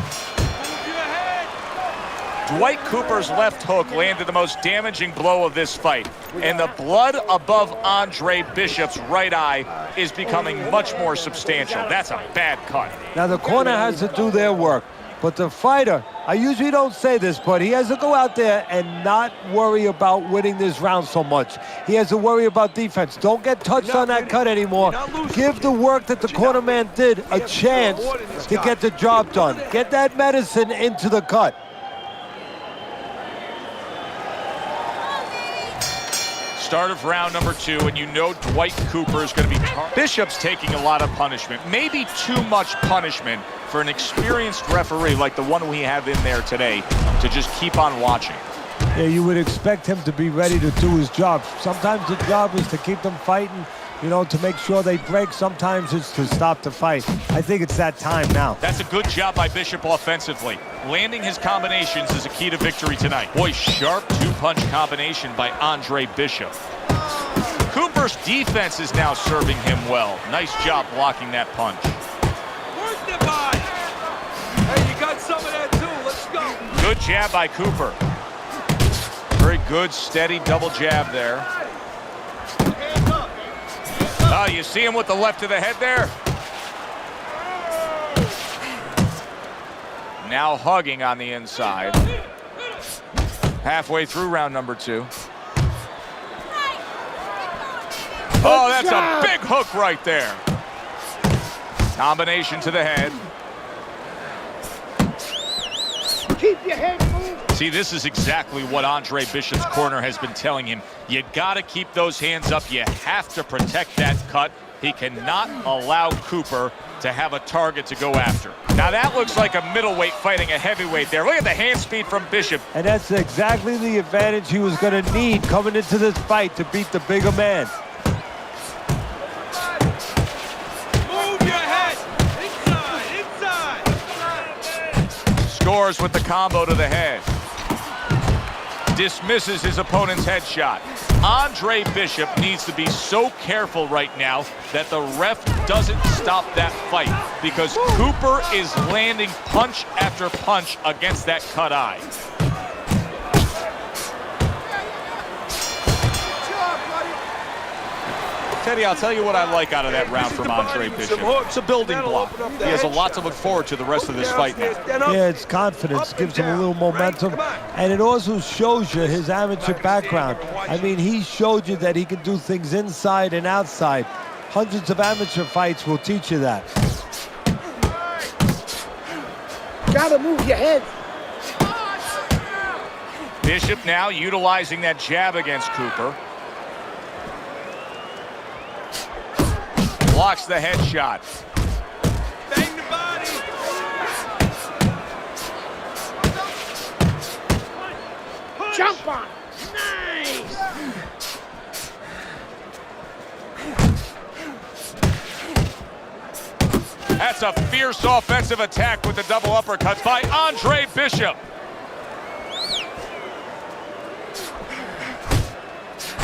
[SPEAKER 5] Dwight Cooper's left hook landed the most damaging blow of this fight. And the blood above Andre Bishop's right eye is becoming much more substantial. That's a bad cut.
[SPEAKER 6] Now the corner has to do their work. But the fighter, I usually don't say this, but he has to go out there and not worry about winning this round so much. He has to worry about defense. Don't get touched on that cut anymore. Give the work that the corner man did a chance to get the job done. Get that medicine into the cut.
[SPEAKER 5] Start of round number 2, and you know Dwight Cooper is going to be... Bishop's taking a lot of punishment, maybe too much punishment for an experienced referee like the one we have in there today to just keep on watching.
[SPEAKER 6] Yeah, you would expect him to be ready to do his job. Sometimes the job is to keep them fighting, you know, to make sure they break. Sometimes it's to stop the fight. I think it's that time now.
[SPEAKER 5] That's a good job by Bishop offensively. Landing his combinations is a key to victory tonight. Boy, sharp two-punch combination by Andre Bishop. Cooper's defense is now serving him well. Nice job blocking that punch.
[SPEAKER 19] Work the body. Hey, you got some of that too. Let's go.
[SPEAKER 5] Good jab by Cooper. Very good, steady double jab there. Oh, you see him with the left to the head there? Now hugging on the inside. Halfway through round number 2. Oh, that's a big hook right there. Combination to the head.
[SPEAKER 1] Keep your head moving.
[SPEAKER 5] See, this is exactly what Andre Bishop's corner has been telling him. You got to keep those hands up. You have to protect that cut. He cannot allow Cooper to have a target to go after. Now that looks like a middleweight fighting a heavyweight there. Look at the hand speed from Bishop.
[SPEAKER 6] And that's exactly the advantage he was going to need coming into this fight to beat the bigger man.
[SPEAKER 19] Move your head. Inside.
[SPEAKER 5] Scores with the combo to the head. Dismisses his opponent's headshot. Andre Bishop needs to be so careful right now that the ref doesn't stop that fight, because Cooper is landing punch after punch against that cut eye. Teddy, I'll tell you what I like out of that round from Andre Bishop. It's a building block. He has a lot to look forward to the rest of this fight now.
[SPEAKER 6] Yeah, it's confidence, gives him a little momentum, and it also shows you his amateur background. I mean, he showed you that he can do things inside and outside. Hundreds of amateur fights will teach you that.
[SPEAKER 1] Gotta move your head.
[SPEAKER 5] Bishop now utilizing that jab against Cooper. Blocks the headshot.
[SPEAKER 19] Bang the body.
[SPEAKER 1] Jump on. Nice.
[SPEAKER 5] That's a fierce offensive attack with the double uppercuts by Andre Bishop.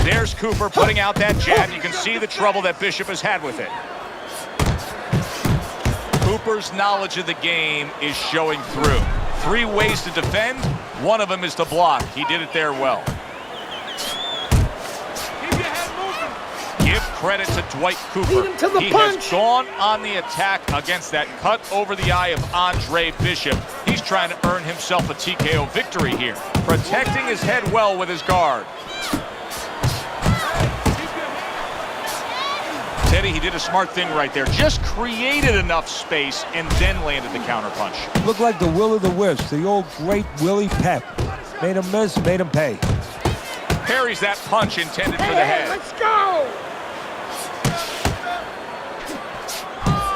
[SPEAKER 5] There's Cooper putting out that jab. You can see the trouble that Bishop has had with it. Cooper's knowledge of the game is showing through. 3 ways to defend. One of them is to block. He did it there well. Give credit to Dwight Cooper. He has gone on the attack against that cut over the eye of Andre Bishop. He's trying to earn himself a TKO victory here, protecting his head well with his guard. Teddy, he did a smart thing right there. Just created enough space and then landed the counterpunch.
[SPEAKER 6] Looked like the will of the wisps, the old great Willie Pep. Made him miss, made him pay.
[SPEAKER 5] Parries that punch intended for the head.
[SPEAKER 1] Let's go!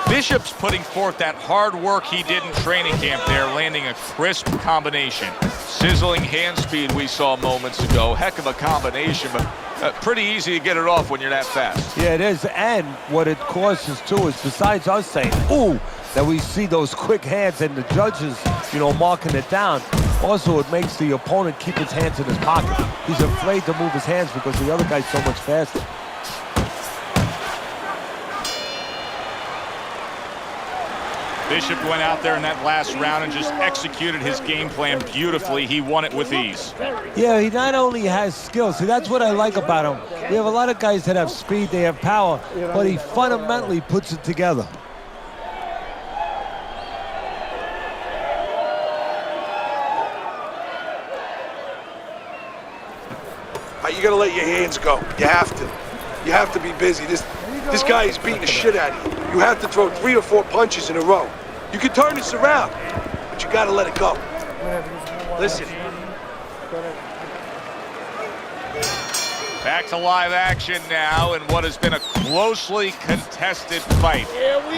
[SPEAKER 5] Bishop's putting forth that hard work he did in training camp there, landing a crisp combination. Sizzling hand speed we saw moments ago. Heck of a combination, but pretty easy to get it off when you're that fast.
[SPEAKER 6] Yeah, it is. And what it causes, too, is besides us saying, ooh, that we see those quick hands and the judges, you know, marking it down, also it makes the opponent keep his hands in his pocket. He's afraid to move his hands because the other guy's so much faster.
[SPEAKER 5] Bishop went out there in that last round and just executed his game plan beautifully. He won it with ease.
[SPEAKER 6] Yeah, he not only has skill. See, that's what I like about him. We have a lot of guys that have speed, they have power, but he fundamentally puts it together.
[SPEAKER 7] You gotta let your hands go. You have to. You have to be busy. This guy is beating the shit out of you. You have to throw 3 or 4 punches in a row. You can turn this around, but you gotta let it go. Listen.
[SPEAKER 5] Back to live action now in what has been a closely contested fight.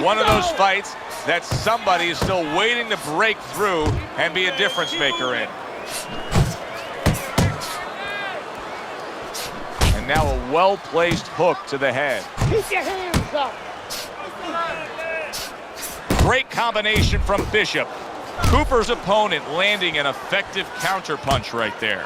[SPEAKER 5] One of those fights that somebody is still waiting to break through and be a difference maker in. And now a well-placed hook to the head.
[SPEAKER 1] Keep your hands up.
[SPEAKER 5] Great combination from Bishop. Cooper's opponent landing an effective counterpunch right there.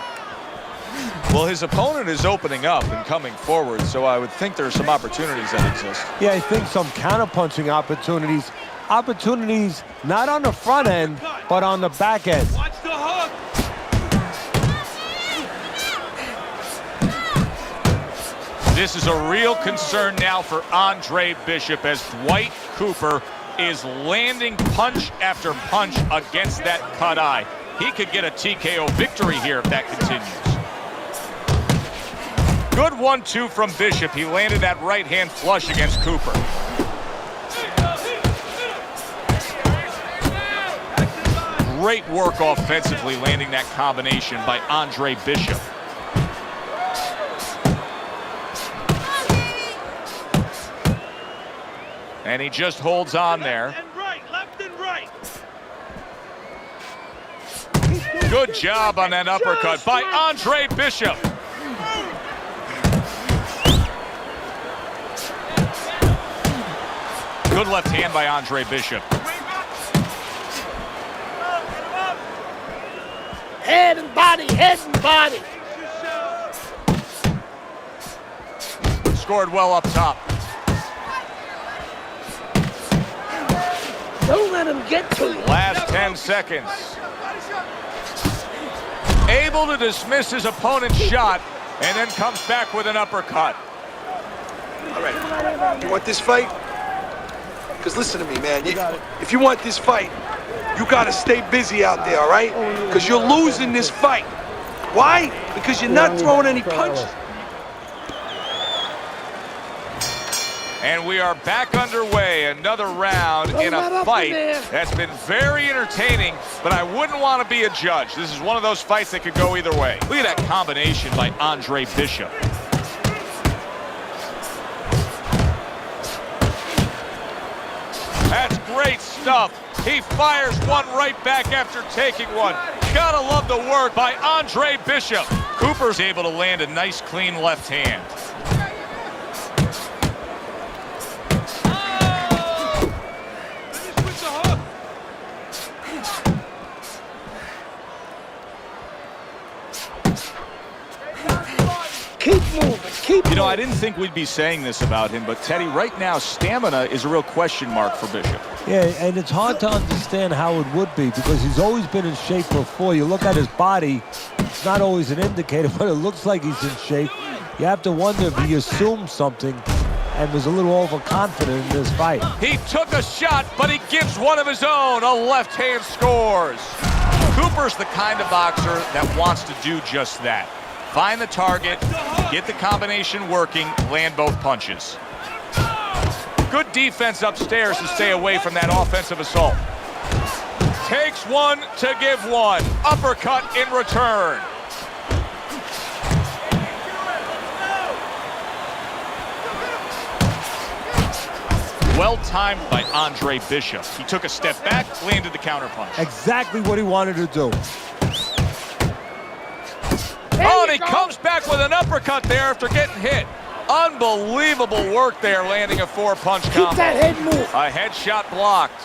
[SPEAKER 5] Well, his opponent is opening up and coming forward, so I would think there are some opportunities that exist.
[SPEAKER 6] Yeah, I think some counterpunching opportunities. Opportunities not on the front end, but on the back end.
[SPEAKER 19] Watch the hook.
[SPEAKER 5] This is a real concern now for Andre Bishop as Dwight Cooper is landing punch after punch against that cut eye. He could get a TKO victory here if that continues. Good 1-2 from Bishop. He landed that right hand flush against Cooper. Great work offensively landing that combination by Andre Bishop. And he just holds on there.
[SPEAKER 19] Left and right.
[SPEAKER 5] Good job on that uppercut by Andre Bishop. Good left hand by Andre Bishop.
[SPEAKER 1] Head and body, head and body.
[SPEAKER 5] Scored well up top.
[SPEAKER 1] Don't let him get to you.
[SPEAKER 5] Last 10 seconds. Able to dismiss his opponent's shot and then comes back with an uppercut.
[SPEAKER 7] All right. You want this fight? Because listen to me, man. If you want this fight, you got to stay busy out there, all right? Because you're losing this fight. Why? Because you're not throwing any punches.
[SPEAKER 5] And we are back underway. Another round in a fight that's been very entertaining, but I wouldn't want to be a judge. This is one of those fights that could go either way. Look at that combination by Andre Bishop. That's great stuff. He fires one right back after taking one. Gotta love the work by Andre Bishop. Cooper's able to land a nice, clean left hand.
[SPEAKER 1] Keep moving, keep
[SPEAKER 5] You know, I didn't think we'd be saying this about him, but Teddy, right now, stamina is a real question mark for Bishop.
[SPEAKER 6] Yeah, and it's hard to understand how it would be because he's always been in shape before. You look at his body, it's not always an indicator, but it looks like he's in shape. You have to wonder if he assumed something and was a little overconfident in this fight.
[SPEAKER 5] He took a shot, but he gives one of his own. A left hand scores. Cooper's the kind of boxer that wants to do just that. Find the target, get the combination working, land both punches. Good defense upstairs to stay away from that offensive assault. Takes one to give one. Uppercut in return. Well timed by Andre Bishop. He took a step back, landed the counterpunch.
[SPEAKER 6] Exactly what he wanted to do.
[SPEAKER 5] Oh, and he comes back with an uppercut there after getting hit. Unbelievable work there, landing a four-punch combo.
[SPEAKER 1] Keep that head move.
[SPEAKER 5] A headshot blocked.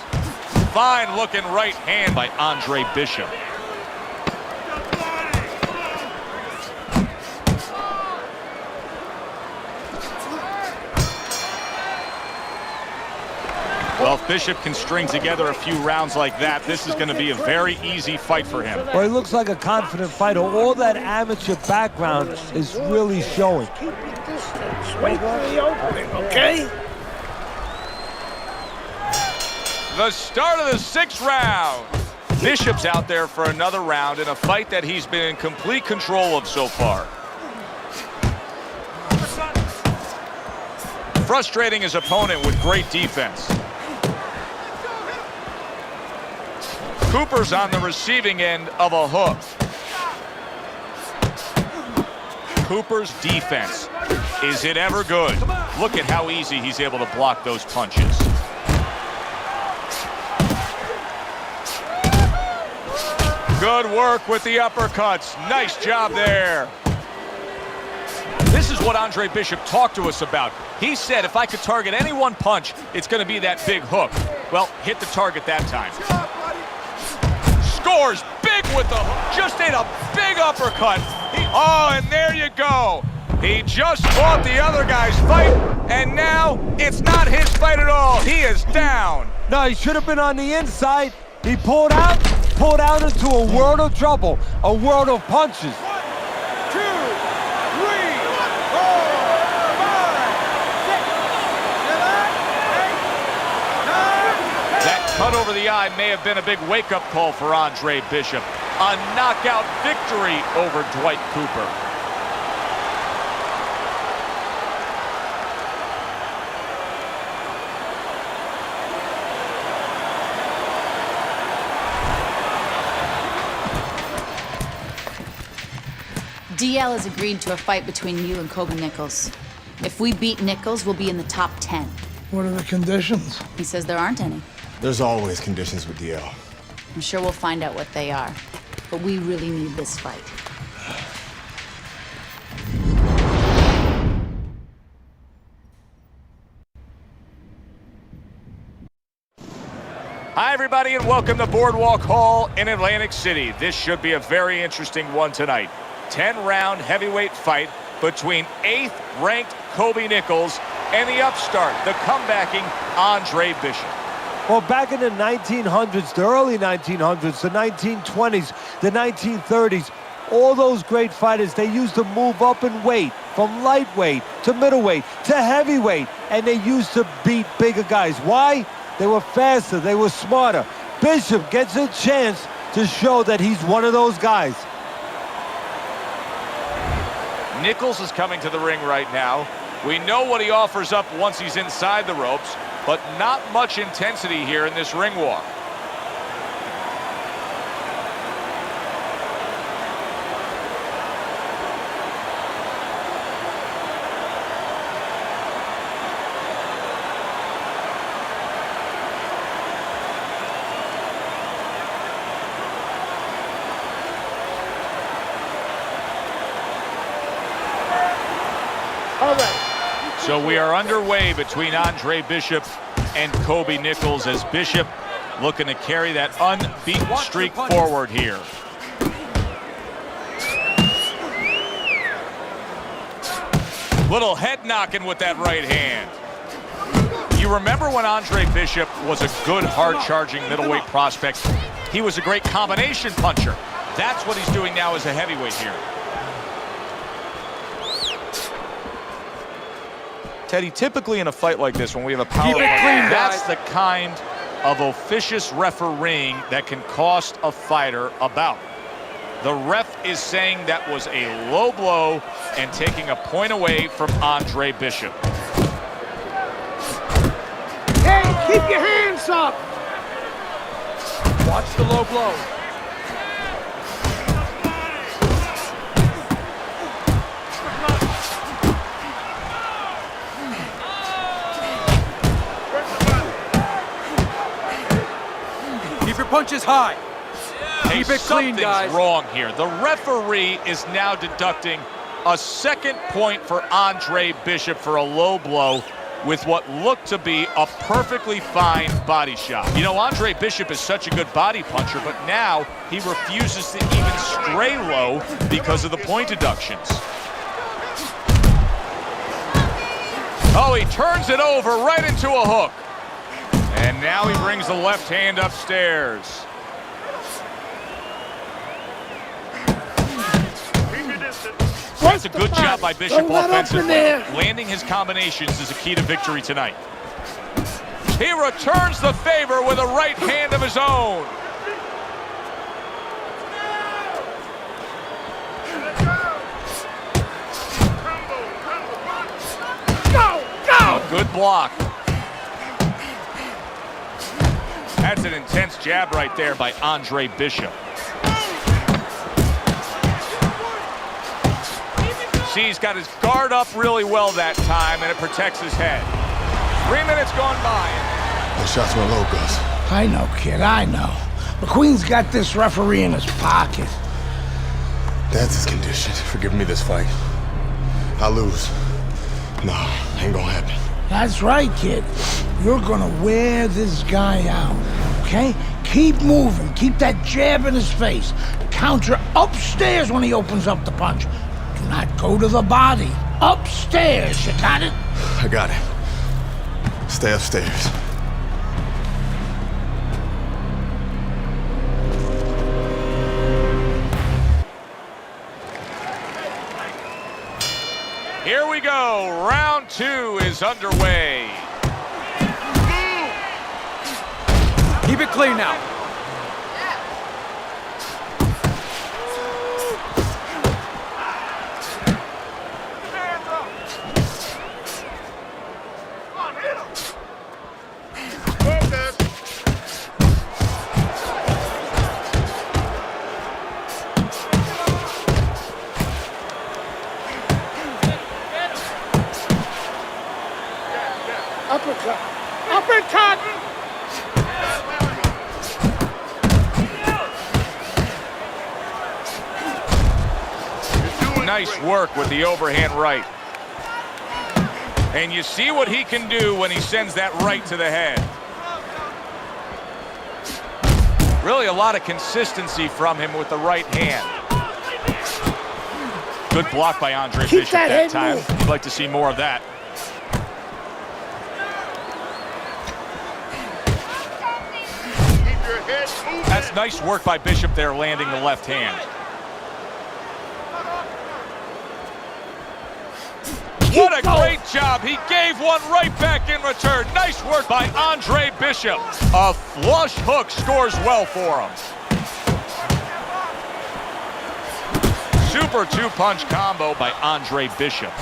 [SPEAKER 5] Fine-looking right hand by Andre Bishop. Well, if Bishop can string together a few rounds like that, this is going to be a very easy fight for him.
[SPEAKER 6] Well, he looks like a confident fighter. All that amateur background is really showing.
[SPEAKER 1] Keep your distance. Wait for the opening, okay?
[SPEAKER 5] The start of the 6th round. Bishop's out there for another round in a fight that he's been in complete control of so far. Frustrating his opponent with great defense. Cooper's on the receiving end of a hook. Cooper's defense, is it ever good? Look at how easy he's able to block those punches. Good work with the uppercuts. Nice job there. This is what Andre Bishop talked to us about. He said if I could target any one punch, it's going to be that big hook. Well, hit the target that time. Scores big with the hook. Just ate a big uppercut. Oh, and there you go. He just fought the other guy's fight, and now it's not his fight at all. He is down.
[SPEAKER 6] No, he should have been on the inside. He pulled out into a world of trouble, a world of punches.
[SPEAKER 19] 1, 2, 3, 4, 5, 6, 7, 8, 9.
[SPEAKER 5] That cut over the eye may have been a big wake-up call for Andre Bishop. A knockout victory over Dwight Cooper.
[SPEAKER 13] DL has agreed to a fight between you and Kobe Nichols. If we beat Nichols, we'll be in the top 10.
[SPEAKER 1] What are the conditions?
[SPEAKER 13] He says there aren't any.
[SPEAKER 2] There's always conditions with DL.
[SPEAKER 13] I'm sure we'll find out what they are. But we really need this fight.
[SPEAKER 5] Hi, everybody, and welcome to Boardwalk Hall in Atlantic City. This should be a very interesting one tonight. 10-round heavyweight fight between 8th-ranked Kobe Nichols and the upstart, the comebacking Andre Bishop.
[SPEAKER 6] Well, back in the 1900s, the early 1900s, the 1920s, the 1930s, all those great fighters, they used to move up in weight from lightweight to middleweight to heavyweight, and they used to beat bigger guys. Why? They were faster, they were smarter. Bishop gets a chance to show that he's one of those guys.
[SPEAKER 5] Nichols is coming to the ring right now. We know what he offers up once he's inside the ropes, but not much intensity here in this ring walk. So we are underway between Andre Bishop and Kobe Nichols as Bishop looking to carry that unbeaten streak forward here. Little head knocking with that right hand. You remember when Andre Bishop was a good, hard-charging middleweight prospect? He was a great combination puncher. That's what he's doing now as a heavyweight here. Teddy, typically in a fight like this, when we have a power
[SPEAKER 21] Keep it clean,
[SPEAKER 5] that's
[SPEAKER 21] guys.
[SPEAKER 5] the kind of officious refereeing that can cost a fighter a bout. The ref is saying that was a low blow and taking a point away from Andre Bishop.
[SPEAKER 1] Hey, keep your hands up!
[SPEAKER 21] Watch the low blow. Keep your punches high.
[SPEAKER 5] Hey,
[SPEAKER 21] Keep it clean,
[SPEAKER 5] something's
[SPEAKER 21] guys.
[SPEAKER 5] wrong here. The referee is now deducting a second point for Andre Bishop for a low blow with what looked to be a perfectly fine body shot. You know, Andre Bishop is such a good body puncher, but now he refuses to even stray low because of the point deductions. Oh, he turns it over right into a hook. And now he brings the left hand upstairs. That's a good job by Bishop offensively. Landing his combinations is a key to victory tonight. He returns the favor with a right hand of his own. Go! Good block. That's an intense jab right there by Andre Bishop. He's got his guard up really well that time, and it protects his head. 3 minutes gone by.
[SPEAKER 2] The shots went low, Gus.
[SPEAKER 1] I know, kid, I know. McQueen's got this referee in his pocket.
[SPEAKER 2] That's his condition for giving me this fight. I lose. No, ain't gonna happen.
[SPEAKER 1] That's right, kid. You're gonna wear this guy out, okay? Keep moving. Keep that jab in his face. Counter upstairs when he opens up the punch. Do not go to the body. Upstairs, you got it?
[SPEAKER 2] I got it. Stay upstairs.
[SPEAKER 5] Here we go. Round 2 is underway.
[SPEAKER 21] Keep it clean now.
[SPEAKER 1] Uppercut. Uppercut!
[SPEAKER 5] Nice work with the overhand right. And you see what he can do when he sends that right to the head. Really a lot of consistency from him with the right hand. Good block by Andre Bishop that time. You'd like to see more of that. That's nice work by Bishop there, landing the left hand. What a great job. He gave one right back in return. Nice work by Andre Bishop. A flush hook scores well for him. Super two-punch combo by Andre Bishop.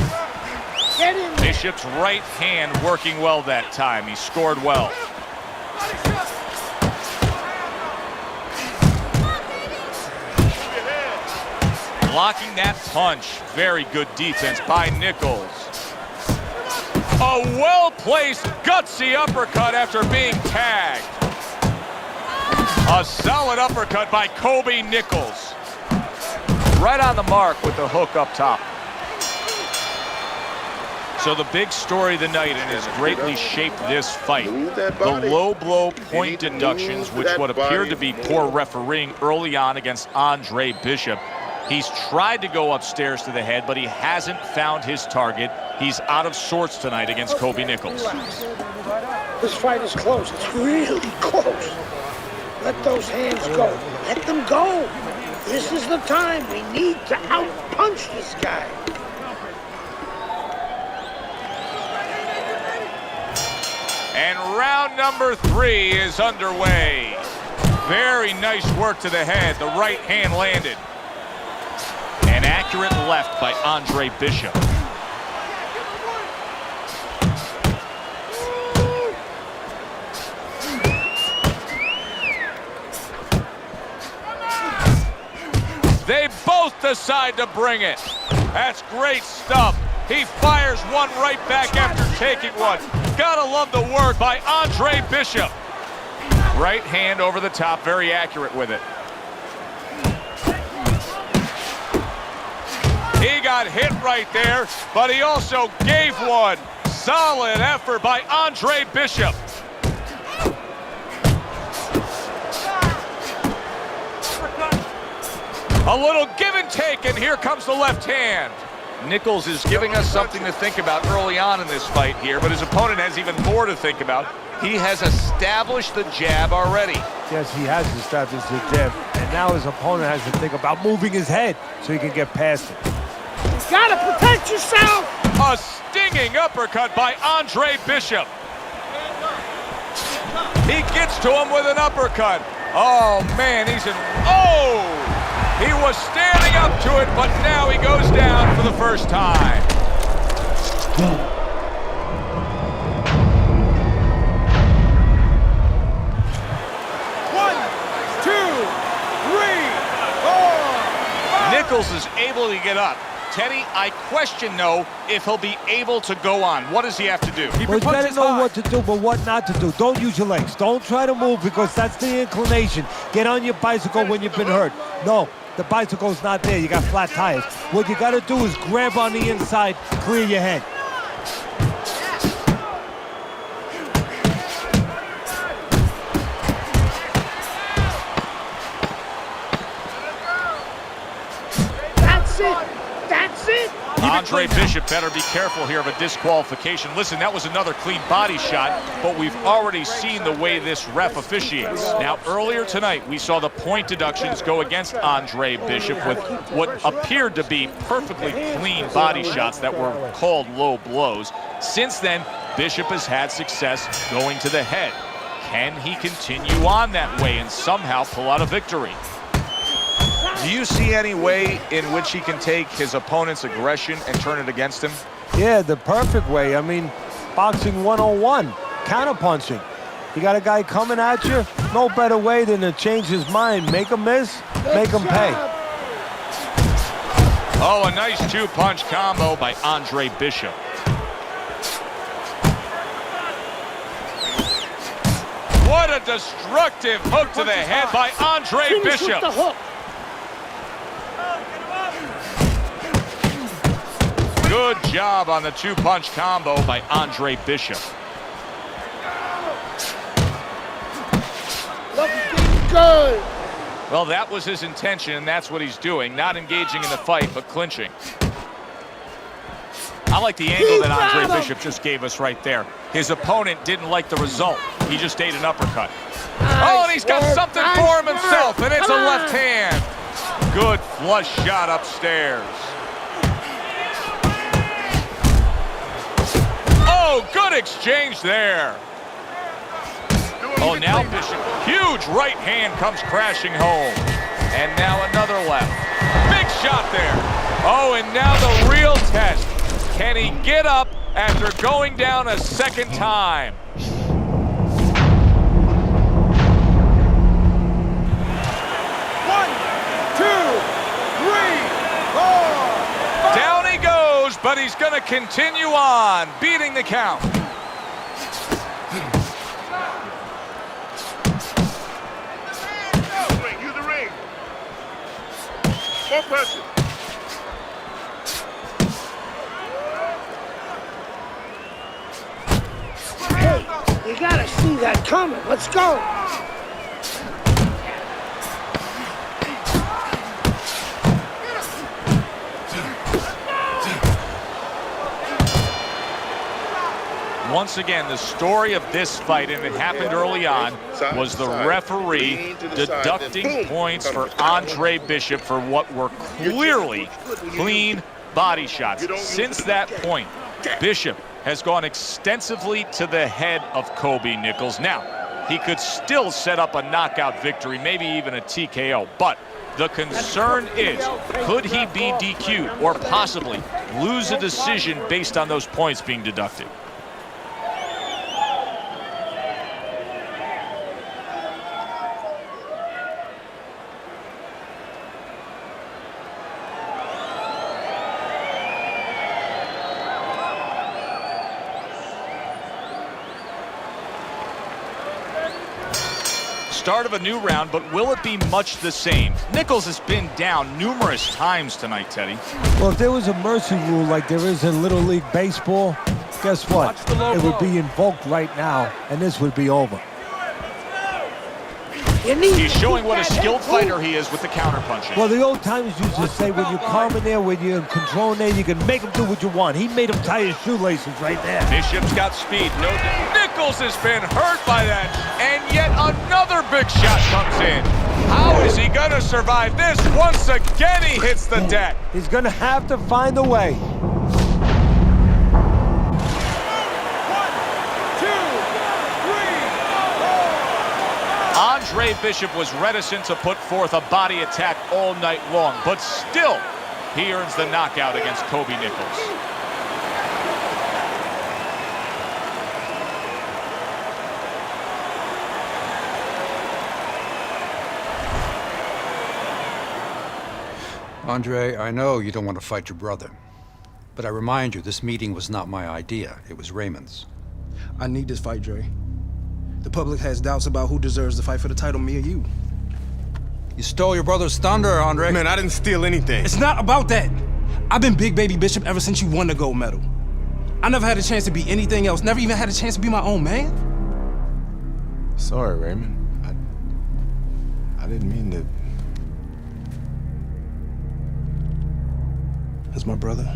[SPEAKER 5] Bishop's right hand working well that time. He scored well. Blocking that punch. Very good defense by Nichols. A well-placed, gutsy uppercut after being tagged. A solid uppercut by Kobe Nichols. Right on the mark with the hook up top. So the big story of the night, and has greatly shaped this fight, the low blow point deductions, which would appear to be poor refereeing early on against Andre Bishop, He's tried to go upstairs to the head, but he hasn't found his target. He's out of sorts tonight against Kobe Nichols.
[SPEAKER 1] This fight is close. It's really close. Let those hands go. Let them go. This is the time. We need to out-punch this guy.
[SPEAKER 5] And round number 3 is underway. Very nice work to the head. The right hand landed. An accurate left by Andre Bishop. They both decide to bring it. That's great stuff. He fires one right back after taking one. Gotta love the work by Andre Bishop. Right hand over the top, very accurate with it. He got hit right there, but he also gave one. Solid effort by Andre Bishop. A little give and take, and here comes the left hand. Nichols is giving us something to think about early on in this fight here, but his opponent has even more to think about. He has established the jab already.
[SPEAKER 6] Yes, he has established the jab, and now his opponent has to think about moving his head so he can get past it.
[SPEAKER 1] You gotta protect yourself!
[SPEAKER 5] A stinging uppercut by Andre Bishop. He gets to him with an uppercut. Oh, man, he's in... Oh! He was standing up to it, but now he goes down for the first time. Nichols is able to get up. Teddy, I question, though, if he'll be able to go on. What does he have to do?
[SPEAKER 6] Well, you better know what to do, but what not to do. Don't use your legs. Don't try to move because that's the inclination. Get on your bicycle when you've been hurt. No, the bicycle's not there. You got flat tires. What you got to do is grab on the inside, clear your head.
[SPEAKER 1] That's it!
[SPEAKER 5] Andre Bishop better be careful here of a disqualification. Listen, that was another clean body shot, but we've already seen the way this ref officiates. Now, earlier tonight, we saw the point deductions go against Andre Bishop with what appeared to be perfectly clean body shots that were called low blows. Since then, Bishop has had success going to the head. Can he continue on that way and somehow pull out a victory? Do you see any way in which he can take his opponent's aggression and turn it against him?
[SPEAKER 6] Yeah, the perfect way. I mean, boxing 101, counterpunching. You got a guy coming at you, no better way than to change his mind. Make him miss, make him pay.
[SPEAKER 5] Oh, a nice two-punch combo by Andre Bishop. What a destructive hook to the head by Andre Bishop.
[SPEAKER 1] The hook.
[SPEAKER 5] Good job on the two-punch combo by Andre Bishop.
[SPEAKER 1] Looking good.
[SPEAKER 5] Well, that was his intention, and that's what he's doing. Not engaging in the fight, but clinching. I like the angle that Andre Bishop just gave us right there. His opponent didn't like the result. He just ate an uppercut. Oh, and he's got something for him himself, and it's a left hand. Good flush shot upstairs. Oh, good exchange there. Oh, now Bishop, huge right hand comes crashing home. And now another left. Big shot there. Oh, and now the real test. Can he get up after going down a second time? Down he goes, but he's going to continue on, beating the count.
[SPEAKER 19] Use the ring. More pressure.
[SPEAKER 1] Hey, you gotta see that coming. Let's go.
[SPEAKER 5] Once again, the story of this fight, and it happened early on, was the referee deducting points for Andre Bishop for what were clearly clean body shots. Since that point, Bishop has gone extensively to the head of Kobe Nichols. Now, he could still set up a knockout victory, maybe even a TKO, but the concern is, could he be DQ'd or possibly lose a decision based on those points being deducted? Start of a new round, but will it be much the same? Nichols has been down numerous times tonight, Teddy.
[SPEAKER 6] Well, if there was a mercy rule like there is in Little League Baseball, guess what? It would be invoked right now, and this would be over.
[SPEAKER 5] He's showing what a skilled fighter he is with the counterpunching.
[SPEAKER 6] Well, the old timers used to say when you're calm in there, when you're in control in there, you can make him do what you want. He made him tie his shoelaces right there.
[SPEAKER 5] Bishop's got speed. Nichols has been hurt by that, and yet another big shot comes in. How is he gonna survive this? Once again, he hits the deck.
[SPEAKER 6] He's gonna have to find a way.
[SPEAKER 5] Andre Bishop was reticent to put forth a body attack all night long, but still, he earns the knockout against Kobe Nichols.
[SPEAKER 11] Andre, I know you don't want to fight your brother, but I remind you, this meeting was not my idea. It was Raymond's.
[SPEAKER 10] I need this fight, Dre. The public has doubts about who deserves the fight for the title, me or you.
[SPEAKER 11] You stole your brother's thunder, Andre.
[SPEAKER 3] Man, I didn't steal anything.
[SPEAKER 10] It's not about that. I've been Big Baby Bishop ever since you won the gold medal. I never had a chance to be anything else. Never even had a chance to be my own man.
[SPEAKER 2] Sorry, Raymond. I didn't mean to.
[SPEAKER 10] As my brother,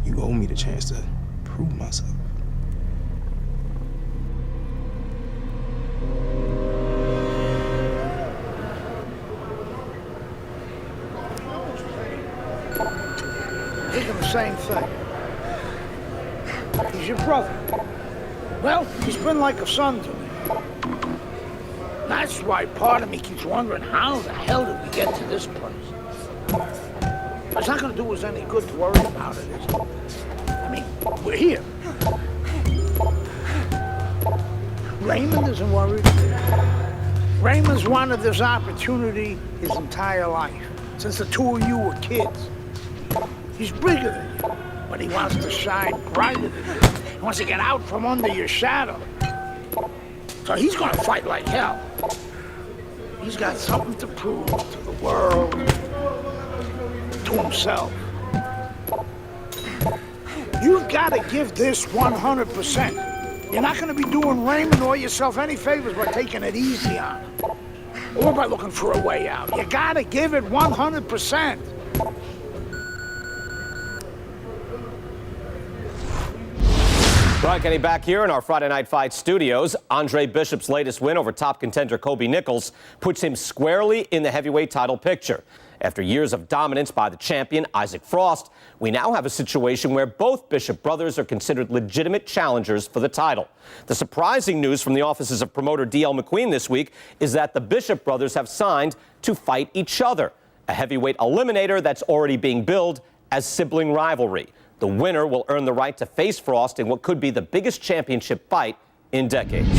[SPEAKER 10] you owe me the chance to prove myself.
[SPEAKER 1] Thinking the same thing. He's your brother. Well, he's been like a son to me. That's why part of me keeps wondering how the hell did we get to this place? It's not gonna do us any good to worry about it, is it? I mean, we're here. Raymond isn't worried. Raymond's wanted this opportunity his entire life, since the two of you were kids. He's bigger than you, but he wants to shine brighter than you. He wants to get out from under your shadow. So he's gonna fight like hell. He's got something to prove to the world, to himself. You've got to give this 100%. You're not gonna be doing Raymond or yourself any favors by taking it easy on him, or by looking for a way out. You gotta give it 100%.
[SPEAKER 14] Brian Kenny back here in our Friday Night Fight studios. Andre Bishop's latest win over top contender Kobe Nichols puts him squarely in the heavyweight title picture. After years of dominance by the champion, Isaac Frost, we now have a situation where both Bishop brothers are considered legitimate challengers for the title. The surprising news from the offices of promoter D.L. McQueen this week is that the Bishop brothers have signed to fight each other, a heavyweight eliminator that's already being billed as sibling rivalry. The winner will earn the right to face Frost in what could be the biggest championship fight in decades.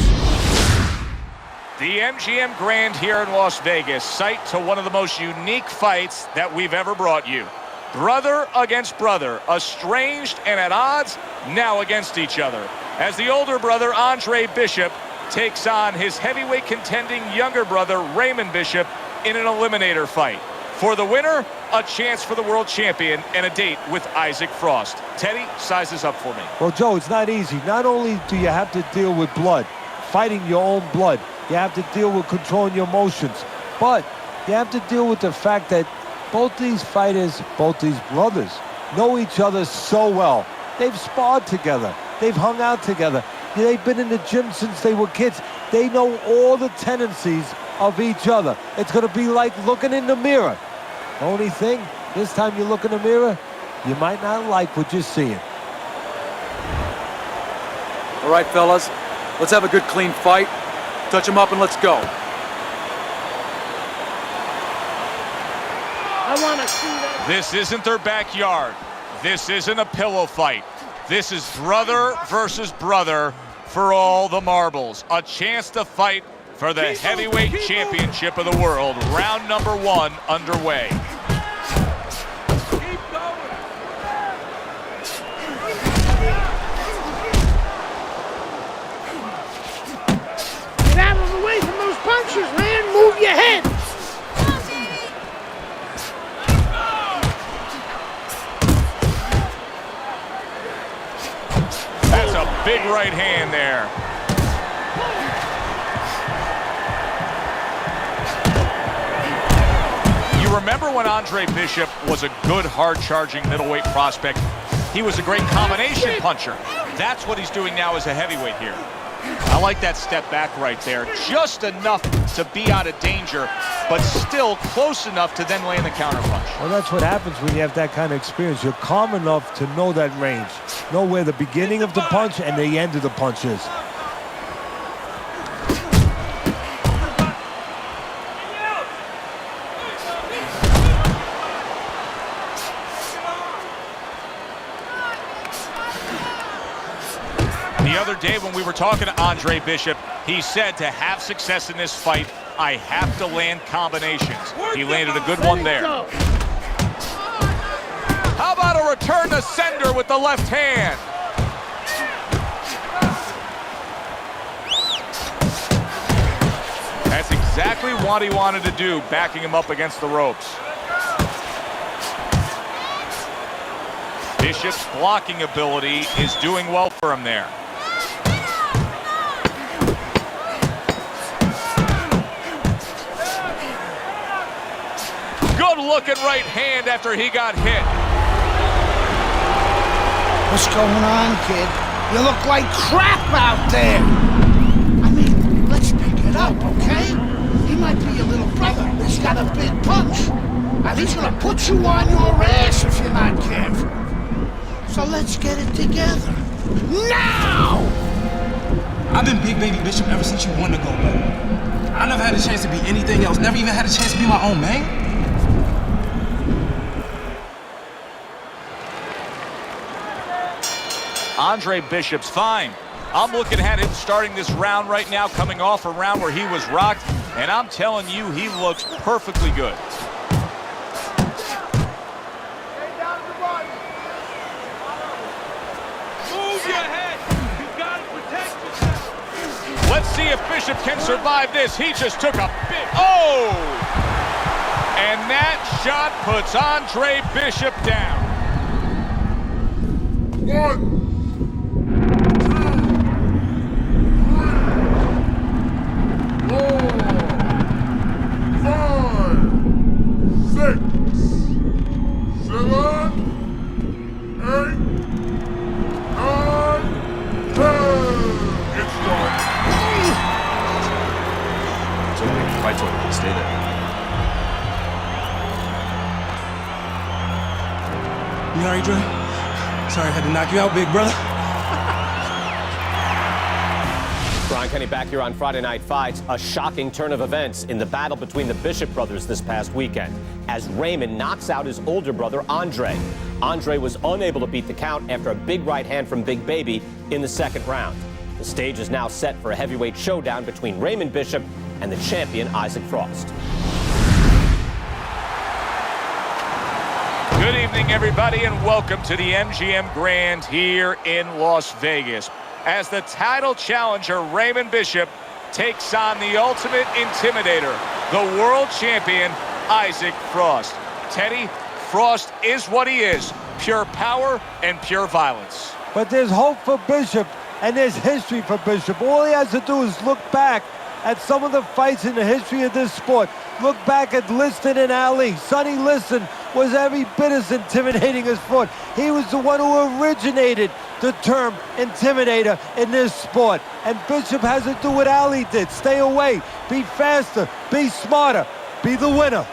[SPEAKER 5] The MGM Grand here in Las Vegas, site to one of the most unique fights that we've ever brought you. Brother against brother, estranged and at odds, now against each other. As the older brother, Andre Bishop, takes on his heavyweight contending younger brother, Raymond Bishop, in an eliminator fight. For the winner, a chance for the world champion and a date with Isaac Frost. Teddy, size this up for me.
[SPEAKER 6] Well, Joe, it's not easy. Not only do you have to deal with blood, fighting your own blood, you have to deal with controlling your emotions, but you have to deal with the fact that both these fighters, both these brothers, know each other so well. They've sparred together. They've hung out together. They've been in the gym since they were kids. They know all the tendencies of each other. It's going to be like looking in the mirror. Only thing, this time you look in the mirror, you might not like what you're seeing.
[SPEAKER 21] All right, fellas, let's have a good, clean fight. Touch him up and let's go.
[SPEAKER 1] I want to see that.
[SPEAKER 5] This isn't their backyard. This isn't a pillow fight. This is brother versus brother for all the marbles. A chance to fight for the heavyweight championship of the world. Round number 1 underway.
[SPEAKER 19] Keep going.
[SPEAKER 1] Get out of the way from those punches, man. Move your head.
[SPEAKER 5] That's a big right hand there. You remember when Andre Bishop was a good, hard-charging middleweight prospect? He was a great combination puncher. That's what he's doing now as a heavyweight here. I like that step back right there. Just enough to be out of danger, but still close enough to then land the counterpunch.
[SPEAKER 6] Well, that's what happens when you have that kind of experience. You're calm enough to know that range. Know where the beginning of the punch and the end of the punch is.
[SPEAKER 5] The other day when we were talking to Andre Bishop, he said to have success in this fight, I have to land combinations. He landed a good one there. How about a return to sender with the left hand? That's exactly what he wanted to do, backing him up against the ropes. Bishop's blocking ability is doing well for him there. Good looking right hand after he got hit.
[SPEAKER 1] What's going on, kid? You look like crap out there. I mean, let's pick it up, okay? He might be your little brother. He's got a big punch. And he's gonna put you on your ass if you're not careful. So let's get it together. Now!
[SPEAKER 10] I've been Big Baby Bishop ever since you wanted to go, bro. I never had a chance to be anything else. Never even had a chance to be my own man.
[SPEAKER 5] Andre Bishop's fine. I'm looking at him starting this round right now, coming off a round where he was rocked, and I'm telling you, he looks perfectly good.
[SPEAKER 19] Move your head. You gotta protect yourself.
[SPEAKER 5] Let's see if Bishop can survive this. He just took a big, oh! And that shot puts Andre Bishop down.
[SPEAKER 20] 1, 2, 3, 4, 5, 6, 7, 8, 9, 10. It's done.
[SPEAKER 12] It's okay. Fight's over. Stay there.
[SPEAKER 10] You all right, Dre? Sorry, I had to knock you out, big brother.
[SPEAKER 14] Brian Kenny back here on Friday Night Fights. A shocking turn of events in the battle between the Bishop brothers this past weekend as Raymond knocks out his older brother, Andre. Andre was unable to beat the count after a big right hand from Big Baby in the second round. The stage is now set for a heavyweight showdown between Raymond Bishop and the champion, Isaac Frost.
[SPEAKER 5] Good evening, everybody, and welcome to the MGM Grand here in Las Vegas. As the title challenger, Raymond Bishop takes on the ultimate intimidator, the world champion, Isaac Frost. Teddy, Frost is what he is, pure power and pure violence.
[SPEAKER 6] But there's hope for Bishop, and there's history for Bishop. All he has to do is look back at some of the fights in the history of this sport. Look back at Liston and Ali. Sonny Liston was every bit as intimidating as Frost. He was the one who originated the term intimidator in this sport. And Bishop has to do what Ali did. Stay away, be faster, be smarter, be the winner.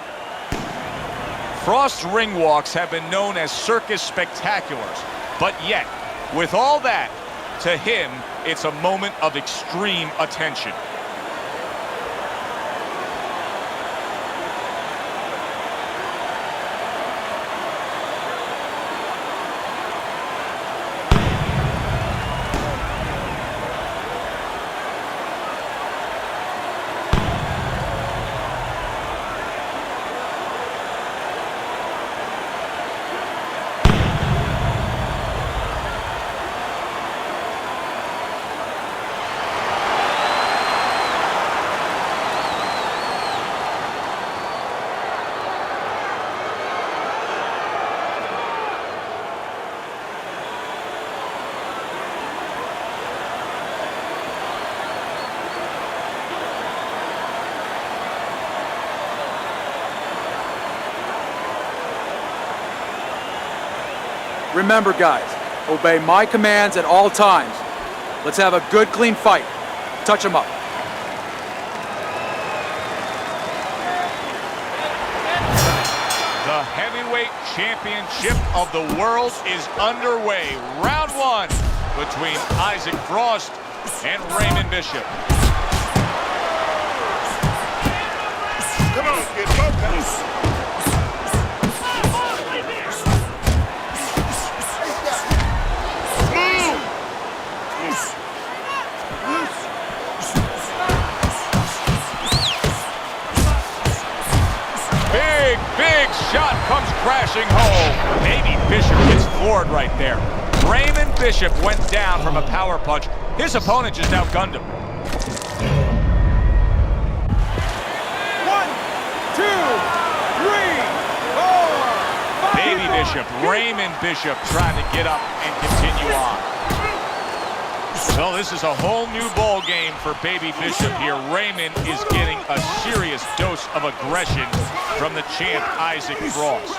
[SPEAKER 5] Frost's ring walks have been known as circus spectaculars, but yet, with all that, to him, it's a moment of extreme attention.
[SPEAKER 21] Remember, guys, obey my commands at all times. Let's have a good, clean fight. Touch him up.
[SPEAKER 5] The heavyweight championship of the world is underway. Round one between Isaac Frost and Raymond Bishop.
[SPEAKER 19] Come on, kid, focus.
[SPEAKER 5] Big shot comes crashing home. Maybe Bishop gets floored right there. Raymond Bishop went down from a power punch. His opponent just outgunned him.
[SPEAKER 19] 1, 2, 3, 4, 5.
[SPEAKER 5] Baby Bishop, Raymond Bishop trying to get up and continue on. So this is a whole new ball game for Baby Bishop here. Raymond is getting a serious dose of aggression from the champ, Isaac Frost.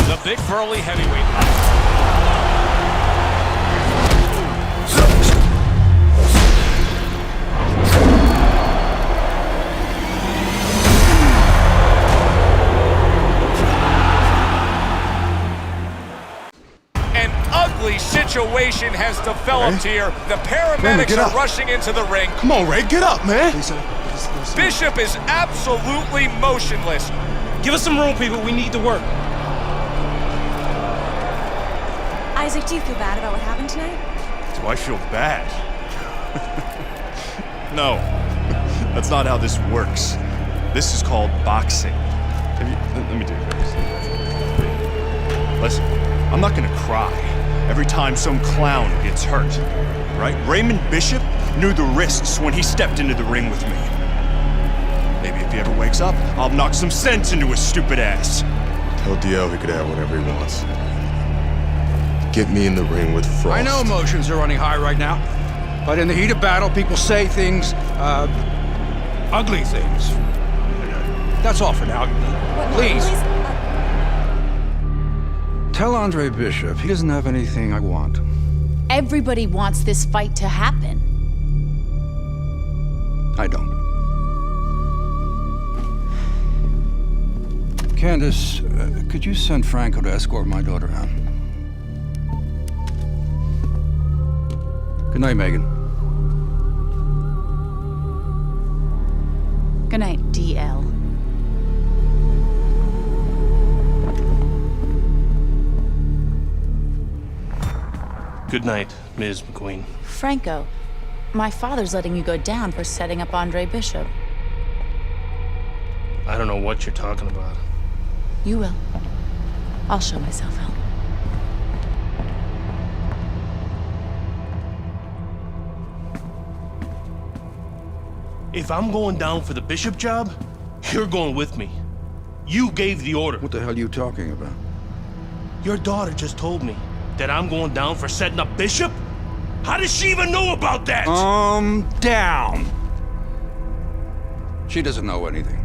[SPEAKER 5] The big burly heavyweight. Situation has developed here. The paramedics are rushing into the ring.
[SPEAKER 20] Come on, Ray, get up, man.
[SPEAKER 5] Bishop is absolutely motionless.
[SPEAKER 18] Give us some room, people. We need to work.
[SPEAKER 9] Isaac, do you feel bad about what happened tonight?
[SPEAKER 12] Do I feel bad? No, that's not how this works. This is called boxing. Let me do this. Listen, I'm not gonna cry every time some clown gets hurt, right? Raymond Bishop knew the risks when he stepped into the ring with me. Maybe if he ever wakes up, I'll knock some sense into his stupid ass.
[SPEAKER 2] Tell DL he could have whatever he wants. Get me in the ring with Frost.
[SPEAKER 11] I know emotions are running high right now, but in the heat of battle, people say things, ugly things. That's all for now. Please. Tell Andre Bishop he doesn't have anything I want.
[SPEAKER 13] Everybody wants this fight to happen.
[SPEAKER 11] I don't. Candace, could you send Franco to escort my daughter out? Good night, Megan.
[SPEAKER 13] Good night, DL.
[SPEAKER 18] Good night, Ms. McQueen.
[SPEAKER 13] Franco, my father's letting you go down for setting up Andre Bishop.
[SPEAKER 18] I don't know what you're talking about.
[SPEAKER 13] You will. I'll show myself out.
[SPEAKER 18] If I'm going down for the Bishop job, you're going with me. You gave the order.
[SPEAKER 11] What the hell are you talking about?
[SPEAKER 18] Your daughter just told me that I'm going down for setting up Bishop? How does she even know about that?
[SPEAKER 11] Down. She doesn't know anything.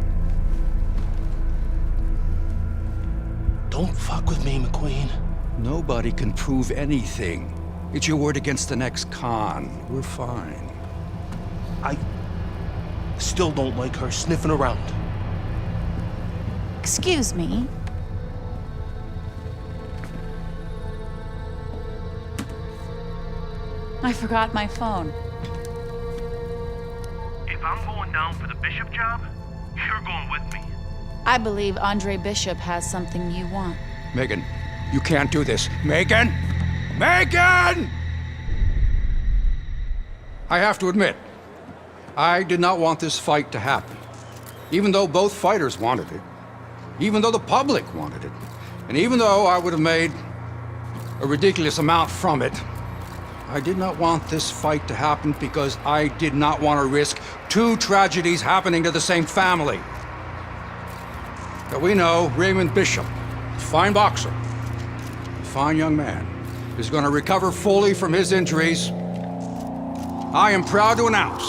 [SPEAKER 18] Don't fuck with me, McQueen.
[SPEAKER 11] Nobody can prove anything. It's your word against the next con. We're fine.
[SPEAKER 18] I still don't like her sniffing around.
[SPEAKER 13] Excuse me. I forgot my phone.
[SPEAKER 18] If I'm going down for the Bishop job, you're going with me.
[SPEAKER 13] I believe Andre Bishop has something you want.
[SPEAKER 11] Megan, you can't do this. Megan! Megan! I have to admit, I did not want this fight to happen. Even though both fighters wanted it. Even though the public wanted it. And even though I would have made a ridiculous amount from it, I did not want this fight to happen because I did not want to risk two tragedies happening to the same family. But we know Raymond Bishop, a fine boxer, a fine young man, is going to recover fully from his injuries. I am proud to announce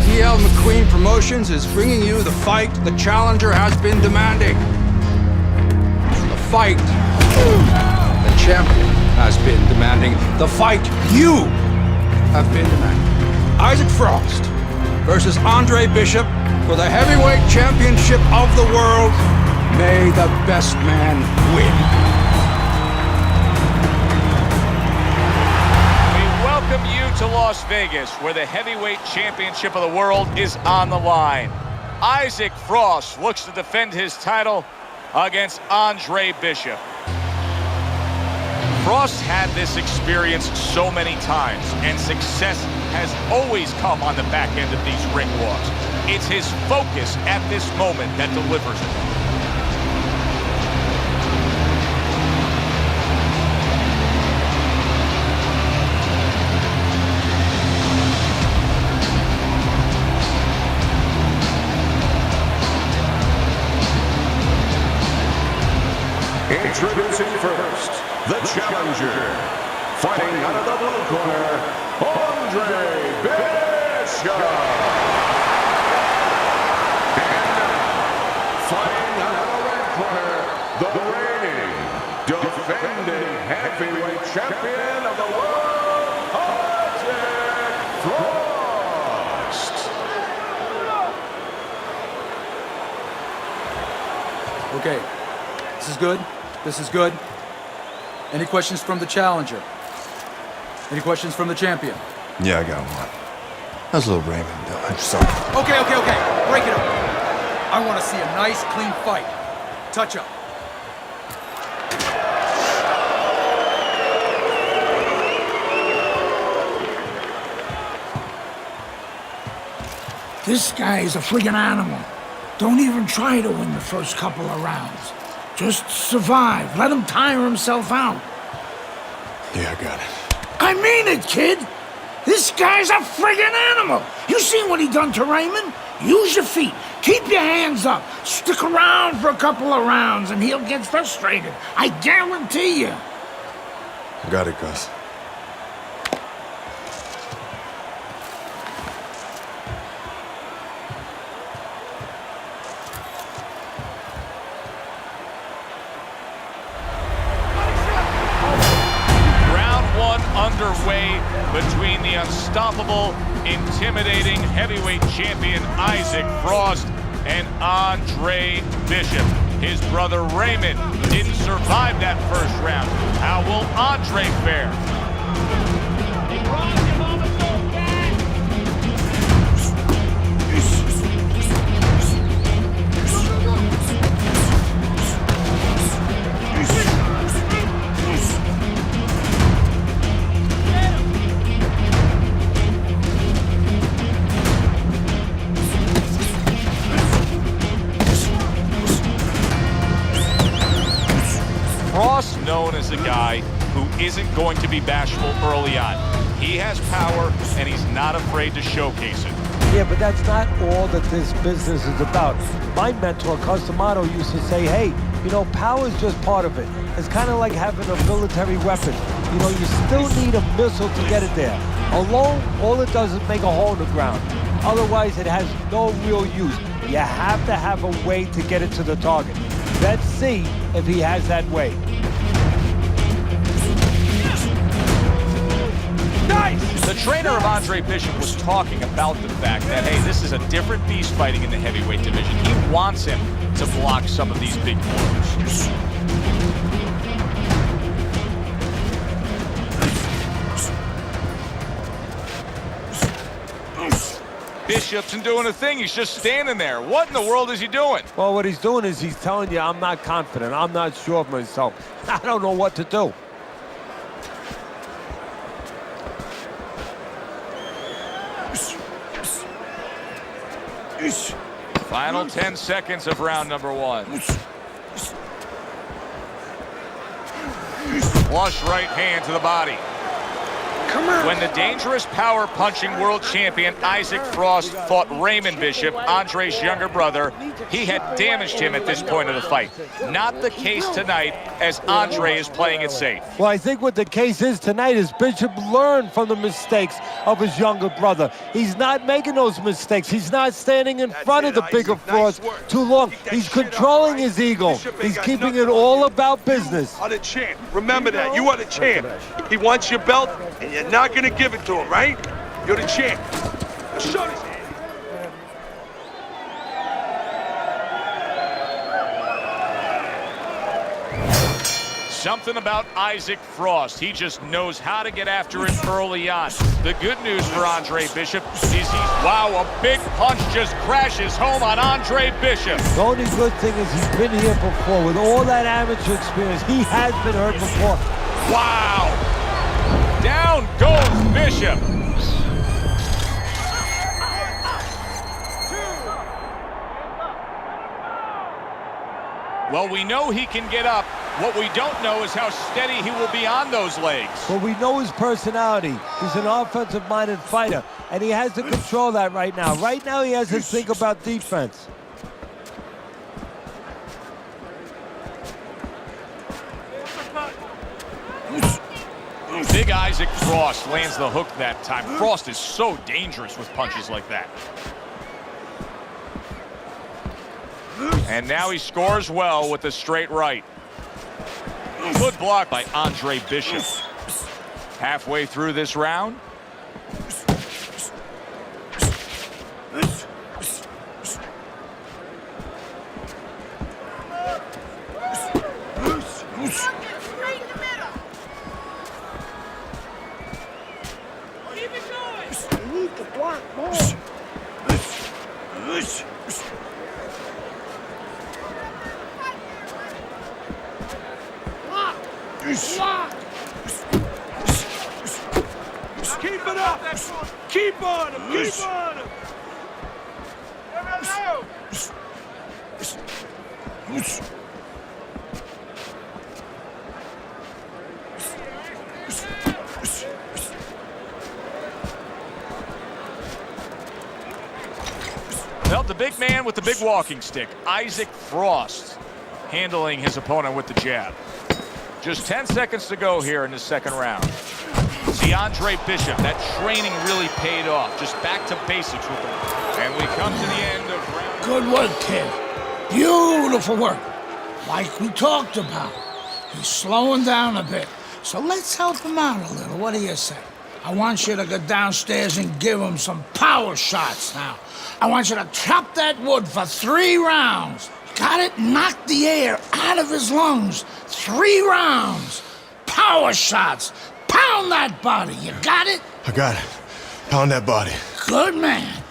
[SPEAKER 11] E.L. McQueen Promotions is bringing you the fight the challenger has been demanding. The fight the champion has been demanding. The fight you have been demanding. Isaac Frost versus Andre Bishop for the heavyweight championship of the world. May the best man win.
[SPEAKER 5] We welcome you to Las Vegas, where the heavyweight championship of the world is on the line. Isaac Frost looks to defend his title against Andre Bishop. Frost had this experience so many times, and success has always come on the back end of these ring walks. It's his focus at this moment that delivers it.
[SPEAKER 15] Introducing first, the challenger, fighting out of the blue corner, Andre Bishop. And now, fighting out of the red corner, the reigning, defending heavyweight champion of the world, Isaac Frost.
[SPEAKER 21] Okay, this is good. This is good. Any questions from the challenger? Any questions from the champion?
[SPEAKER 20] Yeah, I got one. How's little Raymond doing? Sorry.
[SPEAKER 21] Okay. Break it up. I want to see a nice, clean fight. Touch up.
[SPEAKER 1] This guy is a friggin' animal. Don't even try to win the first couple of rounds. Just survive. Let him tire himself out.
[SPEAKER 2] Yeah, I got it.
[SPEAKER 1] I mean it, kid. This guy's a friggin' animal. You seen what he done to Raymond? Use your feet. Keep your hands up. Stick around for a couple of rounds and he'll get frustrated. I guarantee you.
[SPEAKER 2] Got it, Gus.
[SPEAKER 5] Underway between the unstoppable, intimidating heavyweight champion Isaac Frost and Andre Bishop. His brother Raymond didn't survive that first round. How will Andre fare? Frost, known as a guy who isn't going to be bashful early on. He has power, and he's not afraid to showcase it.
[SPEAKER 6] Yeah, but that's not all that this business is about. My mentor, Cus D'Amato, used to say, hey, you know, power is just part of it. It's kind of like having a military weapon. You know, you still need a missile to get it there. Alone, all it does is make a hole in the ground. Otherwise, it has no real use. You have to have a way to get it to the target. Let's see if he has that way.
[SPEAKER 5] The trainer of Andre Bishop was talking about the fact that, hey, this is a different beast fighting in the heavyweight division. He wants him to block some of these big blows. Bishop's isn't doing a thing. He's just standing there. What in the world is he doing?
[SPEAKER 6] Well, what he's doing is he's telling you, I'm not confident. I'm not sure of myself. I don't know what to do.
[SPEAKER 5] Final 10 seconds of round number 1. Flush right hand to the body. Come on. When the dangerous power punching world champion Isaac Frost fought Raymond Bishop, Andre's younger brother, he had damaged him at this point of the fight. Not the case tonight, as Andre is playing it safe.
[SPEAKER 6] Well, I think what the case is tonight is Bishop learned from the mistakes of his younger brother. He's not making those mistakes. He's not standing in front of the bigger Frost too long. He's controlling his ego. He's keeping it all about business.
[SPEAKER 7] I'm the champ. Remember that. You are the champ. He wants your belt, and you're not going to give it to him, right? You're the champ. Now show this.
[SPEAKER 5] Something about Isaac Frost. He just knows how to get after it early on. The good news for Andre Bishop is wow, a big punch just crashes home on Andre Bishop.
[SPEAKER 6] The only good thing is he's been here before. With all that amateur experience, he has been hurt before.
[SPEAKER 5] Wow! Down goes Bishop. Well, we know he can get up. What we don't know is how steady he will be on those legs.
[SPEAKER 6] But we know his personality. He's an offensive-minded fighter, and he has to control that right now. Right now, he has to think about defense.
[SPEAKER 5] Big Isaac Frost lands the hook that time. Frost is so dangerous with punches like that. And now he scores well with a straight right. Good block by Andre Bishop. Halfway through this round.
[SPEAKER 7] Keep it up! Keep on him! Keep on him!
[SPEAKER 5] Well, the big man with the big walking stick, Isaac Frost, handling his opponent with the jab. Just 10 seconds to go here in the second round. See, Andre Bishop, that training really paid off. Just back to basics with him. And we come to the end of round.
[SPEAKER 1] Good work, kid. Beautiful work. Like we talked about. He's slowing down a bit. So let's help him out a little. What do you say? I want you to go downstairs and give him some power shots now. I want you to chop that wood for 3 rounds. Got it? Knock the air out of his lungs. 3 rounds. Power shots. Pound that body. You got it?
[SPEAKER 20] I got it. Pound that body.
[SPEAKER 1] Good man.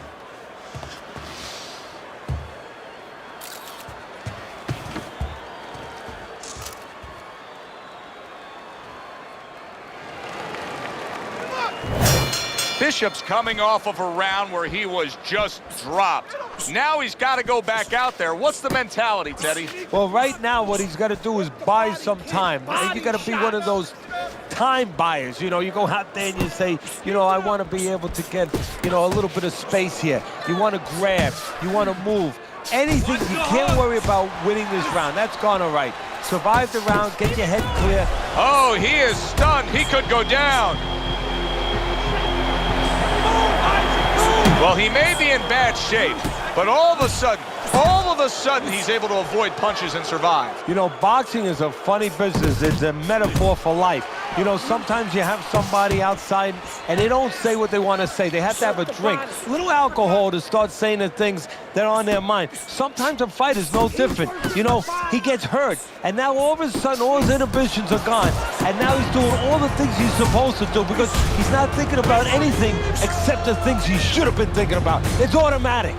[SPEAKER 5] Bishop's coming off of a round where he was just dropped. Now he's got to go back out there. What's the mentality, Teddy?
[SPEAKER 6] Well, right now, what he's got to do is buy some time. You got to be one of those time buyers. You know, you go out there and you say, you know, I want to be able to get, you know, a little bit of space here. You want to grab. You want to move. Anything. You can't worry about winning this round. That's gone all right. Survive the round. Get your head clear.
[SPEAKER 5] Oh, he is stunned. He could go down. Well, he may be in bad shape, but all of a sudden, he's able to avoid punches and survive.
[SPEAKER 6] You know, boxing is a funny business. It's a metaphor for life. You know, sometimes you have somebody outside and they don't say what they want to say. They have to have a drink, a little alcohol to start saying the things that are on their mind. Sometimes a fight is no different. You know, he gets hurt, and now all of a sudden all his inhibitions are gone, and now he's doing all the things he's supposed to do because he's not thinking about anything except the things he should have been thinking about. It's automatic.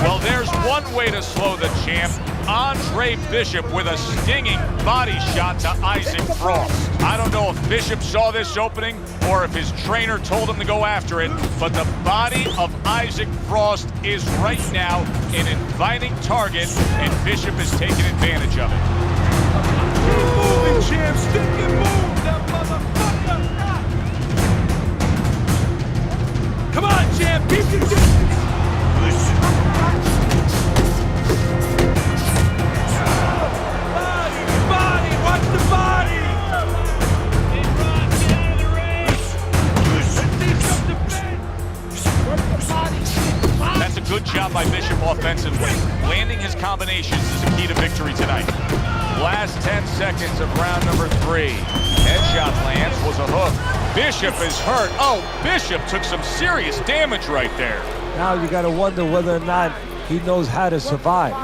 [SPEAKER 5] Well, there's one way to slow the champ. Andre Bishop with a stinging body shot to Isaac Frost. I don't know if Bishop saw this opening or if his trainer told him to go after it, but the body of Isaac Frost is right now an inviting target, and Bishop is taking advantage of it.
[SPEAKER 19] Keep moving, champ. Stick and move, that motherfucker. Come on, champ. Keep your distance.
[SPEAKER 5] That's a good job by Bishop offensively. Landing his combinations is a key to victory tonight. Last 10 seconds of round number 3. Headshot lands, was a hook. Bishop is hurt. Oh, Bishop took some serious damage right there.
[SPEAKER 6] Now you got to wonder whether or not he knows how to survive.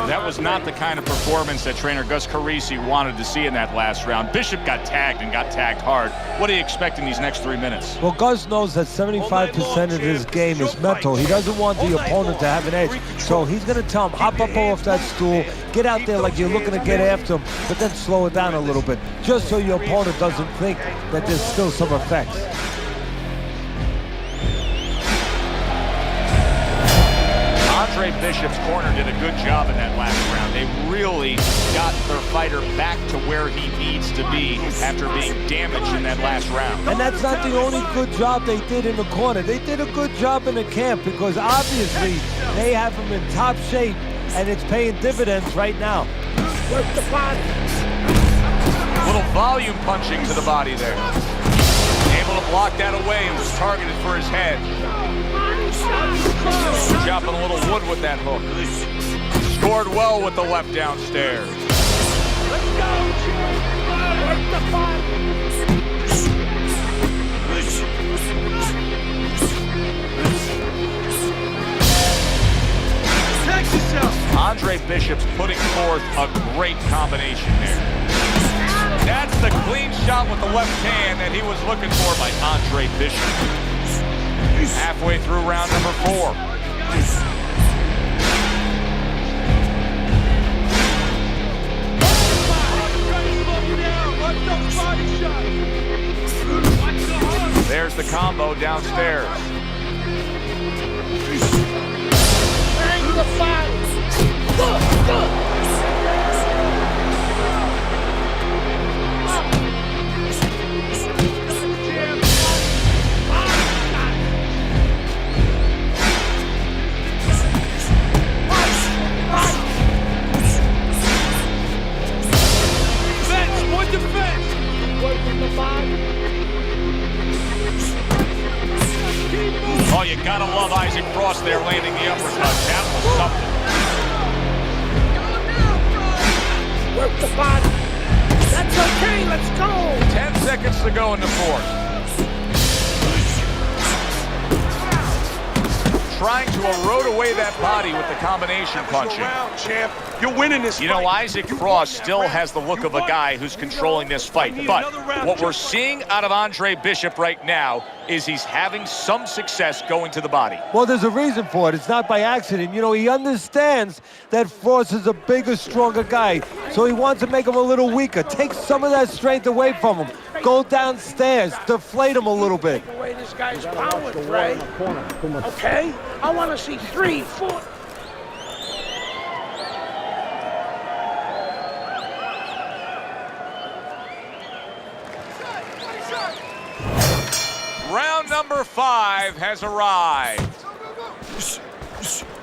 [SPEAKER 5] That was not the kind of performance that trainer Gus Carisi wanted to see in that last round. Bishop got tagged and got tagged hard. What do you expect in these next 3 minutes?
[SPEAKER 6] Well, Gus knows that 75% of his game is mental. He doesn't want the opponent to have an edge. So he's going to tell him, hop up off that stool, get out there like you're looking to get after him, but then slow it down a little bit, just so your opponent doesn't think that there's still some effects.
[SPEAKER 5] Andre Bishop's corner did a good job in that last round. They really got their fighter back to where he needs to be after being damaged in that last round.
[SPEAKER 6] And that's not the only good job they did in the corner. They did a good job in the camp because obviously they have him in top shape and it's paying dividends right now.
[SPEAKER 1] Work the body.
[SPEAKER 5] Little volume punching to the body there. Able to block that away and was targeted for his head. Chopping a little wood with that hook. Scored well with the left downstairs.
[SPEAKER 19] Let's go, work the Protect yourself.
[SPEAKER 5] Andre Bishop's putting forth a great combination there. That's the clean shot with the left hand that he was looking for by Andre Bishop. Halfway through round number 4. There's the combo downstairs.
[SPEAKER 1] Bang the body.
[SPEAKER 5] Oh, you gotta love Isaac Frost there landing the uppercut. That was something.
[SPEAKER 1] Work the body. That's okay, let's go.
[SPEAKER 5] 10 seconds to go in the 4th. Trying to erode away that body with the combination punching.
[SPEAKER 7] Champ. You're winning this fight.
[SPEAKER 5] You know, Isaac Frost still has the look of a guy who's controlling this fight. But what we're seeing out of Andre Bishop right now is he's having some success going to the body.
[SPEAKER 6] Well, there's a reason for it. It's not by accident. You know, he understands that Frost is a bigger, stronger guy. So he wants to make him a little weaker. Take some of that strength away from him. Go downstairs. Deflate him a little bit.
[SPEAKER 1] The way this guy's powered, right? Okay? I want to see 3, 4.
[SPEAKER 5] Round number 5 has arrived.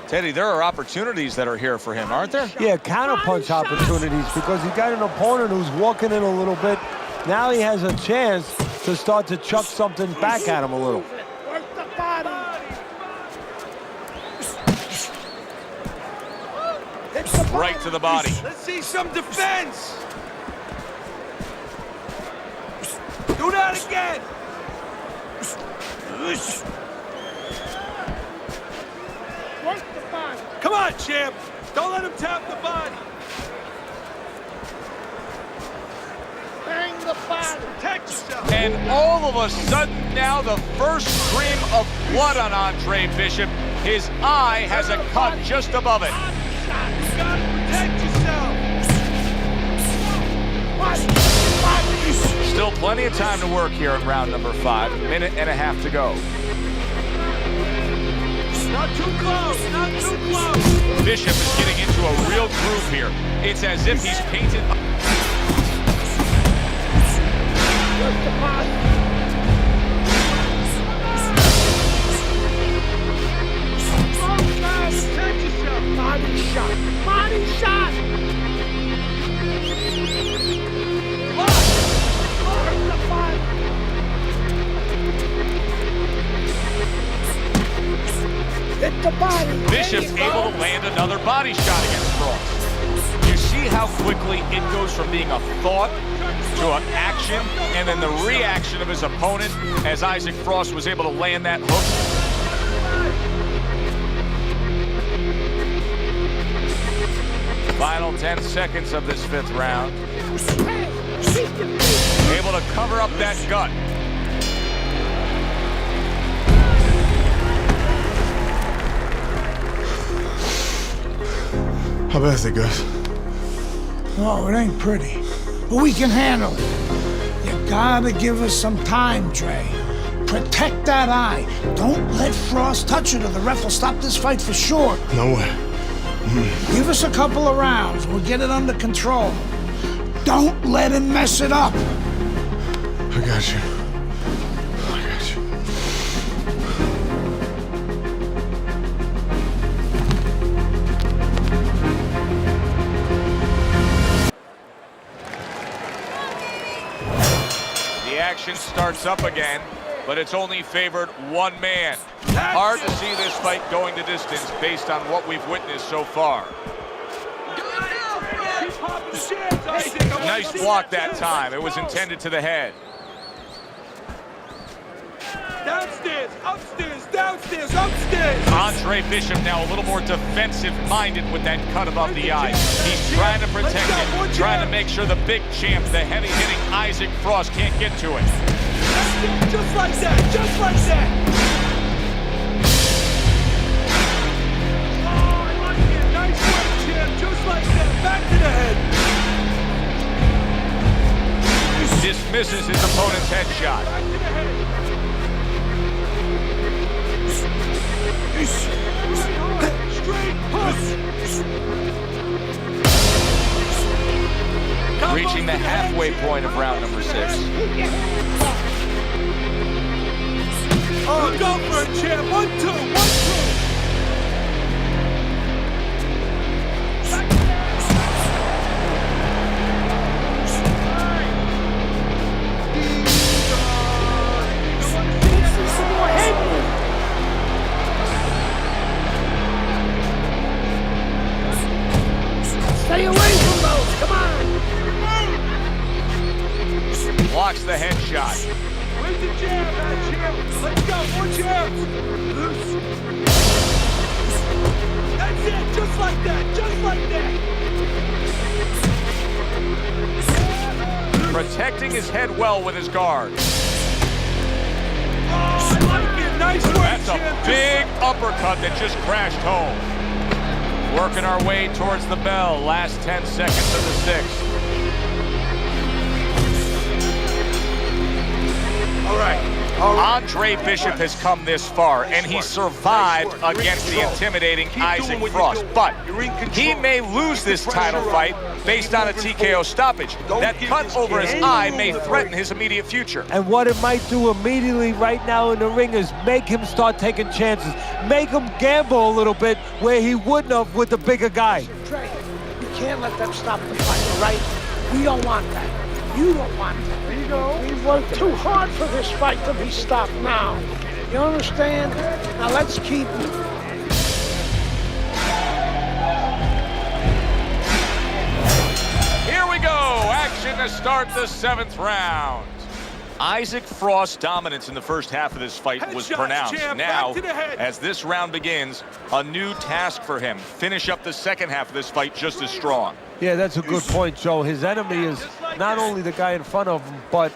[SPEAKER 5] Teddy, there are opportunities that are here for him, aren't there?
[SPEAKER 6] Yeah, counterpunch opportunities because he got an opponent who's walking in a little bit. Now he has a chance to start to chuck something back at him a little.
[SPEAKER 1] Work the body.
[SPEAKER 5] Right to the body.
[SPEAKER 19] Let's see some defense. Do that again!
[SPEAKER 1] Work the body.
[SPEAKER 19] Come on, champ! Don't let him tap the body!
[SPEAKER 1] Bang the body.
[SPEAKER 19] Protect yourself!
[SPEAKER 5] And all of a sudden now the first stream of blood on Andre Bishop. His eye has a cut just above it.
[SPEAKER 19] You gotta protect yourself!
[SPEAKER 5] Still plenty of time to work here in round number 5. A minute and a half to go.
[SPEAKER 19] Not too close! Not too close!
[SPEAKER 5] Bishop is getting into a real groove here. It's as if he's painted.
[SPEAKER 1] Work the body.
[SPEAKER 19] Protect yourself!
[SPEAKER 1] Body shot. Body shot. Work the body. Hit the body.
[SPEAKER 5] Bishop's able to land another body shot against Frost. You see how quickly it goes from being a thought to an action, and then the reaction of his opponent as Isaac Frost was able to land that hook. Final 10 seconds of this 5th round. Able to cover up that gut.
[SPEAKER 2] How bad is it, Gus?
[SPEAKER 1] Oh, it ain't pretty. But we can handle it. You gotta give us some time, Dre. Protect that eye. Don't let Frost touch it or the ref will stop this fight for sure.
[SPEAKER 2] No way.
[SPEAKER 1] Give us a couple of rounds. We'll get it under control. Don't let him mess it up.
[SPEAKER 2] I got you. I got you.
[SPEAKER 5] The action starts up again, but it's only favored one man. Hard to see this fight going the distance based on what we've witnessed so far. Nice block that time. It was intended to the head.
[SPEAKER 19] Downstairs, upstairs, downstairs, upstairs!
[SPEAKER 5] Andre Bishop now a little more defensive-minded with that cut above the eye. He's trying to protect it, trying to make sure the big champ, the heavy-hitting Isaac Frost, can't get to it.
[SPEAKER 19] Just like that, just like that! Oh, I like it. Nice work, champ, just like that. Back to the head.
[SPEAKER 5] Dismisses his opponent's headshot.
[SPEAKER 19] Back to the head. Straight push.
[SPEAKER 5] Reaching the halfway point of round number 6.
[SPEAKER 19] Oh, go for it, champ. 1, 2, 1, 2.
[SPEAKER 1] Stay away from those. Come on.
[SPEAKER 5] Blocks the headshot.
[SPEAKER 19] Where's the jab, champ? Let's go. More jabs. Loose. That's it. Just like that. Just like that.
[SPEAKER 5] Protecting his head well with his guard.
[SPEAKER 19] Oh, I like it. Nice work,
[SPEAKER 5] That's a
[SPEAKER 19] champ.
[SPEAKER 5] big uppercut that just crashed home. Working our way towards the bell. Last 10 seconds of the 6th.
[SPEAKER 7] All right.
[SPEAKER 5] Andre Bishop has come this far, and he survived against the intimidating Isaac Frost. But he may lose this title fight based on a TKO stoppage. That cut over his eye may threaten his immediate future.
[SPEAKER 6] And what it might do immediately right now in the ring is make him start taking chances. Make him gamble a little bit where he wouldn't have with the bigger guy.
[SPEAKER 1] Dre, you can't let them stop the fight, all right? We don't want that. You don't want that. There you go. We've worked too hard for this fight to be stopped now. You understand? Now let's keep it.
[SPEAKER 5] Here we go. Action to start the 7th round. Isaac Frost's dominance in the first half of this fight was pronounced. Now, as this round begins, a new task for him. Finish up the second half of this fight just as strong.
[SPEAKER 6] Yeah, that's a good point, Joe. His enemy is not only the guy in front of him, but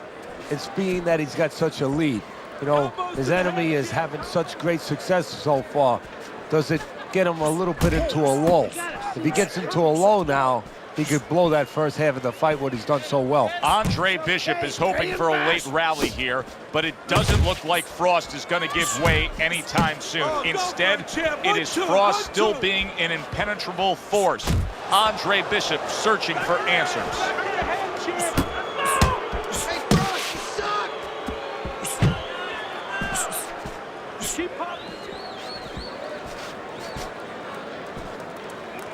[SPEAKER 6] it's being that he's got such a lead. You know, his enemy is having such great success so far. Does it get him a little bit into a lull? If he gets into a lull now, he could blow that first half of the fight, what he's done so well.
[SPEAKER 5] Andre Bishop is hoping for a late rally here, but it doesn't look like Frost is going to give way anytime soon. Instead, it is Frost still being an impenetrable force. Andre Bishop searching for answers.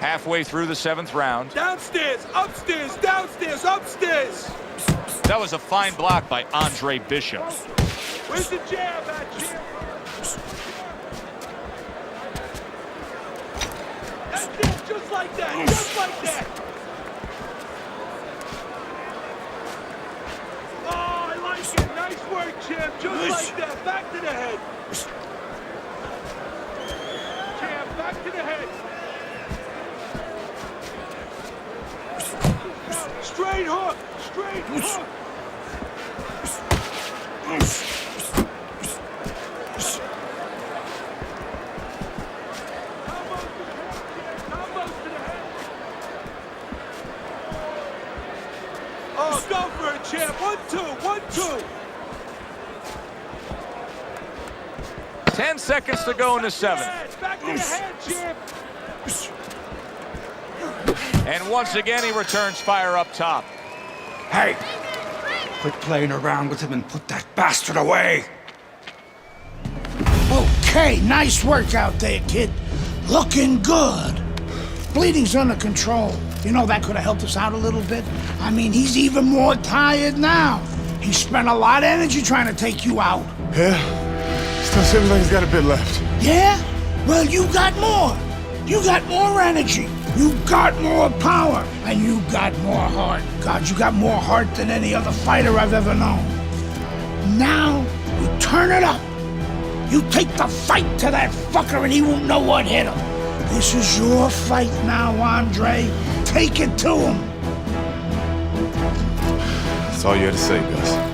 [SPEAKER 5] Halfway through the 7th round.
[SPEAKER 19] Downstairs, upstairs, downstairs, upstairs.
[SPEAKER 5] That was a fine block by Andre Bishop.
[SPEAKER 19] Where's the jab at, champ? That's it, just like that, just like that. Oh, I like it. Nice work, champ. Just like that. Back to the head. Champ, back to the head. Straight hook! Straight hook! Oh, go for it, champ! 1-2, 1-2!
[SPEAKER 5] 10 seconds to go in the 7th.
[SPEAKER 19] Back to the head, champ!
[SPEAKER 5] And once again, he returns fire up top.
[SPEAKER 17] Hey! Quit playing around with him and put that bastard away!
[SPEAKER 1] Okay, nice work out there, kid. Looking good. Bleeding's under control. You know, that could have helped us out a little bit. I mean, he's even more tired now. He spent a lot of energy trying to take you out.
[SPEAKER 2] Yeah? Still seems like he's got a bit left.
[SPEAKER 1] Yeah? Well, you got more. You got more energy. You got more power, and you got more heart. God, you got more heart than any other fighter I've ever known. Now, you turn it up. You take the fight to that fucker and he won't know what hit him. This is your fight now, Andre. Take it to him.
[SPEAKER 2] That's all you had to say, Gus.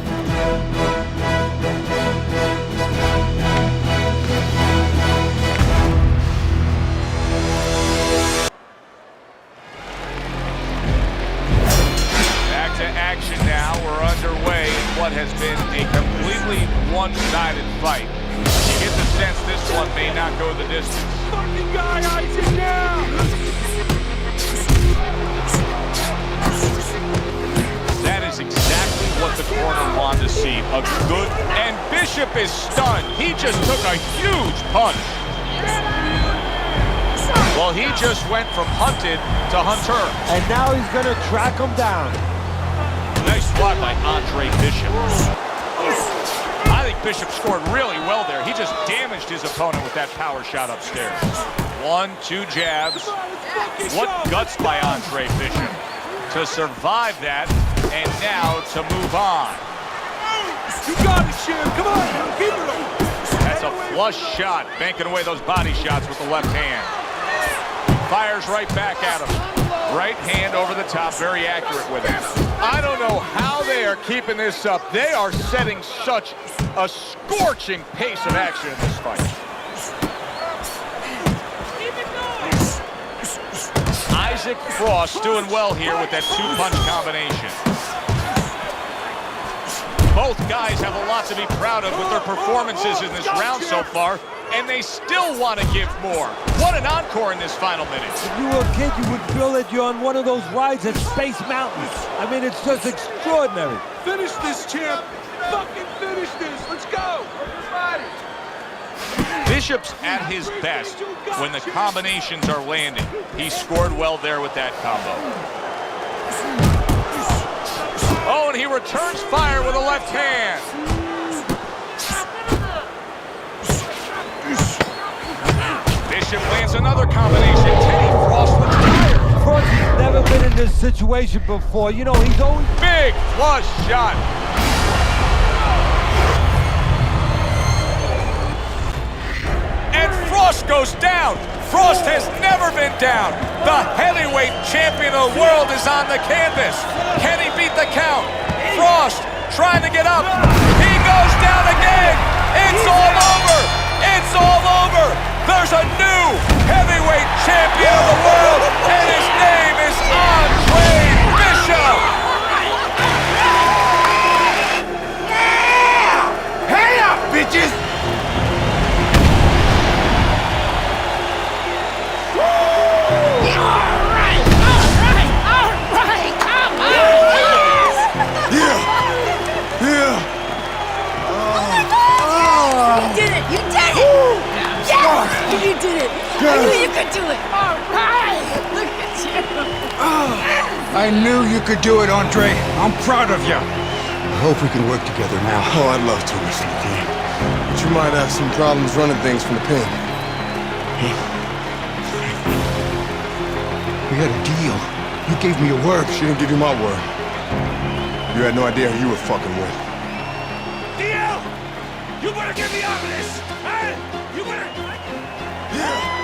[SPEAKER 5] What has been a completely one-sided fight. You get the sense this one may not go the distance.
[SPEAKER 19] Fucking guy, Isaac, now!
[SPEAKER 5] That is exactly what the corner wanted to see. A good... And Bishop is stunned. He just took a huge punch. Well, he just went from hunted to hunter.
[SPEAKER 6] And now he's going to track him down.
[SPEAKER 5] Nice block by Andre Bishop. I think Bishop scored really well there. He just damaged his opponent with that power shot upstairs. 1, 2 jabs. What guts by Andre Bishop to survive that and now to move on.
[SPEAKER 19] You got it, champ. Come on, now. Keep it up.
[SPEAKER 5] That's a flush shot, banking away those body shots with the left hand. Fires right back at him. Right hand over the top, very accurate with it. I don't know how they are keeping this up. They are setting such a scorching pace of action in this fight. Isaac Frost doing well here with that 2-punch combination. Both guys have a lot to be proud of with their performances in this round so far, and they still want to give more. What an encore in this final minute.
[SPEAKER 6] If you were a kid, you would feel that you're on one of those rides at Space Mountain. I mean, it's just extraordinary.
[SPEAKER 19] Finish this, champ. Fucking finish this. Let's go. Everybody.
[SPEAKER 5] Bishop's at his best when the combinations are landing. He scored well there with that combo. Oh, and he returns fire with a left hand. Bishop lands another combination. Teddy Frost looks tired.
[SPEAKER 6] Frost has never been in this situation before. You know, he's always...
[SPEAKER 5] Big flush shot. goes down. Frost has never been down. The heavyweight champion of the world is on the canvas. Can he beat the count? Frost trying to get up. He goes down again. It's all over. It's all over. There's a new heavyweight champion of the world, and his name is Andre Bishop.
[SPEAKER 7] Hey up, bitches!
[SPEAKER 4] You did it! I knew you could do it! All right! Look at you!
[SPEAKER 17] I knew you could do it, Andre. I'm proud of you.
[SPEAKER 20] I hope we can work together now. Oh, I'd love to, Mr. McQueen. But you might have some problems running things from the pen.
[SPEAKER 17] We had a deal. You gave me your word.
[SPEAKER 20] She didn't give you my word. You had no idea who you were fucking with.
[SPEAKER 19] DL! You better get me out of this! Hey! You better...
[SPEAKER 20] Yeah!